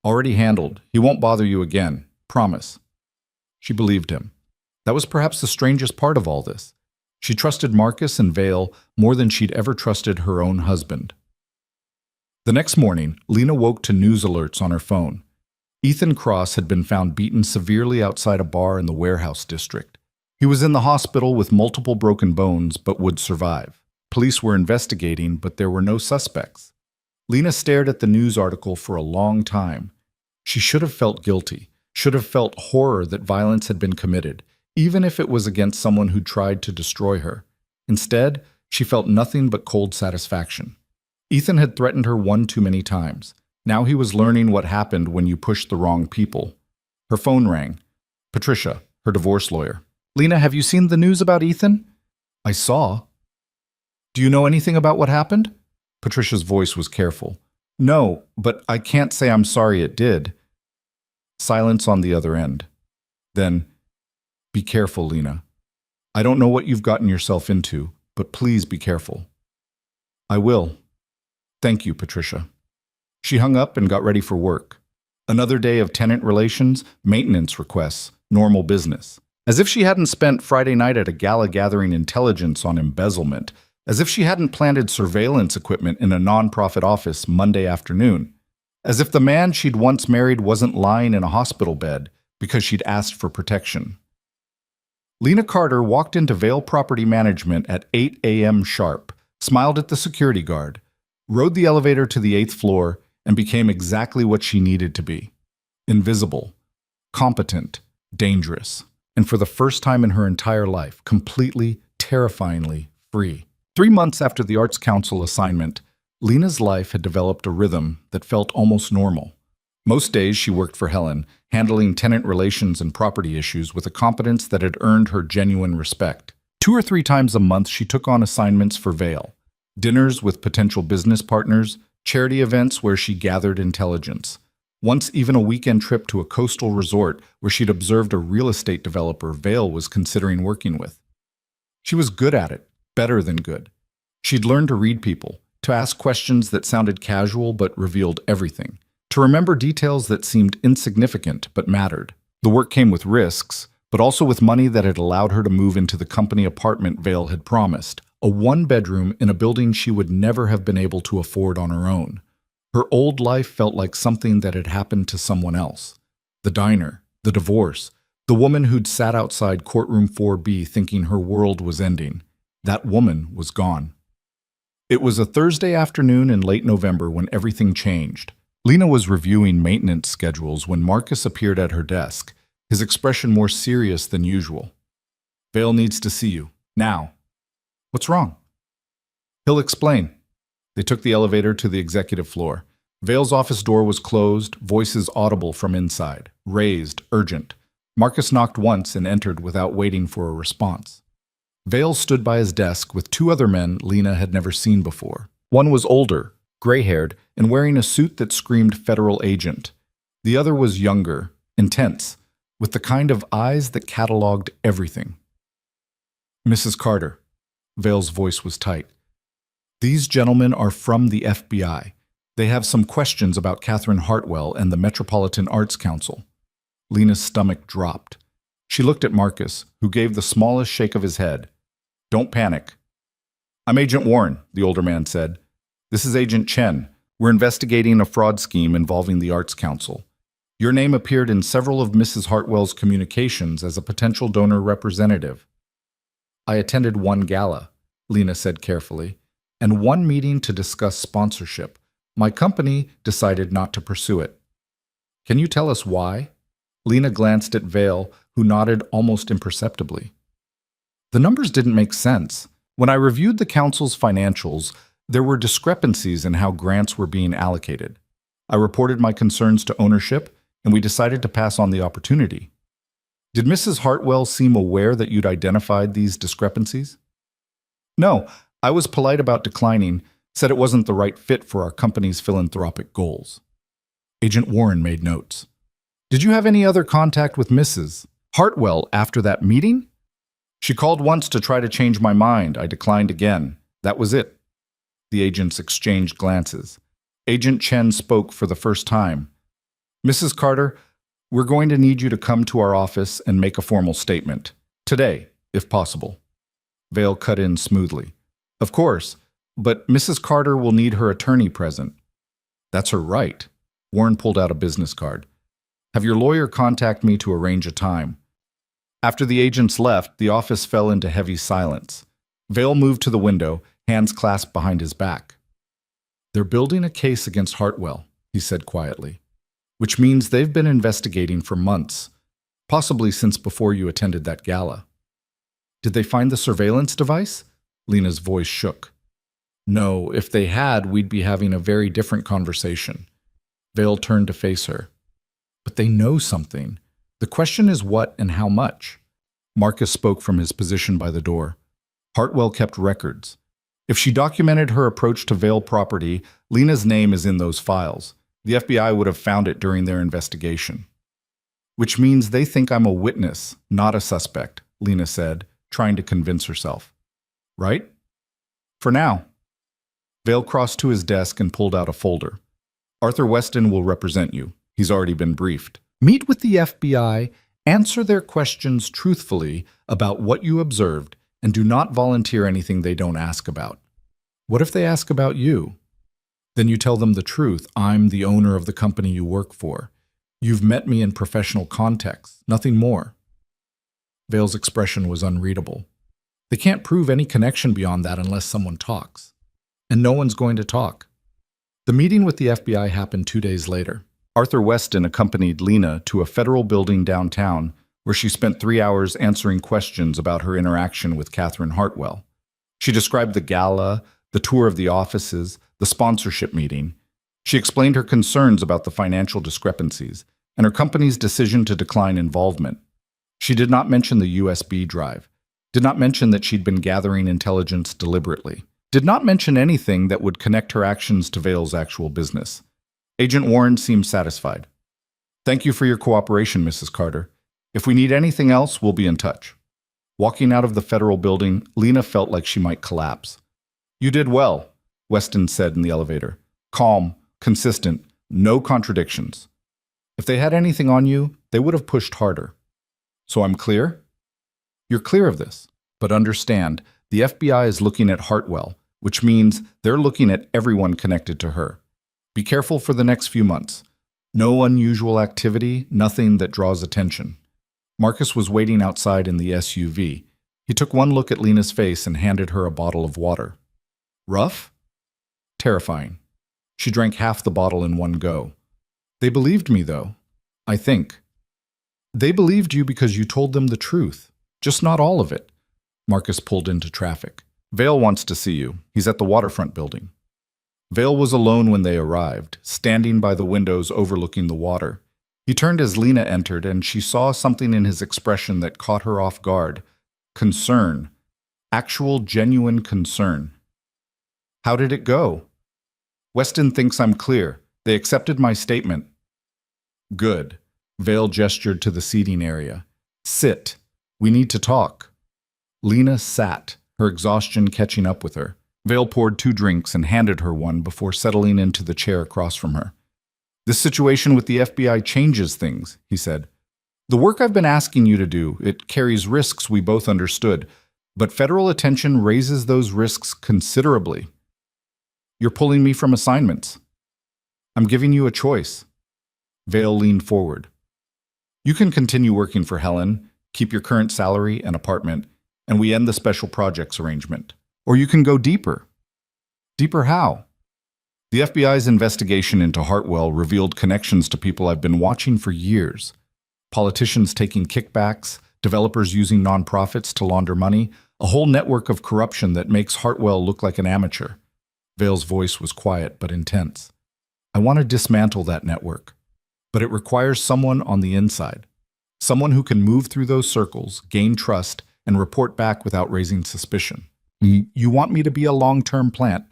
"Already handled. He won't bother you again. Promise." She believed him. That was perhaps the strangest part of all this. She trusted Marcus and Vale more than she'd ever trusted her own husband. The next morning, Lena woke to news alerts on her phone. Ethan Cross had been found beaten severely outside a bar in the warehouse district. He was in the hospital with multiple broken bones but would survive. Police were investigating, but there were no suspects. Lena stared at the news article for a long time. She should have felt guilty, should have felt horror that violence had been committed, even if it was against someone who tried to destroy her. Instead, she felt nothing but cold satisfaction. Ethan had threatened her one too many times. Now he was learning what happened when you pushed the wrong people. Her phone rang. Patricia, her divorce lawyer. "Lena, have you seen the news about Ethan?" I saw. Do you know anything about what happened? Patricia's voice was careful. No, but I can't say I'm sorry it did. Silence on the other end. Then, be careful, Lena. I don't know what you've gotten yourself into, but please be careful. I will. Thank you, Patricia. She hung up and got ready for work. Another day of tenant relations, maintenance requests, normal business. As if she hadn't spent Friday night at a gala gathering intelligence on embezzlement, as if she hadn't planted surveillance equipment in a nonprofit office Monday afternoon, as if the man she'd once married wasn't lying in a hospital bed because she'd asked for protection. Lena Carter walked into Vale Property Management at 8 a.m. sharp, smiled at the security guard, rode the elevator to the 8th floor, and became exactly what she needed to be. Invisible, competent, dangerous, and for the first time in her entire life, completely, terrifyingly free. 3 months after the Arts Council assignment, Lena's life had developed a rhythm that felt almost normal. Most days she worked for Helen, handling tenant relations and property issues with a competence that had earned her genuine respect. 2 or 3 times a month she took on assignments for Vale. Dinners with potential business partners, charity events where she gathered intelligence. Once even a weekend trip to a coastal resort where she'd observed a real estate developer Vale was considering working with. She was good at it, better than good. She'd learned to read people, to ask questions that sounded casual but revealed everything, to remember details that seemed insignificant but mattered. The work came with risks, but also with money that had allowed her to move into the company apartment Vale had promised, a 1-bedroom in a building she would never have been able to afford on her own. Her old life felt like something that had happened to someone else. The diner, the divorce, the woman who'd sat outside courtroom 4B thinking her world was ending. That woman was gone. It was a Thursday afternoon in late November when everything changed. Lena was reviewing maintenance schedules when Marcus appeared at her desk, his expression more serious than usual. Vale needs to see you. Now. What's wrong? He'll explain. They took the elevator to the executive floor. Vale's office door was closed, voices audible from inside, raised, urgent. Marcus knocked once and entered without waiting for a response. Vale stood by his desk with 2 other men Lena had never seen before. One was older, gray-haired, and wearing a suit that screamed federal agent. The other was younger, intense, with the kind of eyes that cataloged everything. Mrs. Carter. Vale's voice was tight. These gentlemen are from the FBI. They have some questions about Catherine Hartwell and the Metropolitan Arts Council. Lena's stomach dropped. She looked at Marcus, who gave the smallest shake of his head. Don't panic. I'm Agent Warren, the older man said. This is Agent Chen. We're investigating a fraud scheme involving the Arts Council. Your name appeared in several of Mrs. Hartwell's communications as a potential donor representative. I attended 1 gala, Lena said carefully, and 1 meeting to discuss sponsorship. My company decided not to pursue it. Can you tell us why? Lena glanced at Vale, who nodded almost imperceptibly. The numbers didn't make sense. When I reviewed the council's financials, there were discrepancies in how grants were being allocated. I reported my concerns to ownership, and we decided to pass on the opportunity. Did Mrs. Hartwell seem aware that you'd identified these discrepancies? No, I was polite about declining, said it wasn't the right fit for our company's philanthropic goals. Agent Warren made notes. Did you have any other contact with Mrs. Hartwell after that meeting? She called once to try to change my mind. I declined again. That was it. The agents exchanged glances. Agent Chen spoke for the first time. Mrs. Carter, we're going to need you to come to our office and make a formal statement. Today, if possible. Vale cut in smoothly. Of course, but Mrs. Carter will need her attorney present. That's her right. Warren pulled out a business card. Have your lawyer contact me to arrange a time. After the agents left, the office fell into heavy silence. Vale moved to the window, hands clasped behind his back. They're building a case against Hartwell, he said quietly, which means they've been investigating for months, possibly since before you attended that gala. Did they find the surveillance device? Lena's voice shook. No, if they had, we'd be having a very different conversation. Vale turned to face her. But they know something. The question is what and how much. Marcus spoke from his position by the door. Hartwell kept records. If she documented her approach to Vale property, Lena's name is in those files. The FBI would have found it during their investigation. Which means they think I'm a witness, not a suspect, Lena said, trying to convince herself. Right? For now. Vale crossed to his desk and pulled out a folder. Arthur Weston will represent you. He's already been briefed. Meet with the FBI, answer their questions truthfully about what you observed, and do not volunteer anything they don't ask about. What if they ask about you? Then you tell them the truth. I'm the owner of the company you work for. You've met me in professional contexts, nothing more. Vale's expression was unreadable. They can't prove any connection beyond that unless someone talks. And no one's going to talk. The meeting with the FBI happened 2 days later. Arthur Weston accompanied Lena to a federal building downtown where she spent 3 hours answering questions about her interaction with Catherine Hartwell. She described the gala, the tour of the offices, the sponsorship meeting. She explained her concerns about the financial discrepancies and her company's decision to decline involvement. She did not mention the USB drive, did not mention that she'd been gathering intelligence deliberately, did not mention anything that would connect her actions to Vale's actual business. Agent Warren seemed satisfied. Thank you for your cooperation, Mrs. Carter. If we need anything else, we'll be in touch. Walking out of the federal building, Lena felt like she might collapse. You did well, Weston said in the elevator. Calm, consistent, no contradictions. If they had anything on you, they would have pushed harder. So I'm clear? You're clear of this, but understand, the FBI is looking at Hartwell, which means they're looking at everyone connected to her. Be careful for the next few months. No unusual activity, nothing that draws attention. Marcus was waiting outside in the SUV. He took one look at Lena's face and handed her a bottle of water. Rough? Terrifying. She drank half the bottle in one go. They believed me, though. I think. They believed you because you told them the truth. Just not all of it. Marcus pulled into traffic. Vale wants to see you. He's at the waterfront building. Vale was alone when they arrived, standing by the windows overlooking the water. He turned as Lena entered, and she saw something in his expression that caught her off guard. Concern. Actual, genuine concern. How did it go? Weston thinks I'm clear. They accepted my statement. Good. Vale gestured to the seating area. Sit. We need to talk. Lena sat, her exhaustion catching up with her. Vale poured 2 drinks and handed her one before settling into the chair across from her. This situation with the FBI changes things, he said. The work I've been asking you to do, it carries risks we both understood, but federal attention raises those risks considerably. You're pulling me from assignments. I'm giving you a choice. Vale leaned forward. You can continue working for Helen, keep your current salary and apartment, and we end the special projects arrangement. Or you can go deeper. Deeper how? The FBI's investigation into Hartwell revealed connections to people I've been watching for years. Politicians taking kickbacks, developers using nonprofits to launder money, a whole network of corruption that makes Hartwell look like an amateur. Vale's voice was quiet but intense. I want to dismantle that network, but it requires someone on the inside. Someone who can move through those circles, gain trust, and report back without raising suspicion. You want me to be a long-term plant.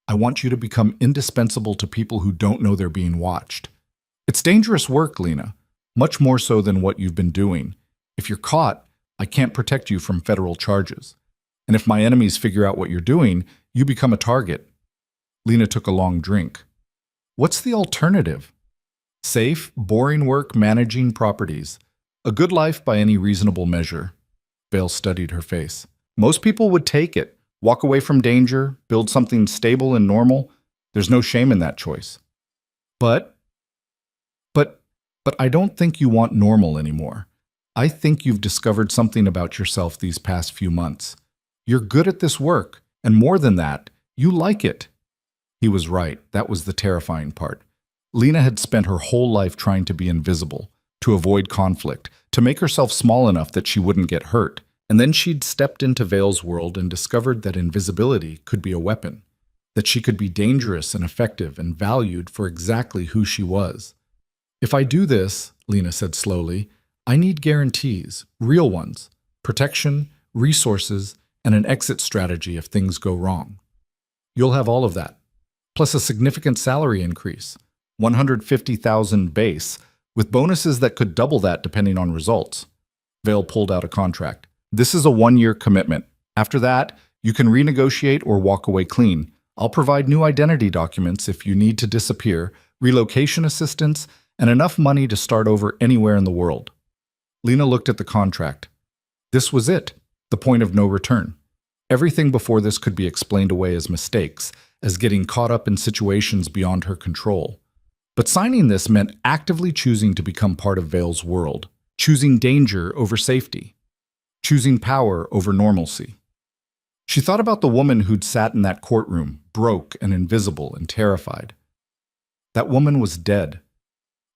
I want you to become indispensable to people who don't know they're being watched. It's dangerous work, Lena, much more so than what you've been doing. If you're caught, I can't protect you from federal charges. And if my enemies figure out what you're doing, you become a target. Lena took a long drink. What's the alternative? Safe, boring work managing properties. A good life by any reasonable measure. Vale studied her face. Most people would take it, walk away from danger, build something stable and normal. There's no shame in that choice. But I don't think you want normal anymore. I think you've discovered something about yourself these past few months. You're good at this work, and more than that, you like it. He was right. That was the terrifying part. Lena had spent her whole life trying to be invisible, to avoid conflict, to make herself small enough that she wouldn't get hurt. And then she'd stepped into Vale's world and discovered that invisibility could be a weapon, that she could be dangerous and effective and valued for exactly who she was. If I do this, Lena said slowly, I need guarantees, real ones, protection, resources, and an exit strategy if things go wrong. You'll have all of that, plus a significant salary increase, 150,000 base, with bonuses that could double that depending on results. Vale pulled out a contract. This is a 1-year commitment. After that, you can renegotiate or walk away clean. I'll provide new identity documents if you need to disappear, relocation assistance, and enough money to start over anywhere in the world. Lena looked at the contract. This was it, the point of no return. Everything before this could be explained away as mistakes, as getting caught up in situations beyond her control. But signing this meant actively choosing to become part of Vale's world, choosing danger over safety, choosing power over normalcy. She thought about the woman who'd sat in that courtroom, broke and invisible and terrified. That woman was dead.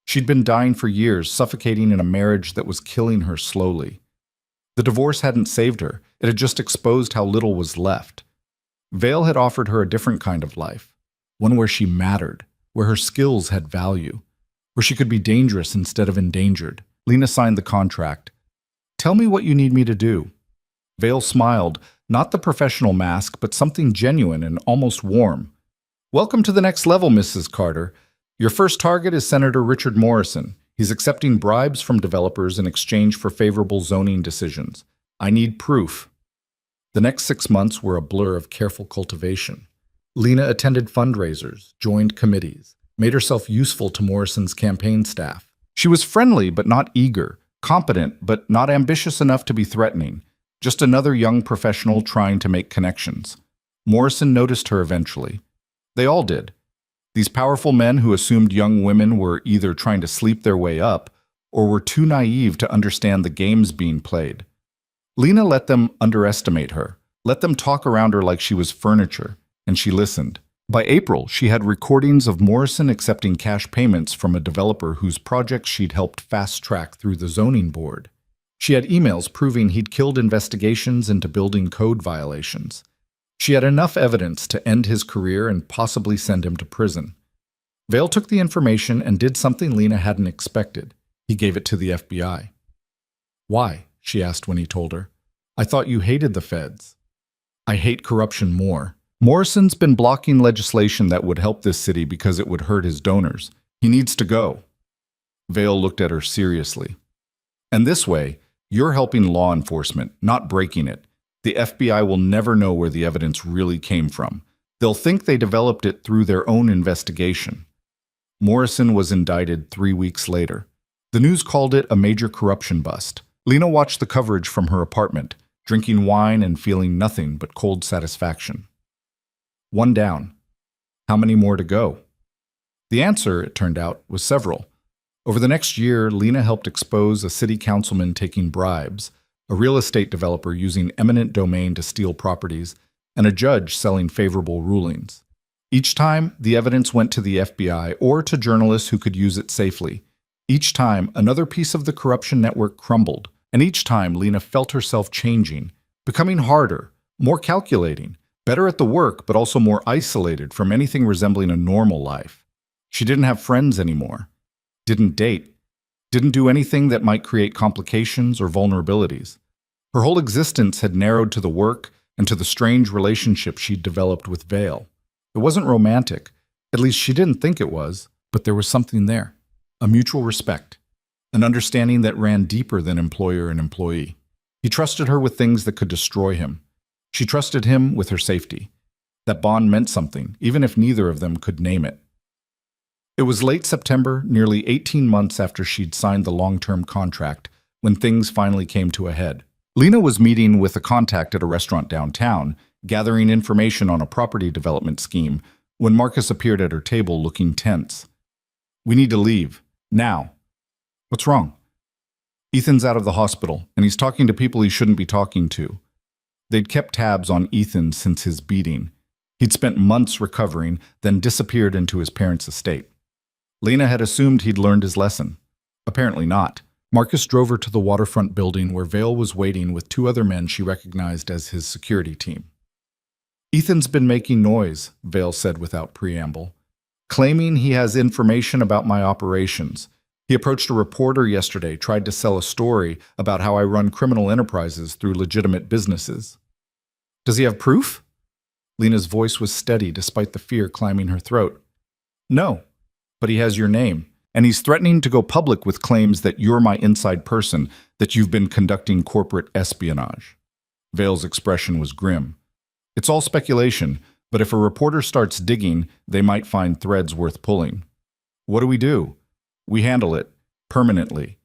She'd been dying for years, suffocating in a marriage that was killing her slowly. The divorce hadn't saved her, it had just exposed how little was left. Vale had offered her a different kind of life, one where she mattered, where her skills had value, where she could be dangerous instead of endangered. Lena signed the contract. Tell me what you need me to do. Vale smiled, not the professional mask, but something genuine and almost warm. Welcome to the next level, Mrs. Carter. Your first target is Senator Richard Morrison. He's accepting bribes from developers in exchange for favorable zoning decisions. I need proof. The next 6 months were a blur of careful cultivation. Lena attended fundraisers, joined committees, made herself useful to Morrison's campaign staff. She was friendly but not eager, competent but not ambitious enough to be threatening. Just another young professional trying to make connections. Morrison noticed her eventually. They all did. These powerful men who assumed young women were either trying to sleep their way up or were too naive to understand the games being played. Lena let them underestimate her, let them talk around her like she was furniture, and she listened. By April, she had recordings of Morrison accepting cash payments from a developer whose project she'd helped fast-track through the zoning board. She had emails proving he'd killed investigations into building code violations. She had enough evidence to end his career and possibly send him to prison. Vale took the information and did something Lena hadn't expected. He gave it to the FBI. Why? She asked when he told her. I thought you hated the feds. I hate corruption more. Morrison's been blocking legislation that would help this city because it would hurt his donors. He needs to go. Vale looked at her seriously. And this way, you're helping law enforcement, not breaking it. The FBI will never know where the evidence really came from. They'll think they developed it through their own investigation. Morrison was indicted 3 weeks later. The news called it a major corruption bust. Lena watched the coverage from her apartment, drinking wine and feeling nothing but cold satisfaction. 1 down. How many more to go? The answer, it turned out, was several. Over the next year, Lena helped expose a city councilman taking bribes, a real estate developer using eminent domain to steal properties, and a judge selling favorable rulings. Each time, the evidence went to the FBI or to journalists who could use it safely. Each time, another piece of the corruption network crumbled, and each time Lena felt herself changing, becoming harder, more calculating, better at the work but also more isolated from anything resembling a normal life. She didn't have friends anymore, didn't date, didn't do anything that might create complications or vulnerabilities. Her whole existence had narrowed to the work and to the strange relationship she'd developed with Vale. It wasn't romantic, at least she didn't think it was, but there was something there, a mutual respect, an understanding that ran deeper than employer and employee. He trusted her with things that could destroy him. She trusted him with her safety. That bond meant something, even if neither of them could name it. It was late September, nearly 18 months after she'd signed the long-term contract, when things finally came to a head. Lena was meeting with a contact at a restaurant downtown, gathering information on a property development scheme, when Marcus appeared at her table looking tense. We need to leave. Now. What's wrong? Ethan's out of the hospital, and he's talking to people he shouldn't be talking to. They'd kept tabs on Ethan since his beating. He'd spent months recovering, then disappeared into his parents' estate. Lena had assumed he'd learned his lesson. Apparently not. Marcus drove her to the waterfront building where Vale was waiting with 2 other men she recognized as his security team. Ethan's been making noise, Vale said without preamble, claiming he has information about my operations. He approached a reporter yesterday, tried to sell a story about how I run criminal enterprises through legitimate businesses. Does he have proof? Lena's voice was steady despite the fear climbing her throat. No, but he has your name, and he's threatening to go public with claims that you're my inside person, that you've been conducting corporate espionage. Vale's expression was grim. It's all speculation, but if a reporter starts digging, they might find threads worth pulling. What do we do? We handle it, permanently.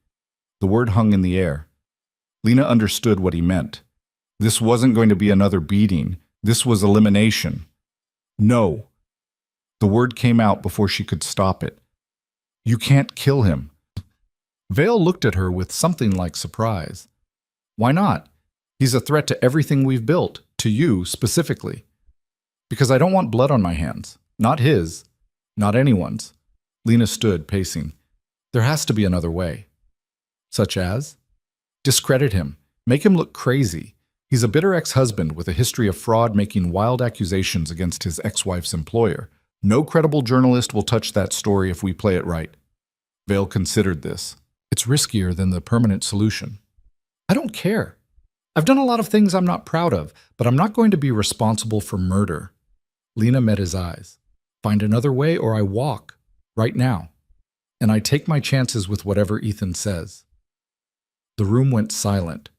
The word hung in the air. Lena understood what he meant. This wasn't going to be another beating. This was elimination. No. The word came out before she could stop it. You can't kill him. Vale looked at her with something like surprise. Why not? He's a threat to everything we've built, to you specifically. Because I don't want blood on my hands. Not his. Not anyone's. Lena stood, pacing. There has to be another way. Such as? Discredit him. Make him look crazy. He's a bitter ex-husband with a history of fraud, making wild accusations against his ex-wife's employer. No credible journalist will touch that story if we play it right. Vale considered this. It's riskier than the permanent solution. I don't care. I've done a lot of things I'm not proud of, but I'm not going to be responsible for murder. Lena met his eyes. Find another way or I walk. Right now. And I take my chances with whatever Ethan says. The room went silent.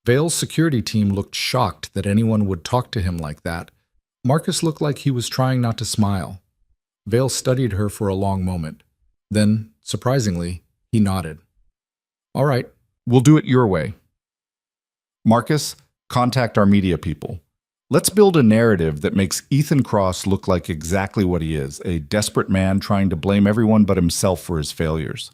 Vale's security team looked shocked that anyone would talk to him like that. Marcus looked like he was trying not to smile. Vale studied her for a long moment. Then, surprisingly, he nodded. All right, we'll do it your way. Marcus, contact our media people. Let's build a narrative that makes Ethan Cross look like exactly what he is, a desperate man trying to blame everyone but himself for his failures.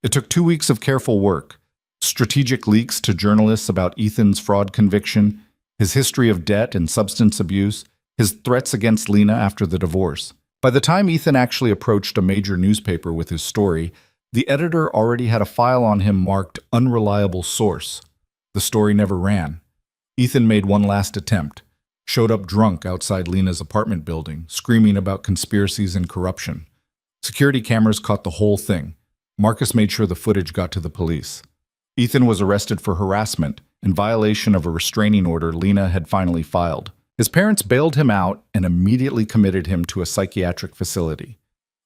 It took 2 weeks of careful work, strategic leaks to journalists about Ethan's fraud conviction, his history of debt and substance abuse, his threats against Lena after the divorce. By the time Ethan actually approached a major newspaper with his story, the editor already had a file on him marked unreliable source. The story never ran. Ethan made one last attempt, showed up drunk outside Lena's apartment building, screaming about conspiracies and corruption. Security cameras caught the whole thing. Marcus made sure the footage got to the police. Ethan was arrested for harassment in violation of a restraining order Lena had finally filed. His parents bailed him out and immediately committed him to a psychiatric facility.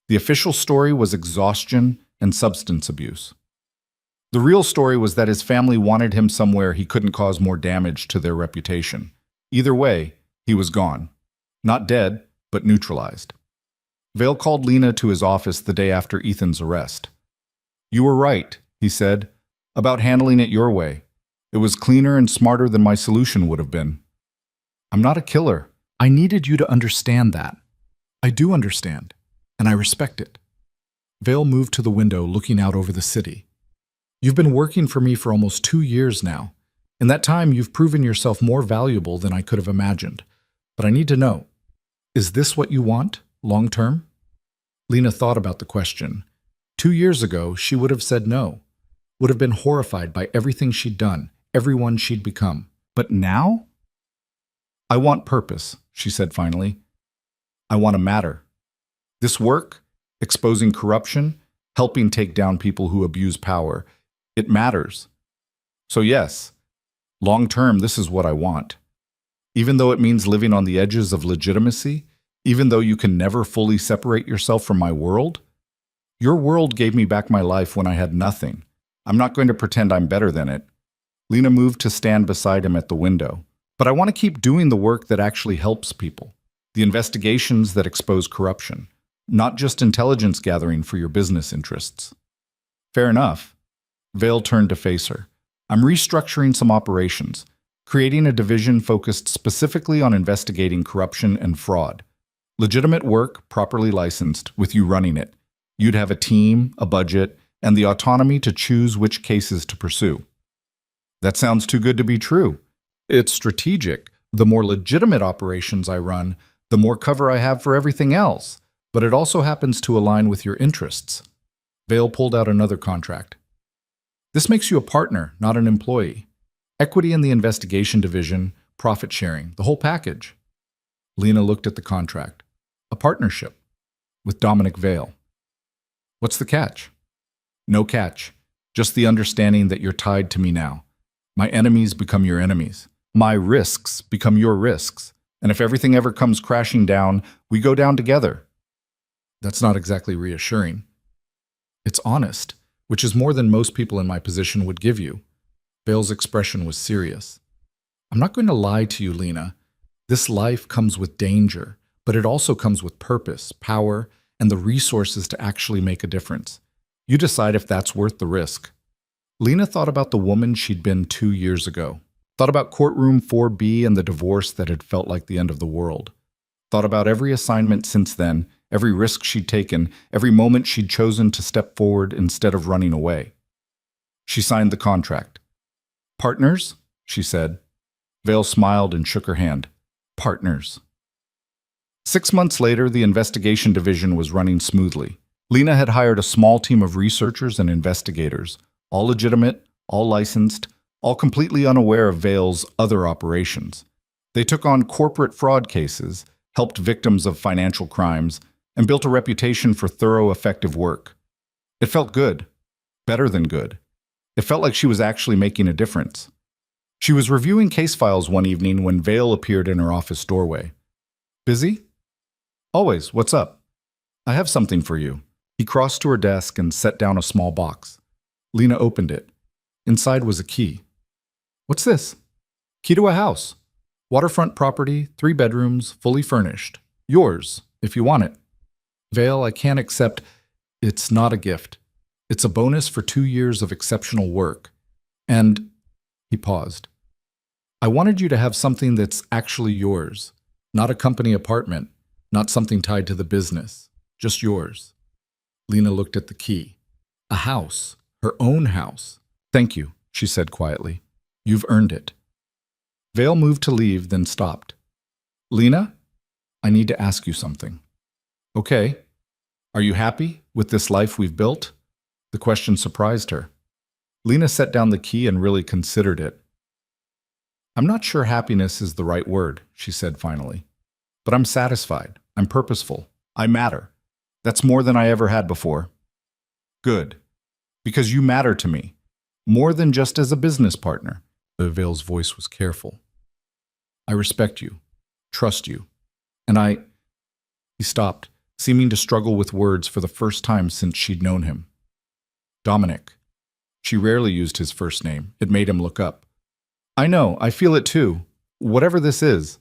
The official story was exhaustion and substance abuse. The real story was that his family wanted him somewhere he couldn't cause more damage to their reputation. Either way, he was gone. Not dead, but neutralized. Vale called Lena to his office the day after Ethan's arrest. You were right, he said, about handling it your way. It was cleaner and smarter than my solution would have been. I'm not a killer. I needed you to understand that. I do understand, and I respect it. Vale moved to the window, looking out over the city. You've been working for me for almost 2 years now. In that time, you've proven yourself more valuable than I could have imagined. But I need to know, is this what you want, long term? Lena thought about the question. 2 years ago, she would have said no, would have been horrified by everything she'd done, everyone she'd become. But now? I want purpose, she said finally. I want to matter. This work, exposing corruption, helping take down people who abuse power, it matters. So yes, long term, this is what I want. Even though it means living on the edges of legitimacy, even though you can never fully separate yourself from my world, your world gave me back my life when I had nothing. I'm not going to pretend I'm better than it. Lena moved to stand beside him at the window. But I want to keep doing the work that actually helps people, the investigations that expose corruption, not just intelligence gathering for your business interests. Fair enough. Vale turned to face her. I'm restructuring some operations, creating a division focused specifically on investigating corruption and fraud. Legitimate work, properly licensed, with you running it. You'd have a team, a budget, and the autonomy to choose which cases to pursue. That sounds too good to be true. It's strategic. The more legitimate operations I run, the more cover I have for everything else. But it also happens to align with your interests. Vale pulled out another contract. This makes you a partner, not an employee. Equity in the investigation division, profit sharing, the whole package. Lena looked at the contract. A partnership with Dominic Vale. What's the catch? No catch. Just the understanding that you're tied to me now. My enemies become your enemies. My risks become your risks. And if everything ever comes crashing down, we go down together. That's not exactly reassuring. It's honest, which is more than most people in my position would give you. Vale's expression was serious. I'm not going to lie to you, Lena. This life comes with danger, but it also comes with purpose, power, and the resources to actually make a difference. You decide if that's worth the risk. Lena thought about the woman she'd been 2 years ago. Thought about courtroom 4B and the divorce that had felt like the end of the world. Thought about every assignment since then, every risk she'd taken, every moment she'd chosen to step forward instead of running away. She signed the contract. Partners? She said. Vale smiled and shook her hand. Partners. 6 months later, the investigation division was running smoothly. Lena had hired a small team of researchers and investigators, all legitimate, all licensed, all completely unaware of Vale's other operations. They took on corporate fraud cases, helped victims of financial crimes, and built a reputation for thorough, effective work. It felt good. Better than good. It felt like she was actually making a difference. She was reviewing case files one evening when Vale appeared in her office doorway. Busy? Always. What's up? I have something for you. He crossed to her desk and set down a small box. Lena opened it. Inside was a key. What's this? Key to a house. Waterfront property, 3 bedrooms, fully furnished. Yours, if you want it. Vale, I can't accept. It's not a gift. It's a bonus for 2 years of exceptional work. And he paused. I wanted you to have something that's actually yours. Not a company apartment. Not something tied to the business. Just yours. Lena looked at the key. A house. Her own house. Thank you, she said quietly. You've earned it. Vale moved to leave, then stopped. Lena, I need to ask you something. Okay. Are you happy with this life we've built? The question surprised her. Lena set down the key and really considered it. I'm not sure happiness is the right word, she said finally. But I'm satisfied. I'm purposeful. I matter. That's more than I ever had before. Good. Because you matter to me. More than just as a business partner. Vale's voice was careful. I respect you. Trust you. And He stopped, seeming to struggle with words for the first time since she'd known him. Dominic. She rarely used his first name. It made him look up. I know. I feel it too. Whatever this is.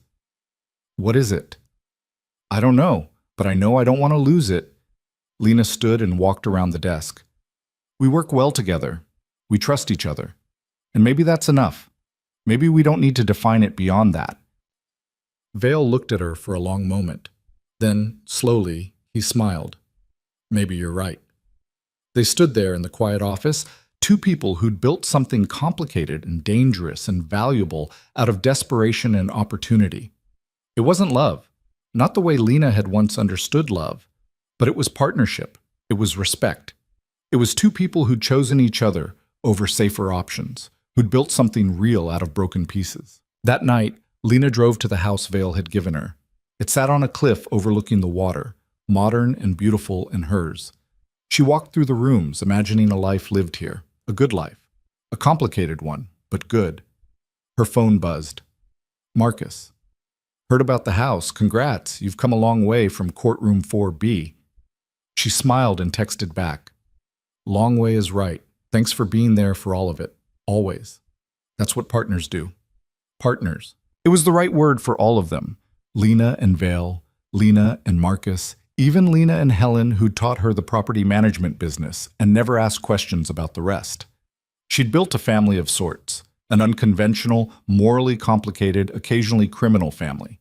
What is it? I don't know, but I know I don't want to lose it. Lena stood and walked around the desk. We work well together. We trust each other. And maybe that's enough. Maybe we don't need to define it beyond that. Vale looked at her for a long moment. Then, slowly, he smiled. Maybe you're right. They stood there in the quiet office, 2 people who'd built something complicated and dangerous and valuable out of desperation and opportunity. It wasn't love, not the way Lena had once understood love, but it was partnership. It was respect. It was 2 people who'd chosen each other over safer options, who'd built something real out of broken pieces. That night, Lena drove to the house Vale had given her. It sat on a cliff overlooking the water, modern and beautiful and hers. She walked through the rooms, imagining a life lived here, a good life, a complicated one, but good. Her phone buzzed. Marcus. Heard about the house. Congrats, you've come a long way from courtroom 4B. She smiled and texted back. Long way is right. Thanks for being there for all of it. Always. That's what partners do. Partners. It was the right word for all of them. Lena and Vale, Lena and Marcus, even Lena and Helen, who taught her the property management business and never asked questions about the rest. She'd built a family of sorts, an unconventional, morally complicated, occasionally criminal family,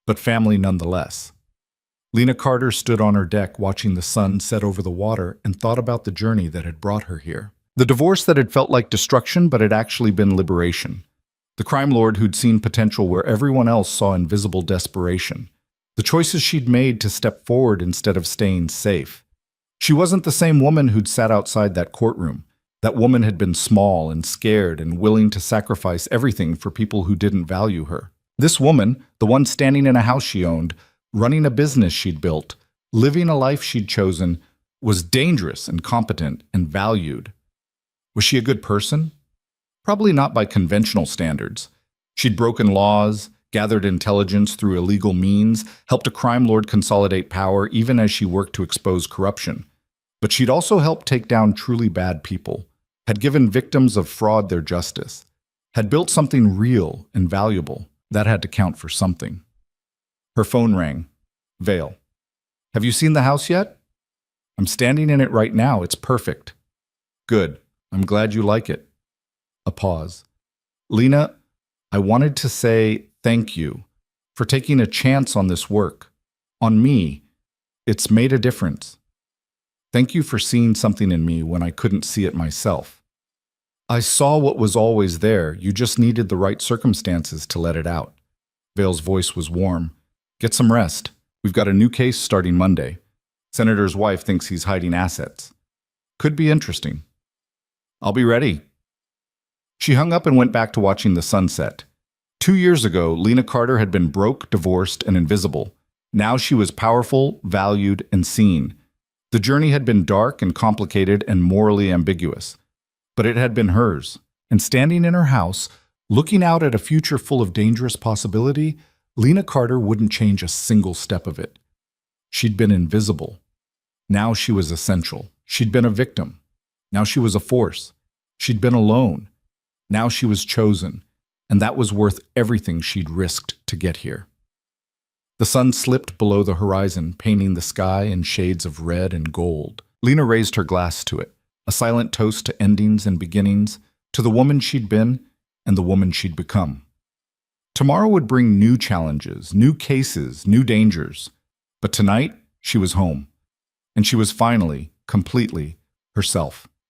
but family nonetheless. Lena Carter stood on her deck watching the sun set over the water and thought about the journey that had brought her here. The divorce that had felt like destruction but had actually been liberation. The crime lord who'd seen potential where everyone else saw invisible desperation. The choices she'd made to step forward instead of staying safe. She wasn't the same woman who'd sat outside that courtroom. That woman had been small and scared and willing to sacrifice everything for people who didn't value her. This woman, the one standing in a house she owned, running a business she'd built, living a life she'd chosen, was dangerous and competent and valued. Was she a good person? Probably not by conventional standards. She'd broken laws, gathered intelligence through illegal means, helped a crime lord consolidate power even as she worked to expose corruption. But she'd also helped take down truly bad people, had given victims of fraud their justice, had built something real and valuable. That had to count for something. Her phone rang. Vale. Have you seen the house yet? I'm standing in it right now. It's perfect. Good. I'm glad you like it. A pause. Lena, I wanted to say thank you for taking a chance on this work. On me. It's made a difference. Thank you for seeing something in me when I couldn't see it myself. I saw what was always there. You just needed the right circumstances to let it out. Vale's voice was warm. Get some rest. We've got a new case starting Monday. Senator's wife thinks he's hiding assets. Could be interesting. I'll be ready. She hung up and went back to watching the sunset. 2 years ago, Lena Carter had been broke, divorced, and invisible. Now she was powerful, valued, and seen. The journey had been dark and complicated and morally ambiguous. But it had been hers. And standing in her house, looking out at a future full of dangerous possibility, Lena Carter wouldn't change a single step of it. She'd been invisible. Now she was essential. She'd been a victim. Now she was a force. She'd been alone. Now she was chosen. And that was worth everything she'd risked to get here. The sun slipped below the horizon, painting the sky in shades of red and gold. Lena raised her glass to it, a silent toast to endings and beginnings, to the woman she'd been and the woman she'd become. Tomorrow would bring new challenges, new cases, new dangers. But tonight, she was home. And she was finally, completely, herself.